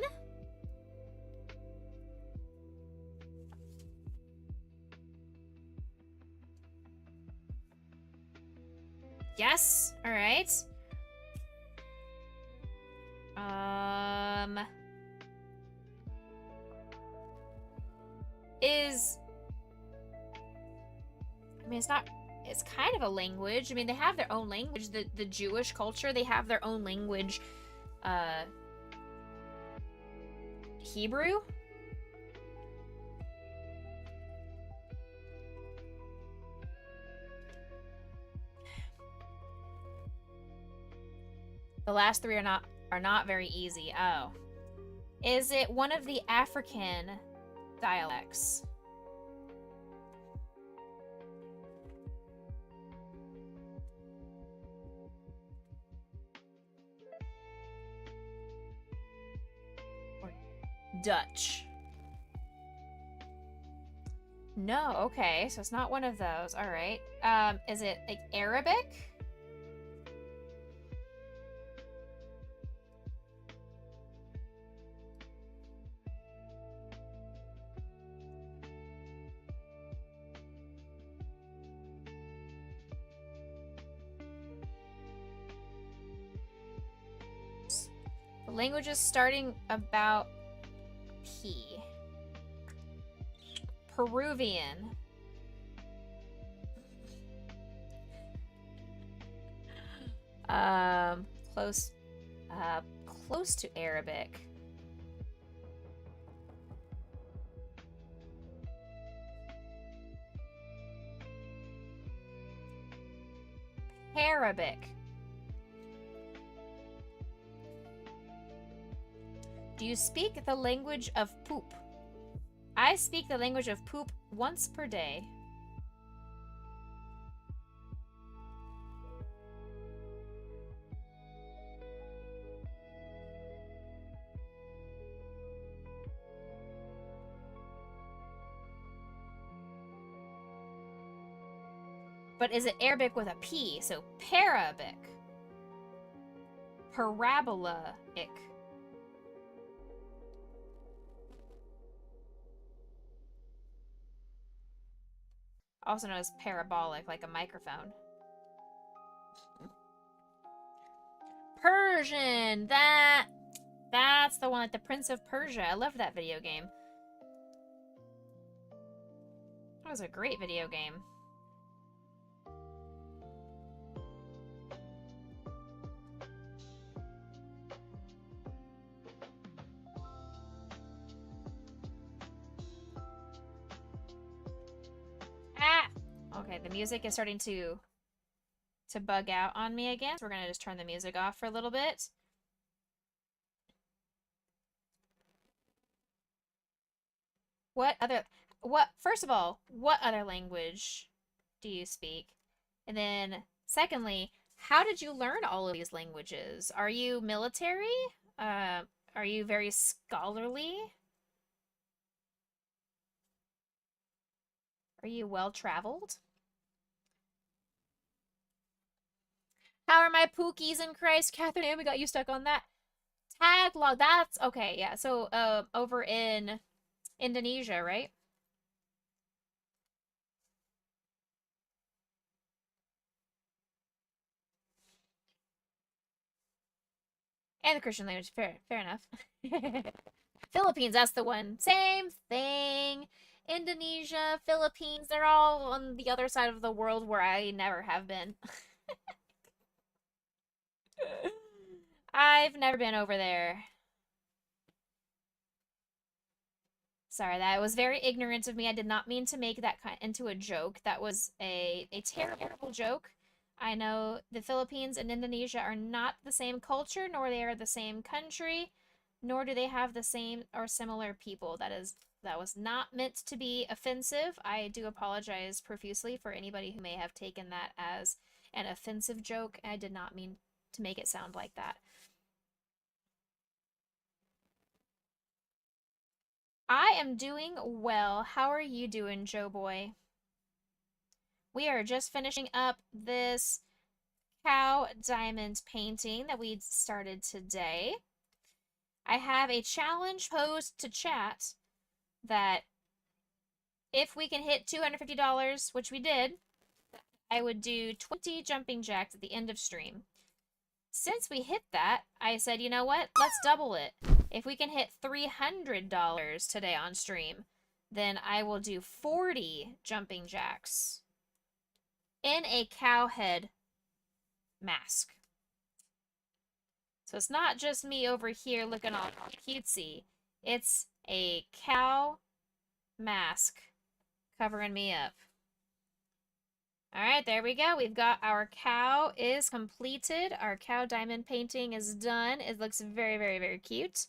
Yes. All right. I mean, it's kind of a language. I mean, they have their own language. The Jewish culture, they have their own language. Hebrew? The last 3 are not very easy. Oh. Is it one of the African dialects? Or Dutch? No, okay, so it's not one of those. All right. Is it like Arabic? The language is starting about P. Peruvian. Close to Arabic. Arabic. Do you speak the language of poop? I speak the language of poop once per day. But is it Arabic with a P? So Parabic. Parabolaic. Also known as parabolic, like a microphone. Persian! That's the one, like the Prince of Persia. I love that video game. That was a great video game. Okay, the music is starting to bug out on me again, so we're gonna just turn the music off for a little bit. First of all, what other language do you speak? And then, secondly, how did you learn all of these languages? Are you military? Are you very scholarly? Are you well traveled? How are my pookies in Christ? Catherine, and we got you stuck on that. Tag log, that's okay, yeah. So, over in Indonesia, right? And the Christian language, fair enough. Philippines, that's the one. Same thing. Indonesia, Philippines, they're all on the other side of the world where I never have been. I've never been over there. Sorry, that was very ignorant of me. I did not mean to make that into a joke. That was a terrible joke. I know the Philippines and Indonesia are not the same culture, nor they are the same country, nor do they have the same or similar people. That was not meant to be offensive. I do apologize profusely for anybody who may have taken that as an offensive joke. I did not mean to make it sound like that. I am doing well. How are you doing, Joe Boy? We are just finishing up this cow diamond painting that we started today. I have a challenge posed to chat that if we can hit $250, which we did, I would do 20 jumping jacks at the end of stream. Since we hit that, I said, you know what? Let's double it. If we can hit $300 today on stream, then I will do 40 jumping jacks in a cow head mask. So it's not just me over here looking all cutesy. It's a cow mask covering me up. Alright, there we go. We've got our cow is completed. Our cow diamond painting is done. It looks very, very, very cute.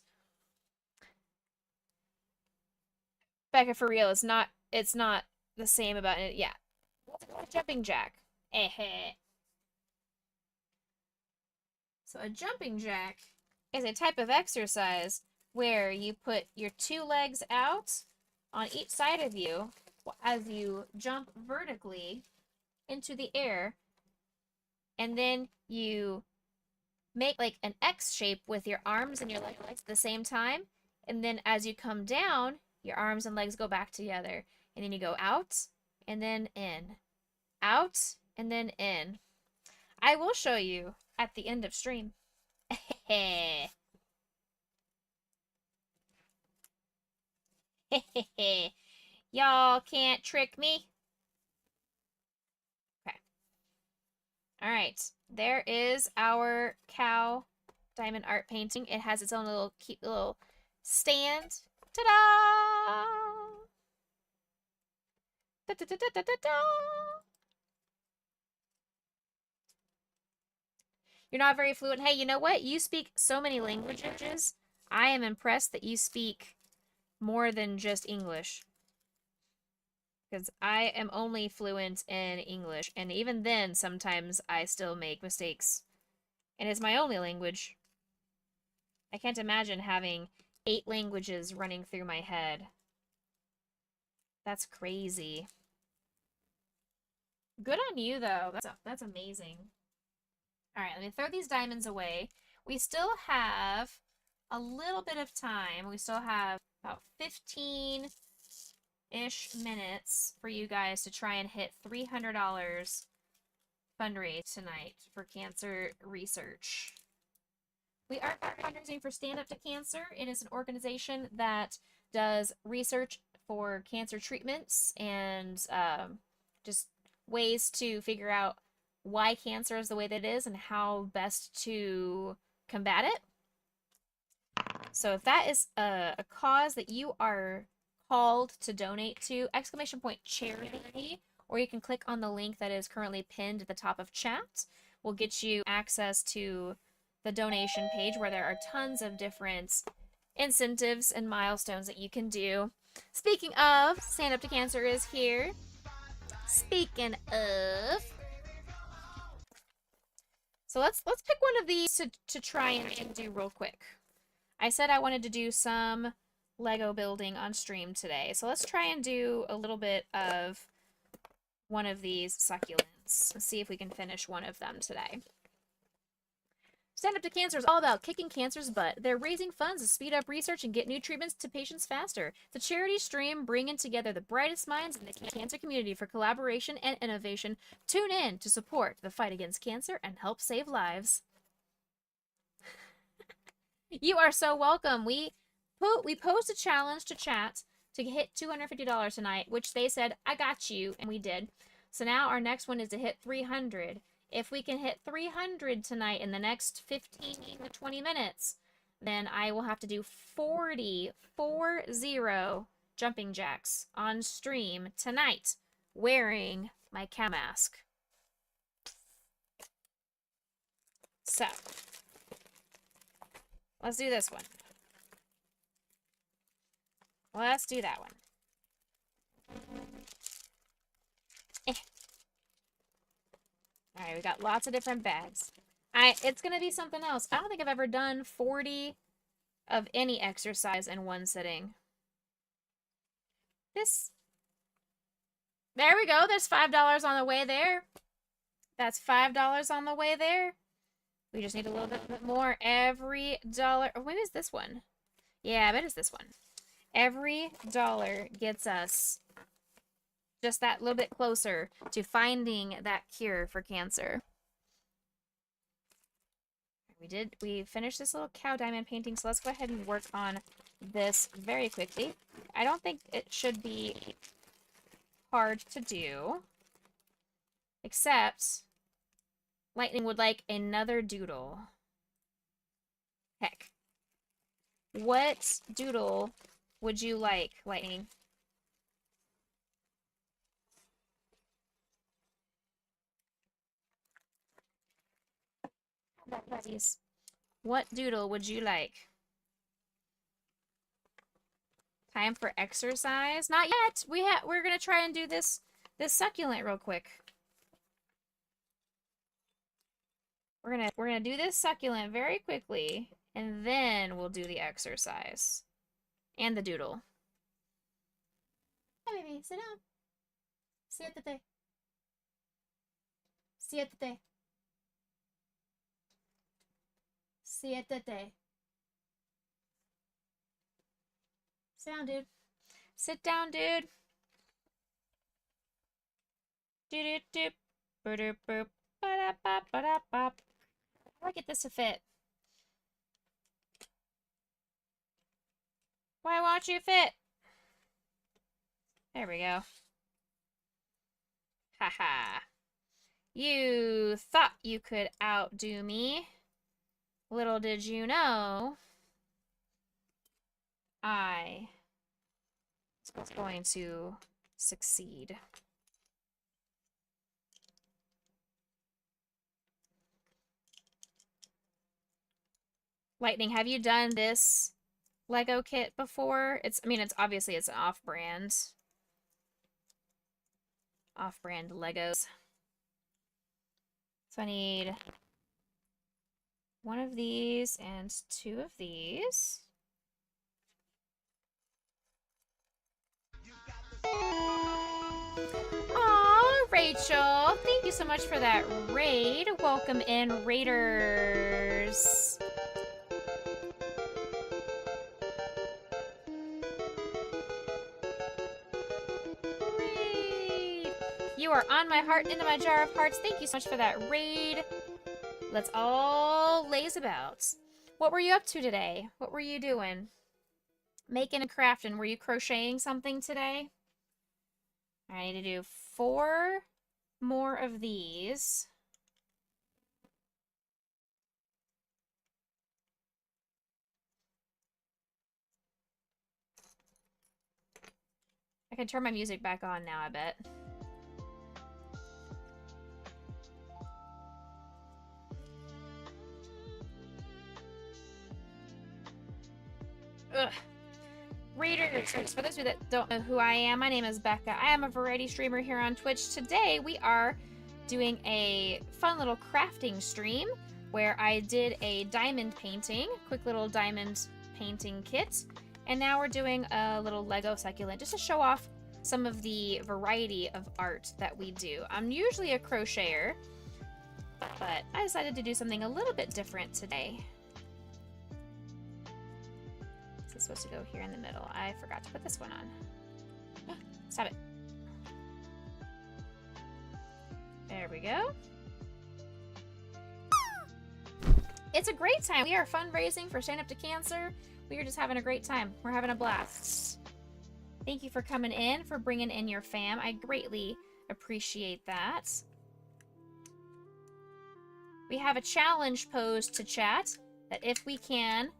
Becca, for real, it's not the same about it. Yeah. Jumping jack. So a jumping jack is a type of exercise where you put your two legs out on each side of you as you jump vertically into the air, and then you make like an X shape with your arms and your legs at the same time, and then as you come down, your arms and legs go back together, and then you go out and then in, out and then in. I will show you at the end of stream. Y'all can't trick me. Okay. All right. There is our cow diamond art painting. It has its own little cute little stand. Ta-da! Da-da-da-da-da-da! You're not very fluent. Hey, you know what? You speak so many languages. I am impressed that you speak more than just English. Because I am only fluent in English. And even then, sometimes I still make mistakes. And it's my only language. I can't imagine having 8 languages running through my head. That's crazy. Good on you, though. That's amazing. Alright, let me throw these diamonds away. We still have a little bit of time. We still have about 15-ish minutes for you guys to try and hit $300 fundraise tonight for cancer research. We are fundraising for Stand Up to Cancer. It is an organization that does research for cancer treatments and just ways to figure out why cancer is the way that it is and how best to combat it. So if that is a cause that you are called to donate to, !charity, or you can click on the link that is currently pinned at the top of chat. Will get you access to the donation page where there are tons of different incentives and milestones that you can do. Speaking of, Stand Up to Cancer is here. Speaking of, so let's pick one of these to try and do real quick. I said I wanted to do some Lego building on stream today, so let's try and do a little bit of one of these succulents and see if we can finish one of them today. Stand Up to Cancer is all about kicking cancer's butt. They're raising funds to speed up research and get new treatments to patients faster. The charity stream bringing together the brightest minds in the cancer community for collaboration and innovation. Tune in to support the fight against cancer and help save lives. You are so welcome. We posed a challenge to chat to hit $250 tonight, which they said, I got you, and we did. So now our next one is to hit 300. If we can hit 300 tonight in the next 15 to 20 minutes, then I will have to do 40 jumping jacks on stream tonight wearing my cow mask. So, let's do this one. Let's do that one. Alright, we got lots of different bags. It's gonna be something else. I don't think I've ever done 40 of any exercise in one sitting. There we go. There's $5 on the way there. That's $5 on the way there. We just need a little bit more. Every dollar. Oh, maybe it's this one. Yeah, I bet it's this one. Every dollar gets us just that little bit closer to finding that cure for cancer. We finished this little cow diamond painting, so let's go ahead and work on this very quickly. I don't think it should be hard to do, except Lightning would like another doodle. Heck. What doodle would you like, Lightning? What doodle would you like? Time for exercise? Not yet. We're gonna try and do this succulent real quick. We're gonna do this succulent very quickly, and then we'll do the exercise and the doodle. Hi, baby. Sit down. Siéntate. Siéntate. Siéntate. Sit down, dude. Sit down, dude. Do-do-do. Boop-boop. Ba-da-bop. Ba-da-bop. How do I get this to fit? Why won't you fit? There we go. Haha. You thought you could outdo me. Little did you know, I was going to succeed. Lightning, have you done this Lego kit before? It's obviously it's an off-brand Legos. So I need one of these and two of these. Aw, Rachel, thank you so much for that raid. Welcome in, Raiders. Raid. You are on my heart, into my jar of hearts. Thank you so much for that raid. Let's all laze about. What were you up to today? What were you doing? Making and crafting. Were you crocheting something today? I need to do 4 more of these. I can turn my music back on now, I bet. Ugh. Raiders! Cheers! For those of you that don't know who I am, my name is Becca. I am a variety streamer here on Twitch. Today we are doing a fun little crafting stream where I did a diamond painting, quick little diamond painting kit, and now we're doing a little Lego succulent just to show off some of the variety of art that we do. I'm usually a crocheter, but I decided to do something a little bit different today. This is supposed to go here in the middle. I forgot to put this one on. Stop it. There we go. It's a great time. We are fundraising for Stand Up to Cancer. We are just having a great time. We're having a blast. Thank you for coming in, for bringing in your fam. I greatly appreciate that. We have a challenge posed to chat that if we can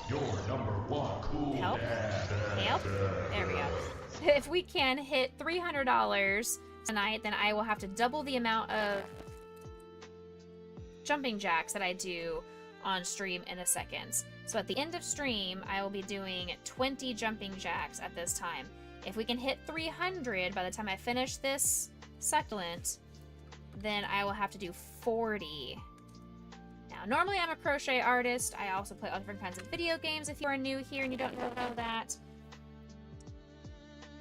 Your #1 cool help, there we go. If we can hit $300 tonight, then I will have to double the amount of jumping jacks that I do on stream in a second. So at the end of stream, I will be doing 20 jumping jacks at this time. If we can hit 300 by the time I finish this succulent, then I will have to do 40. Now, normally I'm a crochet artist. I also play all different kinds of video games if you are new here and you don't know that.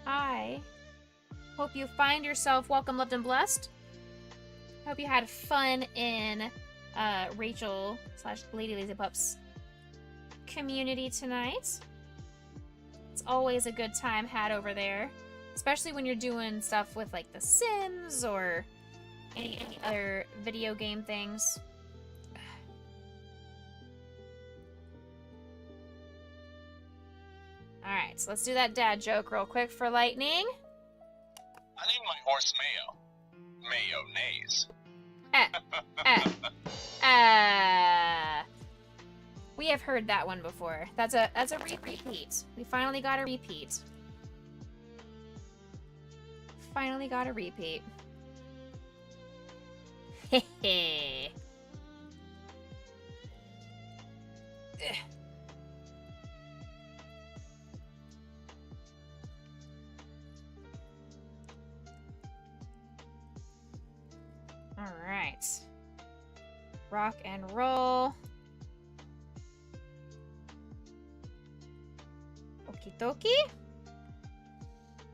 I hope you find yourself welcome, loved, and blessed. I hope you had fun in Rachel / Lady Lazy Pups community tonight. It's always a good time had over there, especially when you're doing stuff with like The Sims or any other video game things. Alright, so let's do that dad joke real quick for lightning. I named my horse Mayo. Mayonnaise. We have heard that one before. That's a repeat. We finally got a repeat. Finally got a repeat. Hehe. Alright. Rock and roll. Okie dokie.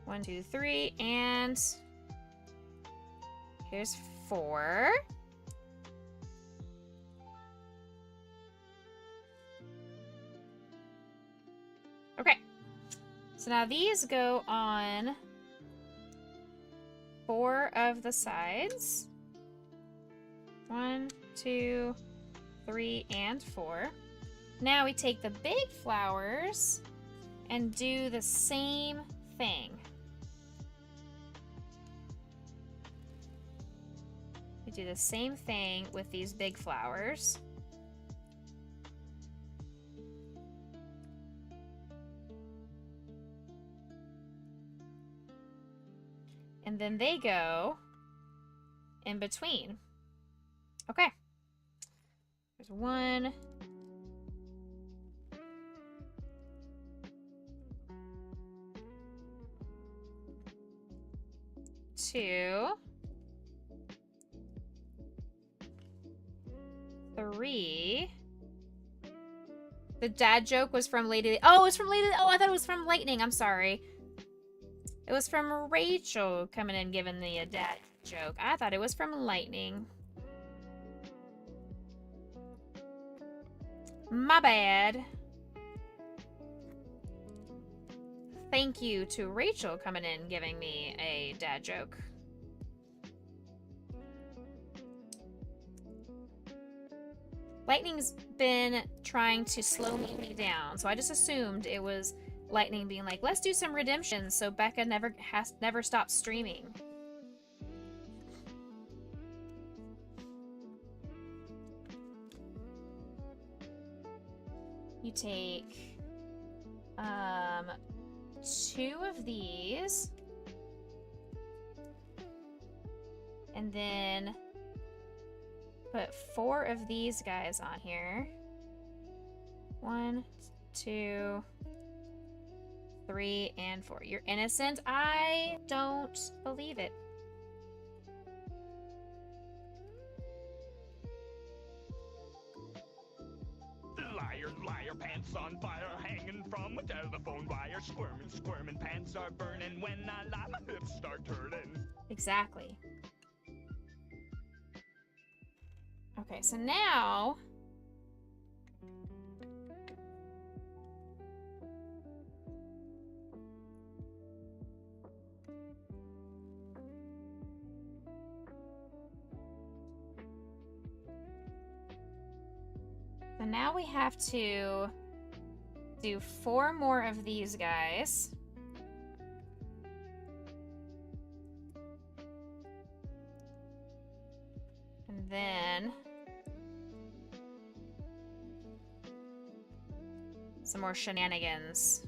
1, 2, 3, and here's 4. Okay. So now these go on 4 of the sides. 1, 2, 3, and 4. Now we take the big flowers and do the same thing. We do the same thing with these big flowers. And then they go in between. Okay. There's 1. 2. 3. The dad joke was from Lady... Oh, it was from Lady... Oh, I thought it was from Lightning. I'm sorry. It was from Rachel coming in giving the dad joke. I thought it was from Lightning. My bad. Thank you to Rachel coming in giving me a dad joke. Lightning's been trying to slow me down, so I just assumed it was Lightning being like, let's do some redemption so Becca never stops streaming. You take 2 of these and then put 4 of these guys on here. 1, 2, 3 and 4. You're innocent? I don't believe it. Liar, liar, pants on fire, hanging from a telephone wire, squirming, squirming, pants are burning. When I lie, my hips start turning. Exactly. Okay, so now... So now we have to do 4 more of these guys. And then some more shenanigans.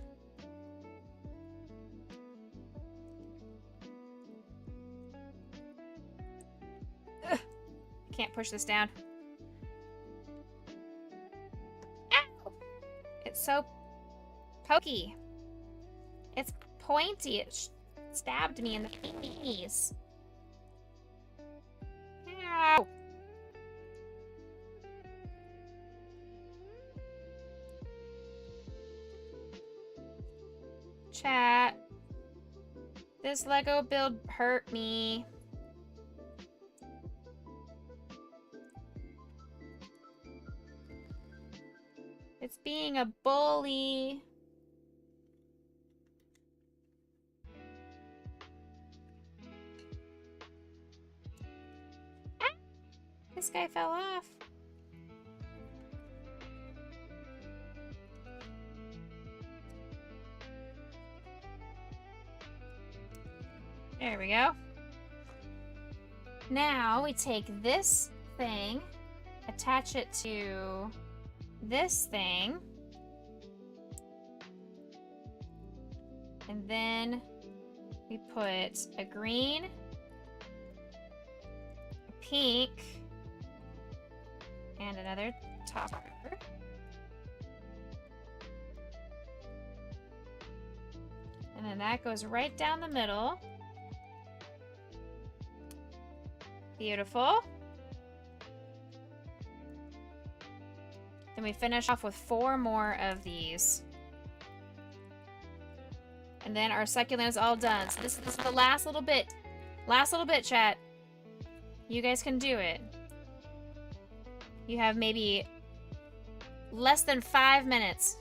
Ugh. I can't push this down. Ow! It's so pokey. It's pointy. It stabbed me in the face. Ow! Chat. This Lego build hurt me. It's being a bully. Ah! This guy fell off. There we go. Now we take this thing, attach it to this thing, and then we put a green, a pink, and another topper. And then that goes right down the middle. Beautiful. Then we finish off with 4 more of these. And then our succulent is all done. So this is the last little bit. Last little bit, chat. You guys can do it. You have maybe less than 5 minutes.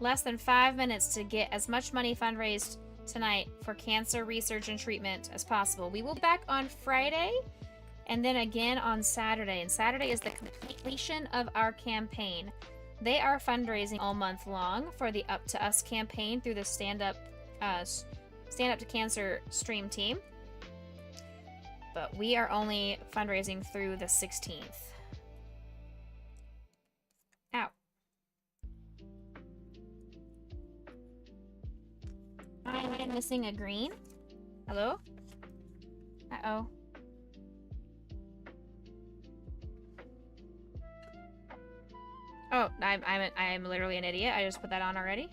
Less than 5 minutes to get as much money fundraised tonight for cancer research and treatment as possible. We will be back on Friday and then again on Saturday. And Saturday is the completion of our campaign. They are fundraising all month long for the Up to Us campaign through the Stand Up to Cancer stream team. But we are only fundraising through the 16th. Ow. I'm missing a green. Hello? Uh-oh. Oh, I'm literally an idiot. I just put that on already.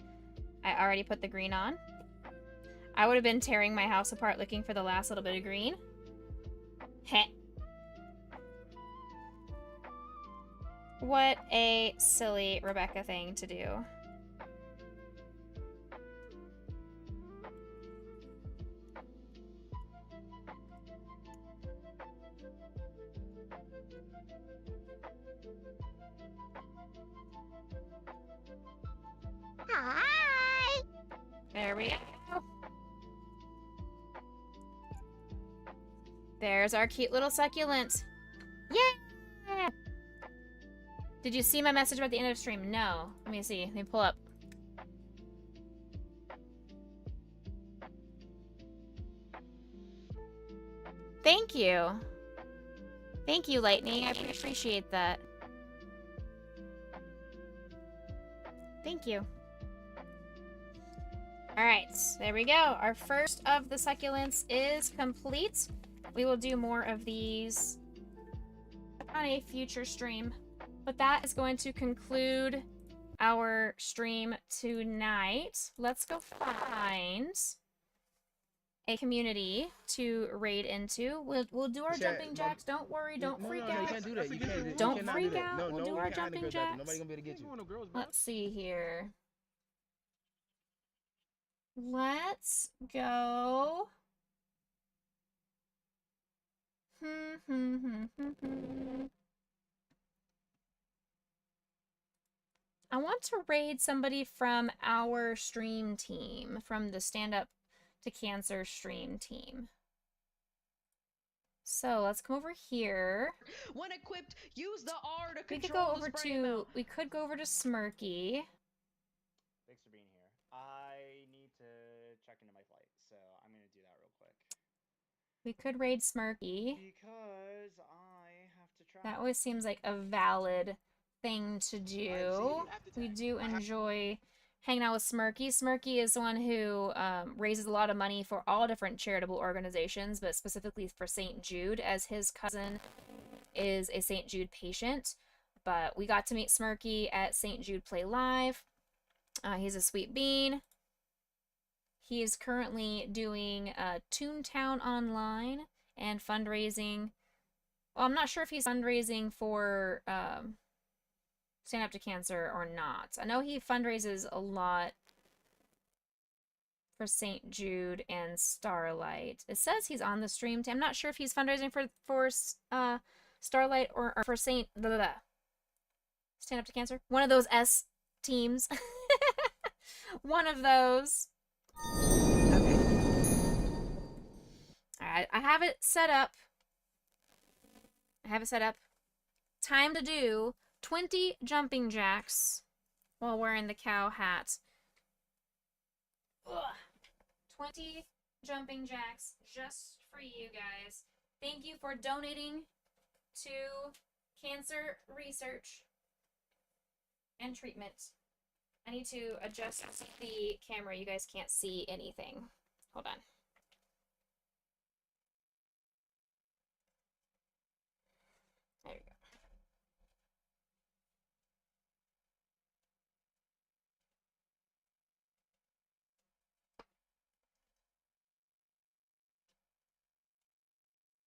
I already put the green on. I would have been tearing my house apart looking for the last little bit of green. Heh. What a silly Rebecca thing to do. Hi! There we go. There's our cute little succulent. Yeah! Did you see my message about the end of stream? No. Let me see. Let me pull up. Thank you. Thank you, Lightning. I appreciate that. Thank you. Alright, there we go. Our first of the succulents is complete. We will do more of these on a future stream. But that is going to conclude our stream tonight. Let's go find a community to raid into. We'll do our jumping jacks. Don't worry. Don't freak out. You can't do that. You can't. Don't you cannot freak do that. out. No, We'll no, do we our can't jumping encourage that. jacks. Nobody gonna be able to get you. Let's see here. Let's go. I want to raid somebody from our stream team, from the Stand Up to Cancer stream team. So let's come over here. When equipped, use the R to We could control go over the spray to amount. we could go over to Smirky. Thanks for being here. I need to check into my flight, so I'm gonna do that real quick. We could raid Smirky. Because I have to travel. That always seems like a valid thing to do. We do enjoy hanging out with Smirky. Smirky is someone who raises a lot of money for all different charitable organizations, but specifically for St. Jude, as his cousin is a St. Jude patient. But we got to meet Smirky at St. Jude Play Live. He's a sweet bean. He is currently doing Toontown Online and fundraising. Well, I'm not sure if he's fundraising for Stand Up to Cancer or not. I know he fundraises a lot for St. Jude and Starlight. It says he's on the stream. I'm not sure if he's fundraising for Starlight or for Stand Up to Cancer. One of those S teams. One of those. Okay. Alright, I have it set up. Time to do 20 jumping jacks while wearing the cow hat. Ugh. 20 jumping jacks just for you guys. Thank you for donating to cancer research and treatment. I need to adjust the camera. You guys can't see anything. Hold on. There we go.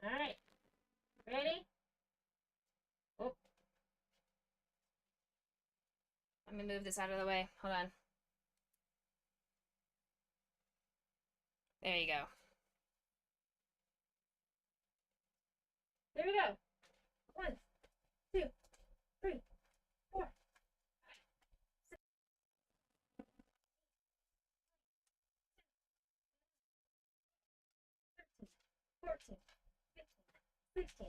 All right. Ready? Oh. Let me move this out of the way. Hold on. There you go. There we go. 1, 2, 3, 4, 5, 6, 13, 14, 15, 16,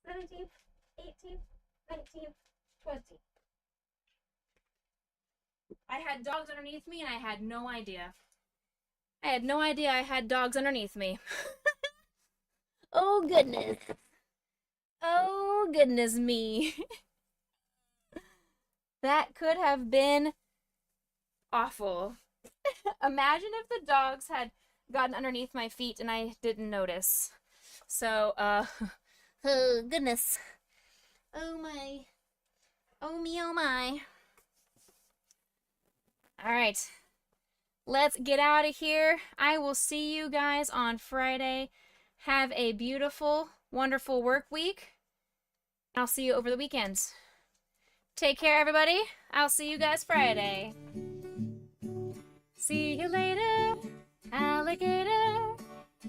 17, 18, 19, 20. I had dogs underneath me and I had no idea. I had no idea I had dogs underneath me. Oh goodness. Oh goodness me. That could have been awful. Imagine if the dogs had gotten underneath my feet and I didn't notice. So, oh goodness. Oh my. Oh me, oh my. Alright. Let's get out of here. I will see you guys on Friday. Have a beautiful, wonderful work week. I'll see you over the weekend. Take care, everybody. I'll see you guys Friday. See you later, alligator.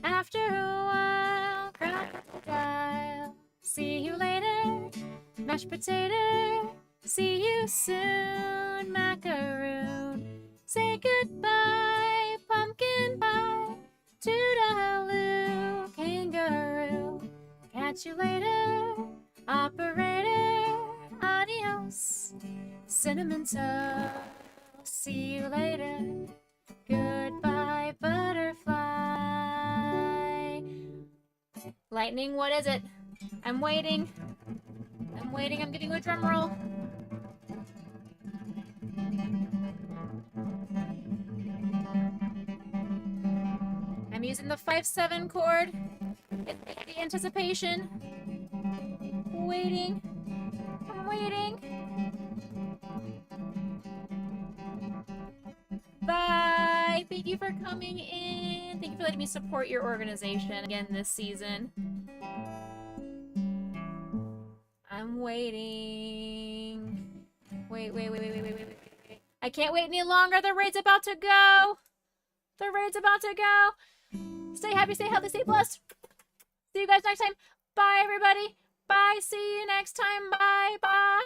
After a while, crocodile. See you later, mashed potato. See you soon, macaroon. Say goodbye, pumpkin pie. Toodaloo, kangaroo. Catch you later, operator. Adios, cinnamon toast. See you later. Goodbye, butterfly. Lightning, what is it? I'm waiting. I'm waiting. I'm giving you a drum roll. I'm using the 5/7 chord. It's the anticipation. Waiting. I'm waiting. Thank you for coming in. Thank you for letting me support your organization again this season. I'm waiting. Wait. I can't wait any longer. The raid's about to go. The raid's about to go. Stay happy, stay healthy, stay blessed. See you guys next time. Bye, everybody. Bye. See you next time. Bye. Bye.